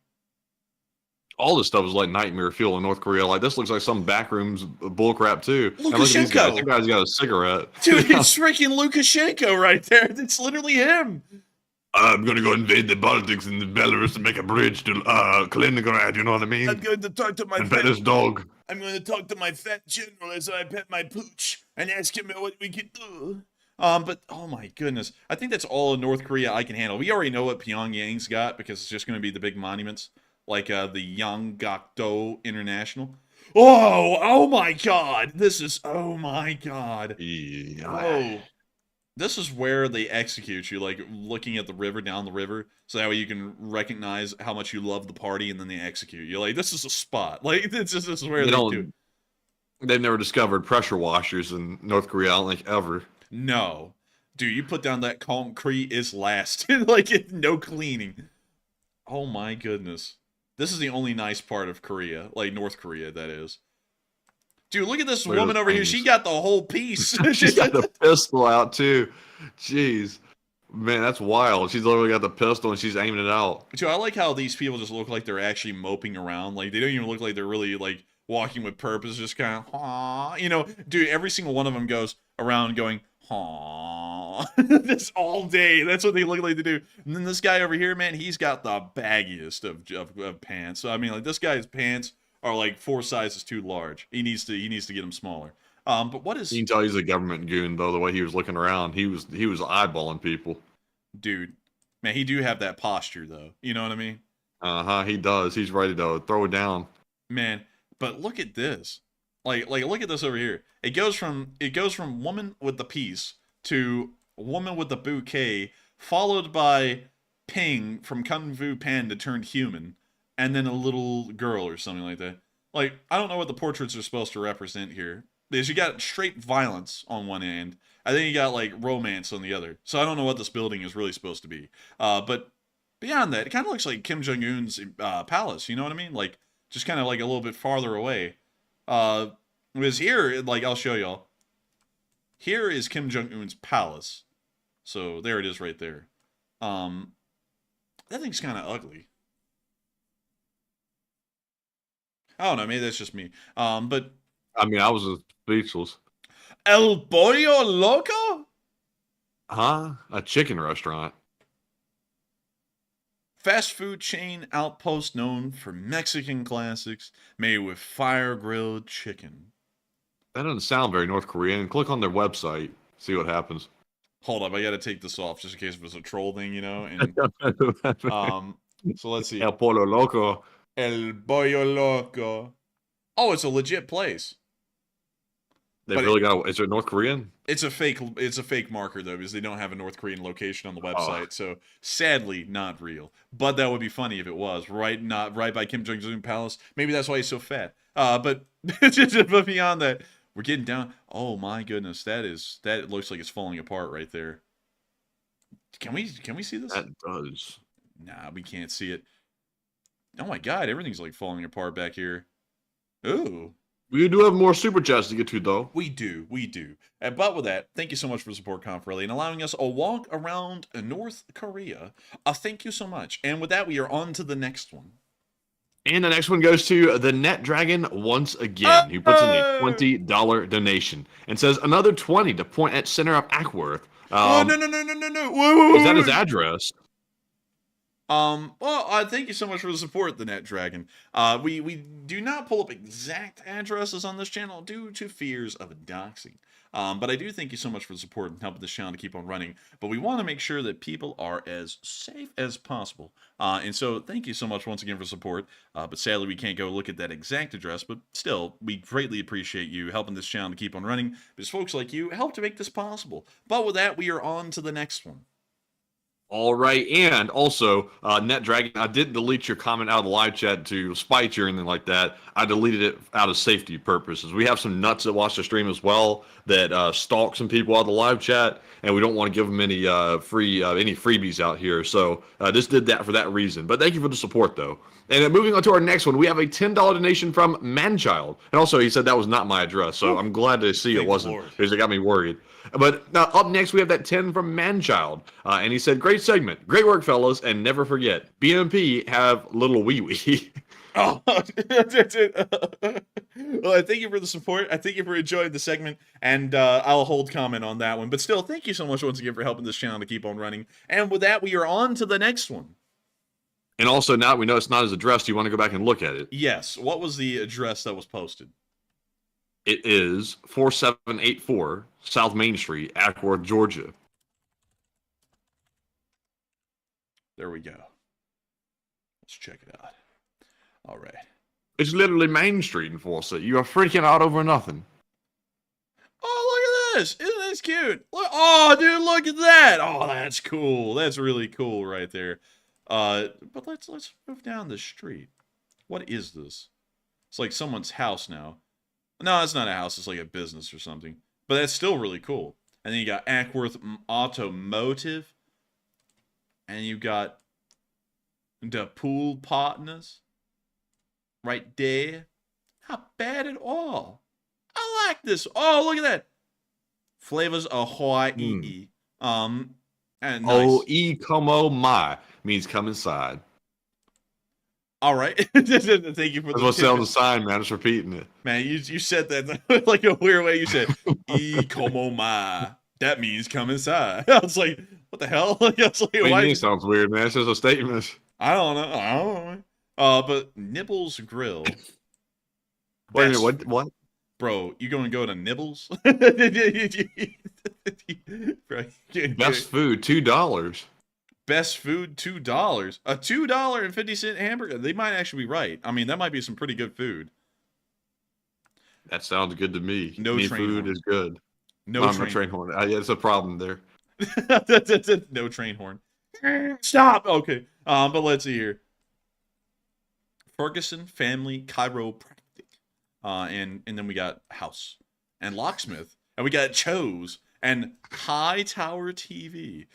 All this stuff is like nightmare fuel in North Korea. Like, this looks like some backrooms bullcrap, too. Lukashenko. And look at these guys. That guy's got a cigarette. Dude, it's freaking Lukashenko right there. It's literally him. I'm going to go invade the politics in Belarus and make a bridge to Kaliningrad, you know what I mean? I'm going to talk to my And pet his dog. I'm going to talk to my fat general as I pet my pooch and ask him what we can do. But oh my goodness, I think that's all in North Korea I can handle. We already know what Pyongyang's got because it's just going to be the big monuments, like the Yanggakdo International. Oh my God, this is, oh my God. Yeah. Oh, this is where they execute you, like looking at the river, down the river, so that way you can recognize how much you love the party, and then they execute you. Like, this is a spot. Like, this is where they do. They've never discovered pressure washers in North Korea, I don't think, ever. No. Dude, you put down that concrete, it's last. Like, no cleaning. Oh my goodness. This is the only nice part of Korea. Like, North Korea, that is. Dude, look at this woman over here. She got the whole piece. She's got the pistol out, too. Jeez. Man, that's wild. She's literally got the pistol and she's aiming it out. Dude, I like how these people just look like they're actually moping around. Like, they don't even look like they're really, like, walking with purpose. Just kind of, "Aw." You know, dude, every single one of them goes around going, "Aw." This all day. That's what they look like to do. And then this guy over here, man, he's got the baggiest of pants. So, I mean, like, this guy's pants are like 4 sizes too large. He needs to get them smaller. But what is? You can tell he's a government goon, though. The way he was looking around, he was eyeballing people. Dude, man, he do have that posture, though. You know what I mean? He does. He's ready to throw it down. Man, but look at this. Like look at this over here. It goes from woman with the piece to woman with the bouquet, followed by Ping from Kung Fu Panda turned human, and then a little girl or something like that. Like, I don't know what the portraits are supposed to represent here. Because you got straight violence on one end, and then you got, like, romance on the other. So I don't know what this building is really supposed to be. But beyond that, it kind of looks like Kim Jong-un's palace, you know what I mean? Like, just kind of, like, a little bit farther away. Because here, like, I'll show y'all. Here is Kim Jong-un's palace. So there it is right there. That thing's kind of ugly. I don't know, maybe that's just me. But I mean, I was speechless. El Pollo Loco? Huh? A chicken restaurant. Fast food chain outpost known for Mexican classics made with fire-grilled chicken. That doesn't sound very North Korean. Click on their website. See what happens. Hold up, I gotta take this off just in case it was a troll thing, you know? And so let's see. El Pollo Loco. El Pollo Loco. Oh, it's a legit place. They really got. Is it North Korean? It's a fake marker though, because they don't have a North Korean location on the website. So sadly, not real. But that would be funny if it was right by Kim Jong Un Palace. Maybe that's why he's so fat. But but beyond that, we're getting down. Oh my goodness, that looks like it's falling apart right there. Can we see this? That does. Nah, we can't see it. Oh my god, everything's like falling apart back here. Ooh. We do have more super chats to get to, though. We do. But with that, thank you so much for the support, Conferelli, and allowing us a walk around North Korea. Thank you so much. And with that, we are on to the next one. And the next one goes to the Net Dragon once again, who puts in a $20 donation and says another 20 to point at center of Ackworth. No. Is that his address? Well, thank you so much for the support, the Net Dragon. We do not pull up exact addresses on this channel due to fears of doxing. But I do thank you so much for the support and helping this channel to keep on running. But we want to make sure that people are as safe as possible. And so thank you so much once again for support. But sadly, we can't go look at that exact address. But still, we greatly appreciate you helping this channel to keep on running. Because folks like you help to make this possible. But with that, we are on to the next one. All right, and also, Net Dragon, I didn't delete your comment out of the live chat to spite you or anything like that. I deleted it out of safety purposes. We have some nuts that watch the stream as well that stalk some people out of the live chat, and we don't want to give them any any freebies out here. So just did that for that reason. But thank you for the support, though. And then moving on to our next one, we have a $10 donation from Manchild. And also, he said that was not my address, so I'm glad to see it wasn't, because it got me worried. But now up next, we have that 10 from Manchild. And he said, great segment. Great work, fellas. And never forget, BMP have little wee-wee. Oh, well, I thank you for the support. I thank you for enjoying the segment, and I'll hold comment on that one. But still, thank you so much once again for helping this channel to keep on running. And with that, we are on to the next one. And also, now that we know it's not his address, do you want to go back and look at it? Yes. What was the address that was posted? It is 4784 South Main Street, Ackworth, Georgia. There we go. Let's check it out. All right. It's literally Main Street in Forsyth. You are freaking out over nothing. Oh, look at this. Isn't this cute? Look, oh, dude, look at that. Oh, that's cool. That's really cool right there. But let's move down the street. What is this? It's like someone's house now. No, it's not a house. It's like a business or something. But that's still really cool. And then you got Ackworth Automotive. And you got the pool partners right there. Not bad at all. I like this. Oh, look at that. Flavors of Hawaii. And nice. Oh, como my means come inside. All right. Thank you for That's what's on the sign, man. Just repeating it. Man, you said that like a weird way. You said, como my. That means come inside. I was like, what the hell? I was like, why? It sounds weird, man. It's just a statement. I don't know. But Nibbles Grill. Wait a minute, what? Bro, you gonna go to Nibbles? Bro, best food, $2. Best food, $2. A $2.50 hamburger. They might actually be right. I mean, that might be some pretty good food. That sounds good to me. No Any train food horn. is good. No train horn. Yeah, it's a problem there. No train horn. Stop. Okay. But let's see here. Ferguson Family Chiropractic. And then we got House and Locksmith. And we got Chose and High Tower TV.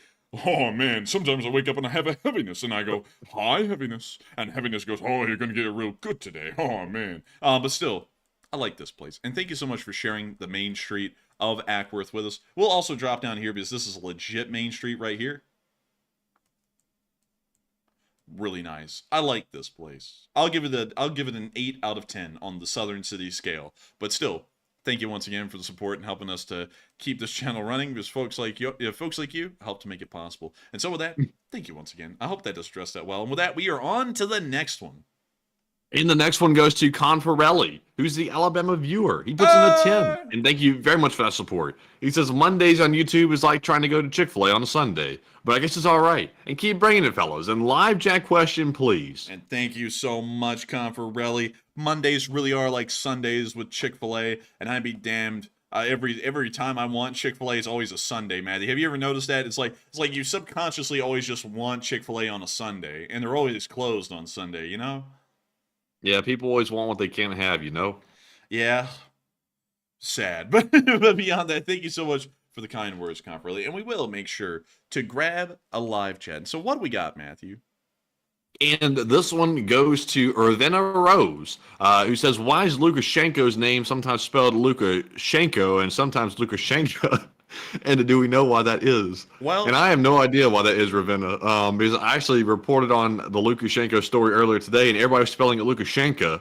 Oh man, sometimes I wake up and I have a heaviness and I go, hi heaviness. And heaviness goes, oh, you're gonna get it real good today. Oh man. But still, I like this place. And thank you so much for sharing the main street of Ackworth with us. We'll also drop down here because this is a legit main street right here. Really nice. I like this place. I'll give it an 8 out of 10 on the Southern City scale. But still, thank you once again for the support and helping us to keep this channel running, because folks like you help to make it possible. And so with that, thank you once again. I hope that does address that well. And with that, we are on to the next one. And the next one goes to Confarelli, who's the Alabama viewer. He puts in a 10. And thank you very much for that support. He says, Mondays on YouTube is like trying to go to Chick-fil-A on a Sunday. But I guess it's all right. And keep bringing it, fellas. And live chat question, please. And thank you so much, Confarelli. Mondays really are like Sundays with Chick-fil-A. And I'd be damned. Every time I want Chick-fil-A, it's always a Sunday, Maddie. Have you ever noticed that? It's like you subconsciously always just want Chick-fil-A on a Sunday. And they're always closed on Sunday, you know? Yeah, people always want what they can't have, you know? Yeah. Sad. But beyond that, thank you so much for the kind words, Confarelli. And we will make sure to grab a live chat. So what do we got, Matthew? And this one goes to Irvina Rose, who says, why is Lukashenko's name sometimes spelled Lukashenko and sometimes Lukashenko? And do we know why that is? Well, and I have no idea why that is, Ravenna. Because I actually reported on the Lukashenko story earlier today, and everybody was spelling it Lukashenko.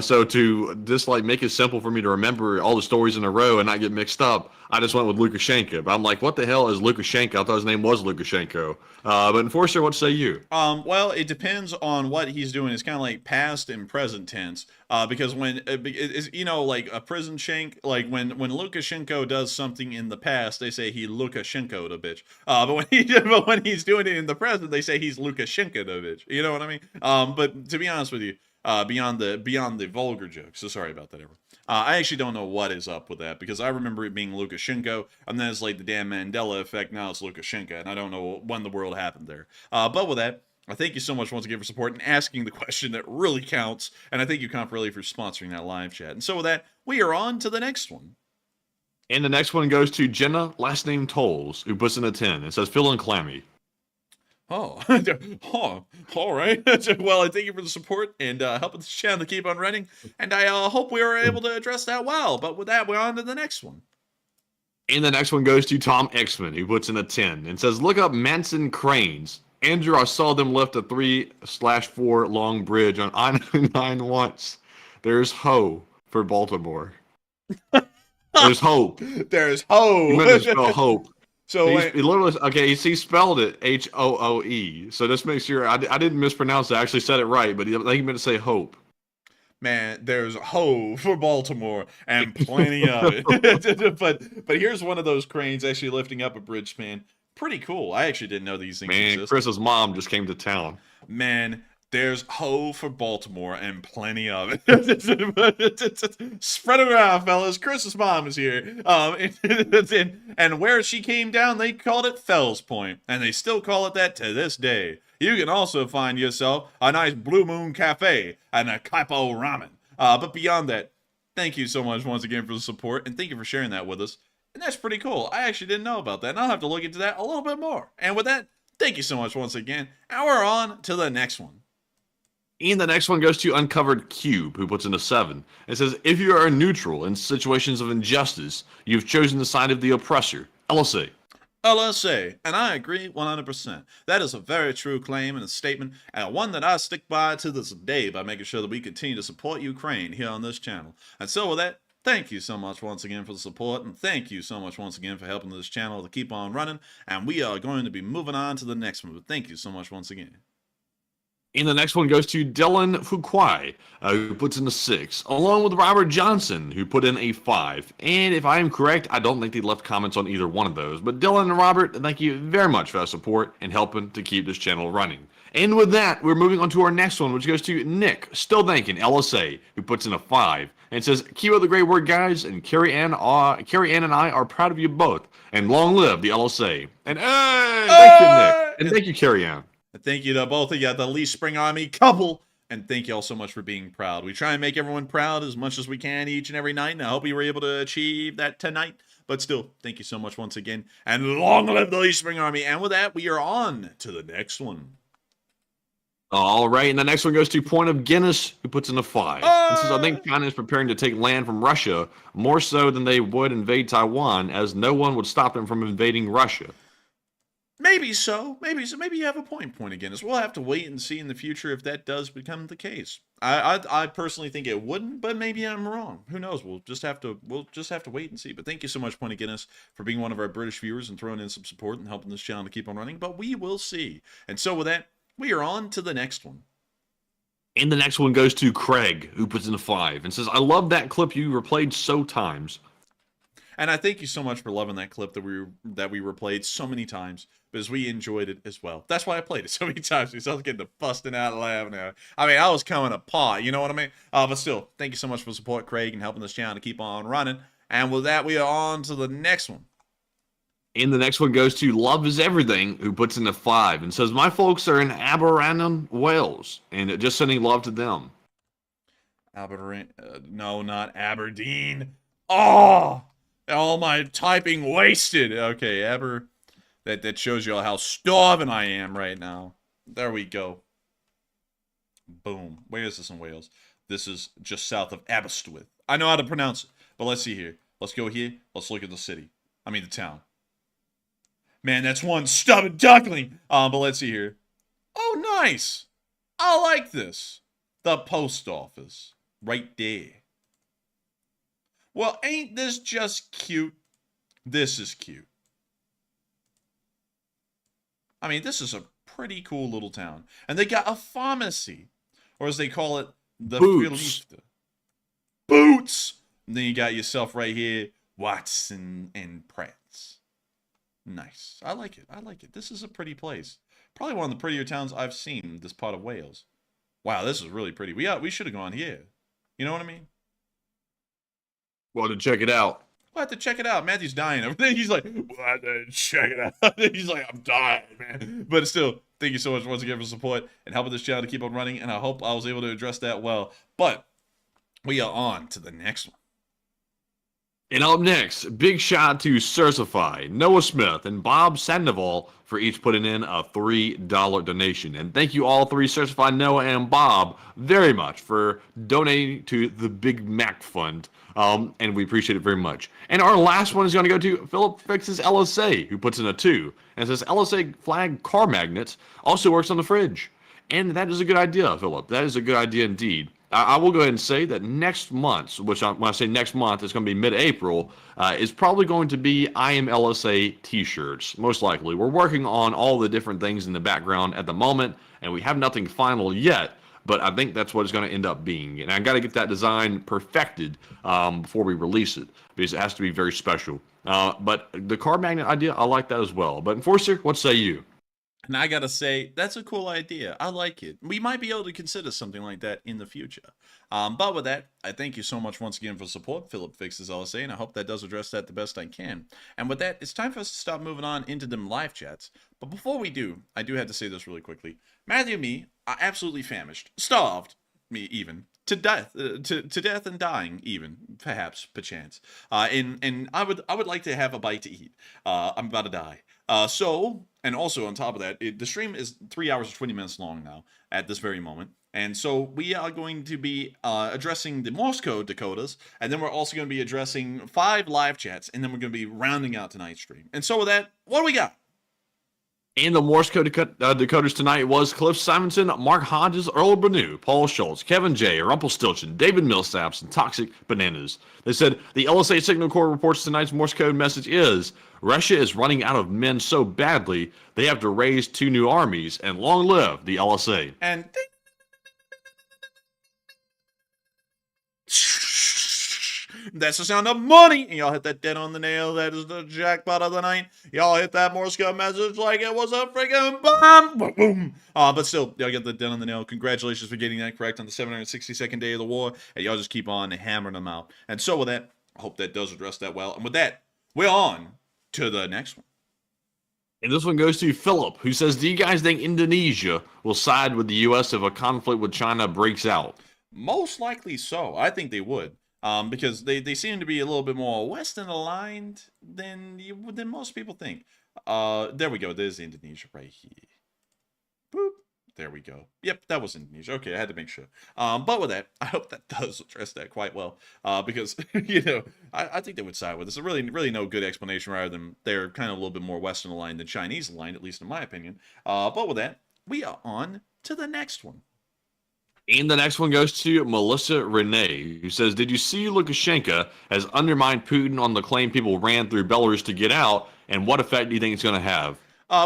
So to just like make it simple for me to remember all the stories in a row and not get mixed up, I just went with Lukashenko. But I'm like, what the hell is Lukashenko? I thought his name was Lukashenko. But Enforcer, what say you? Well, it depends on what he's doing. It's kind of like past and present tense. Because when you know, like a prison shank, like when Lukashenko does something in the past, they say he Lukashenko'd a bitch. But when he's doing it in the present, they say he's Lukashenko'd a bitch. You know what I mean? But to be honest with you, beyond the vulgar jokes, so sorry about that, everyone. I actually don't know what is up with that, because I remember it being Lukashenko, and then it's like the damn Mandela effect. Now it's Lukashenko, and I don't know when the world happened there. But with that, I thank you so much once again for support and asking the question that really counts. And I thank you, Confarelli, for sponsoring that live chat. And so with that, we are on to the next one. And the next one goes to Jenna, last name Tolls, who puts in a 10 and says, feeling clammy. Oh, all right. Well, I thank you for the support and helping this channel to keep on running. And I hope we were able to address that well. But with that, we're on to the next one. And the next one goes to Tom Exman, who puts in a 10 and says, look up Manson cranes. Andrew, I saw them lift a 3/4 long bridge on I-99 once. There's ho for Baltimore. There's hope. There's ho. You meant to spell hope. So he literally, okay, he spelled it H-O-O-E. So just make sure I didn't mispronounce it. I actually said it right, but I think he meant to say hope. Man, there's ho for Baltimore and plenty of it. but here's one of those cranes actually lifting up a bridge span. Pretty cool. I actually didn't know these things existed. Chris's mom just came to town. Man, there's ho for Baltimore and plenty of it. Spread it around, fellas. Chris's mom is here. And where she came down, they called it Fells Point. And they still call it that to this day. You can also find yourself a nice Blue Moon Cafe and a Kaipo Ramen. But beyond that, thank you so much once again for the support. And thank you for sharing that with us. And that's pretty cool. I actually didn't know about that. And I'll have to look into that a little bit more. And with that, thank you so much once again. And we're on to the next one. And the next one goes to Uncovered Cube, who puts in a 7. It says, if you are neutral in situations of injustice, you've chosen the side of the oppressor. LSA. LSA, and I agree 100%. That is a very true claim and a statement, and one that I stick by to this day by making sure that we continue to support Ukraine here on this channel. And so with that, thank you so much once again for the support, and thank you so much once again for helping this channel to keep on running, and we are going to be moving on to the next one, but thank you so much once again. And the next one goes to Dylan Fuquai, who puts in a 6, along with Robert Johnson, who put in a 5. And if I am correct, I don't think they left comments on either one of those. But Dylan and Robert, thank you very much for that support and helping to keep this channel running. And with that, we're moving on to our next one, which goes to Nick, still thinking LSA, who puts in a 5 and says, "Keep up the great work, guys, and Carrie Ann and I are proud of you both, and long live the LSA." And hey, thank you, Nick, and thank you, Carrie Ann. Thank you to both of you, the Lee Spring Army couple. And thank you all so much for being proud. We try and make everyone proud as much as we can each and every night. And I hope you were able to achieve that tonight. But still, thank you so much once again. And long live the Lee Spring Army. And with that, we are on to the next one. All right, and the next one goes to Point of Guinness, who puts in a 5. This is, I think, China is preparing to take land from Russia, more so than they would invade Taiwan, as no one would stop them from invading Russia. Maybe so. Maybe so. Maybe you have a point again. We'll have to wait and see in the future if that does become the case. I personally think it wouldn't, but maybe I'm wrong. Who knows? We'll just have to wait and see. But thank you so much, Point of Guinness, for being one of our British viewers and throwing in some support and helping this channel to keep on running. But we will see. And so with that, we are on to the next one. And the next one goes to Craig, who puts in a 5 and says, "I love that clip you replayed so times." And I thank you so much for loving that clip that we replayed so many times, because we enjoyed it as well. That's why I played it so many times, because I was getting to busting out laughing at it. I mean, I was coming apart, you know what I mean? But still, thank you so much for support, Craig, and helping this channel to keep on running. And with that, we are on to the next one. And the next one goes to Love Is Everything, who puts in a 5 and says, "My folks are in Aberrannon, Wales, and just sending love to them." No, not Aberdeen. Oh! All my typing wasted. Okay, that shows you all how starving I am right now. There we go. Boom. Where is this in Wales? This is just south of Aberystwyth. I know how to pronounce it, but let's see here. Let's go here. Let's look at the city. I mean the town. Man, that's one stubborn duckling. But let's see here. Oh, nice. I like this. The post office. Right there. Well, ain't this just cute? This is cute. I mean, this is a pretty cool little town. And they got a pharmacy. Or as they call it, the Boots. Boots! And then you got yourself right here, Watson and Pratt's. Nice. I like it. I like it. This is a pretty place. Probably one of the prettier towns I've seen in this part of Wales. Wow, this is really pretty. We should have gone here. You know what I mean? Well, to check it out. We'll have to check it out. Matthew's dying over there. He's like, we'll have to check it out. He's like, I'm dying, man. But still, thank you so much once again for support and helping this channel to keep on running. And I hope I was able to address that well. But we are on to the next one. And up next, big shout out to Certify, Noah Smith, and Bob Sandoval for each putting in a $3 donation. And thank you all three, Certify, Noah, and Bob, very much for donating to the Big Mac Fund. And we appreciate it very much. And our last one is going to go to Philip Fixes LSA, who puts in a 2. And says, LSA flag car magnets also works on the fridge. And that is a good idea, Philip. That is a good idea indeed. I will go ahead and say that next month, when I say next month, it's going to be mid-April, is probably going to be I Am LSA t-shirts, most likely. We're working on all the different things in the background at the moment, and we have nothing final yet, but I think that's what it's going to end up being. And I got to get that design perfected before we release it, because it has to be very special. But the car magnet idea, I like that as well. But Enforcer, what say you? And I gotta say, that's a cool idea. I like it. We might be able to consider something like that in the future. But with that, I thank you so much once again for support, Philip Fixes LSA, and I hope that does address that the best I can. And with that, it's time for us to start moving on into them live chats. But before we do, I do have to say this really quickly. Matthew and me are absolutely famished, starved, me even, to death, to death and dying even, perhaps, perchance. And I would like to have a bite to eat. I'm about to die. And also on top of that, the stream is 3 hours and 20 minutes long now at this very moment. And so we are going to be addressing the Morse code decoders, and then we're also going to be addressing 5 live chats, and then we're going to be rounding out tonight's stream. And so with that, what do we got? And the Morse code decoders tonight was Cliff Simonson, Mark Hodges, Earl Benu, Paul Schultz, Kevin J, Rumpelstiltskin, David Millsaps, and Toxic Bananas. They said the LSA Signal Corps reports tonight's Morse code message is Russia is running out of men so badly they have to raise 2 new armies, and long live the LSA. And That's the sound of money. And y'all hit that dead on the nail. That is the jackpot of the night. Y'all hit that Morse code message like it was a freaking bomb. Boom. But still, y'all get the dead on the nail. Congratulations for getting that correct on the 762nd day of the war. And y'all just keep on hammering them out. And so with that, I hope that does address that well. And with that, we're on to the next one. And this one goes to Philip, who says, do you guys think Indonesia will side with the U.S. if a conflict with China breaks out? Most likely so. I think they would. Because they seem to be a little bit more Western aligned than most people think. There we go. There's Indonesia right here. Boop. There we go. Yep, that was Indonesia. Okay, I had to make sure. But with that, I hope that does address that quite well. Because, I think they would side with us. There's really no good explanation rather than they're kind of a little bit more Western aligned than Chinese aligned, at least in my opinion. But with that, we are on to the next one. And the next one goes to Melissa Renee, who says, did you see Lukashenko has undermined Putin on the claim people ran through Belarus to get out? And what effect do you think it's going to have?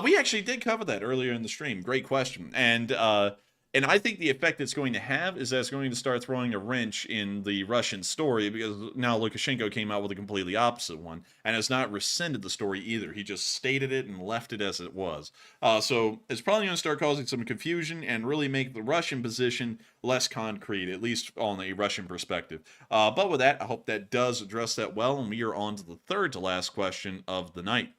We actually did cover that earlier in the stream. Great question. And I think the effect it's going to have is that it's going to start throwing a wrench in the Russian story, because now Lukashenko came out with a completely opposite one and has not rescinded the story either. He just stated it and left it as it was. So it's probably going to start causing some confusion and really make the Russian position less concrete, at least on a Russian perspective. But with that, I hope that does address that well, and we are on to the third to last question of the night.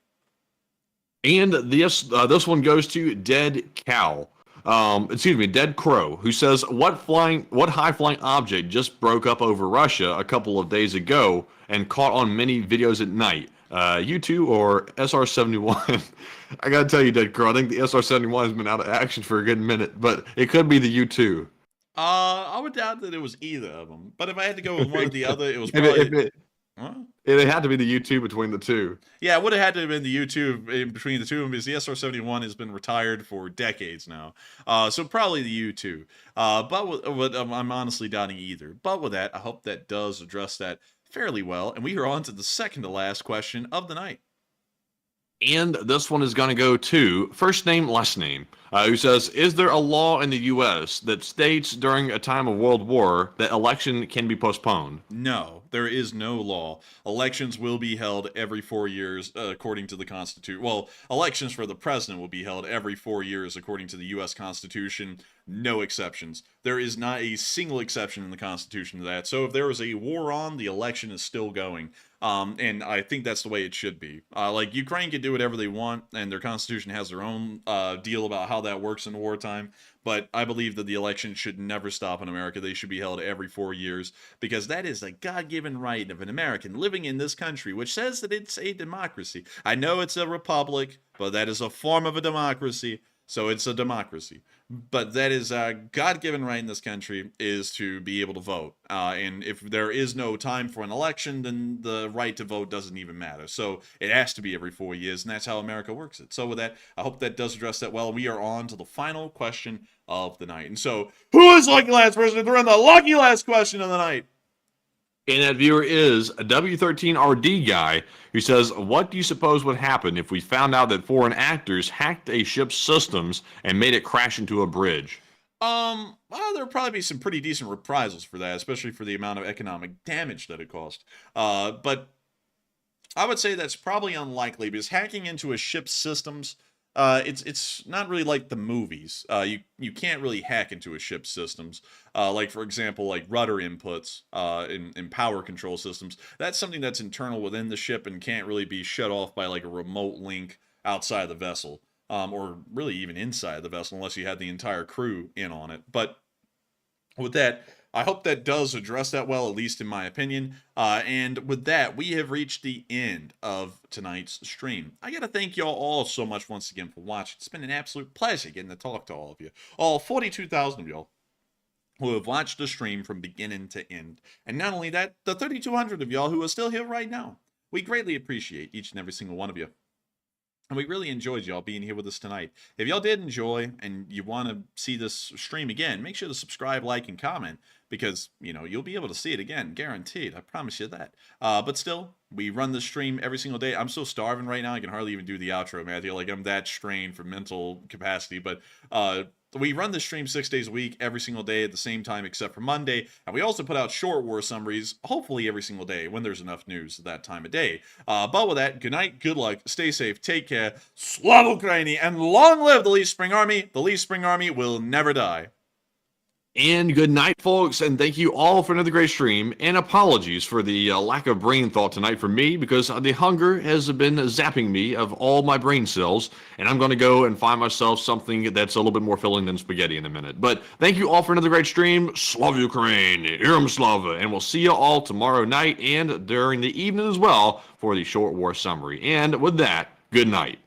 And this one goes to Dead Cow. Dead Crow, who says, what high-flying object just broke up over Russia a couple of days ago and caught on many videos at night? U2 or SR-71? I gotta tell you, Dead Crow, I think the SR-71 has been out of action for a good minute, but it could be the U2. I would doubt that it was either of them. But if I had to go with one or the other, it was probably... It had to be the U2 between the two. Yeah, it would have had to have been the U2 in between the two of them, because the SR-71 has been retired for decades now. So probably the U2. But I'm honestly doubting either. But with that, I hope that does address that fairly well. And we are on to the second to last question of the night. And this one is going to go to first name, last name, who says, is there a law in the U.S. that states during a time of World War that election can be postponed? No, there is no law. Elections will be held every 4 years according to the Constitution. Well, elections for the president will be held every 4 years according to the U.S. Constitution. No exceptions. There is not a single exception in the Constitution to that. So if there is a war on, the election is still going. And I think that's the way it should be. Like, Ukraine can do whatever they want, and their constitution has their own deal about how that works in wartime. But I believe that the election should never stop in America. They should be held every 4 years, because that is a God-given right of an American living in this country, which says that it's a democracy. I know it's a republic, but that is a form of a democracy. So it's a democracy. But that is a God-given right in this country, is to be able to vote. And if there is no time for an election, then the right to vote doesn't even matter. So it has to be every 4 years, and that's how America works it. So with that, I hope that does address that well. We are on to the final question of the night. And so, who is lucky last person to throw in the lucky last question of the night? And that viewer is a W13RD guy, who says, what do you suppose would happen if we found out that foreign actors hacked a ship's systems and made it crash into a bridge? Well, there'd probably be some pretty decent reprisals for that, especially for the amount of economic damage that it caused. But I would say that's probably unlikely, because hacking into a ship's systems, it's not really like the movies. You can't really hack into a ship's systems. Like, for example, like rudder inputs in power control systems. That's something that's internal within the ship and can't really be shut off by like a remote link outside the vessel. Or really even inside the vessel, unless you had the entire crew in on it. But with that, I hope that does address that well, at least in my opinion. And with that, we have reached the end of tonight's stream. I got to thank y'all all so much once again for watching. It's been an absolute pleasure getting to talk to all of you. All 42,000 of y'all who have watched the stream from beginning to end. And not only that, the 3,200 of y'all who are still here right now. We greatly appreciate each and every single one of you. And we really enjoyed y'all being here with us tonight. If y'all did enjoy and you want to see this stream again, make sure to subscribe, like, and comment, because, you know, you'll be able to see it again, guaranteed. I promise you that. But still, we run this stream every single day. I'm so starving right now, I can hardly even do the outro, man. I feel like I'm that strained for mental capacity. But we run this stream 6 days a week, every single day at the same time except for Monday, and we also put out short war summaries, hopefully every single day when there's enough news at that time of day. But with that, good night, good luck, stay safe, take care, Slava Ukraini, and long live the Leaf Spring Army. The Leaf Spring Army will never die. And good night, folks, and thank you all for another great stream, and apologies for the lack of brain thought tonight for me, because the hunger has been zapping me of all my brain cells, and I'm going to go and find myself something that's a little bit more filling than spaghetti in a minute. But thank you all for another great stream. Slava Ukraine, Iram Slava, and we'll see you all tomorrow night and during the evening as well for the short war summary. And with that, good night.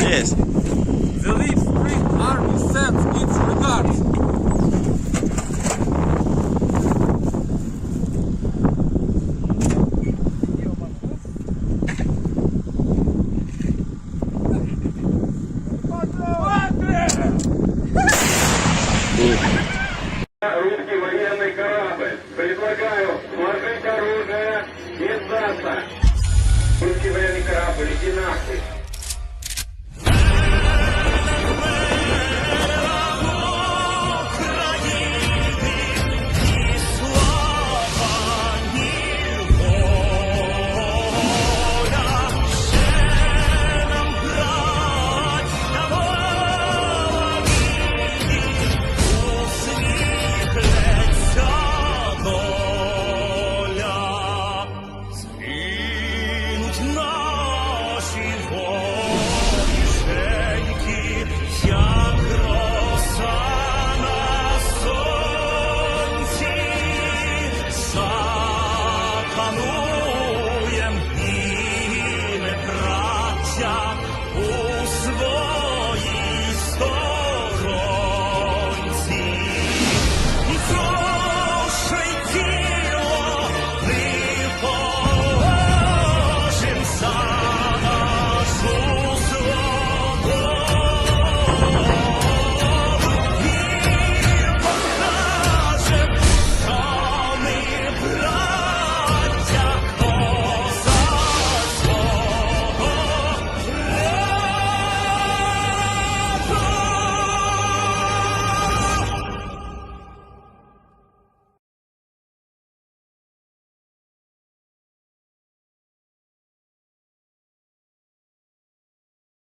Yes. The Leaf Spring Army sends its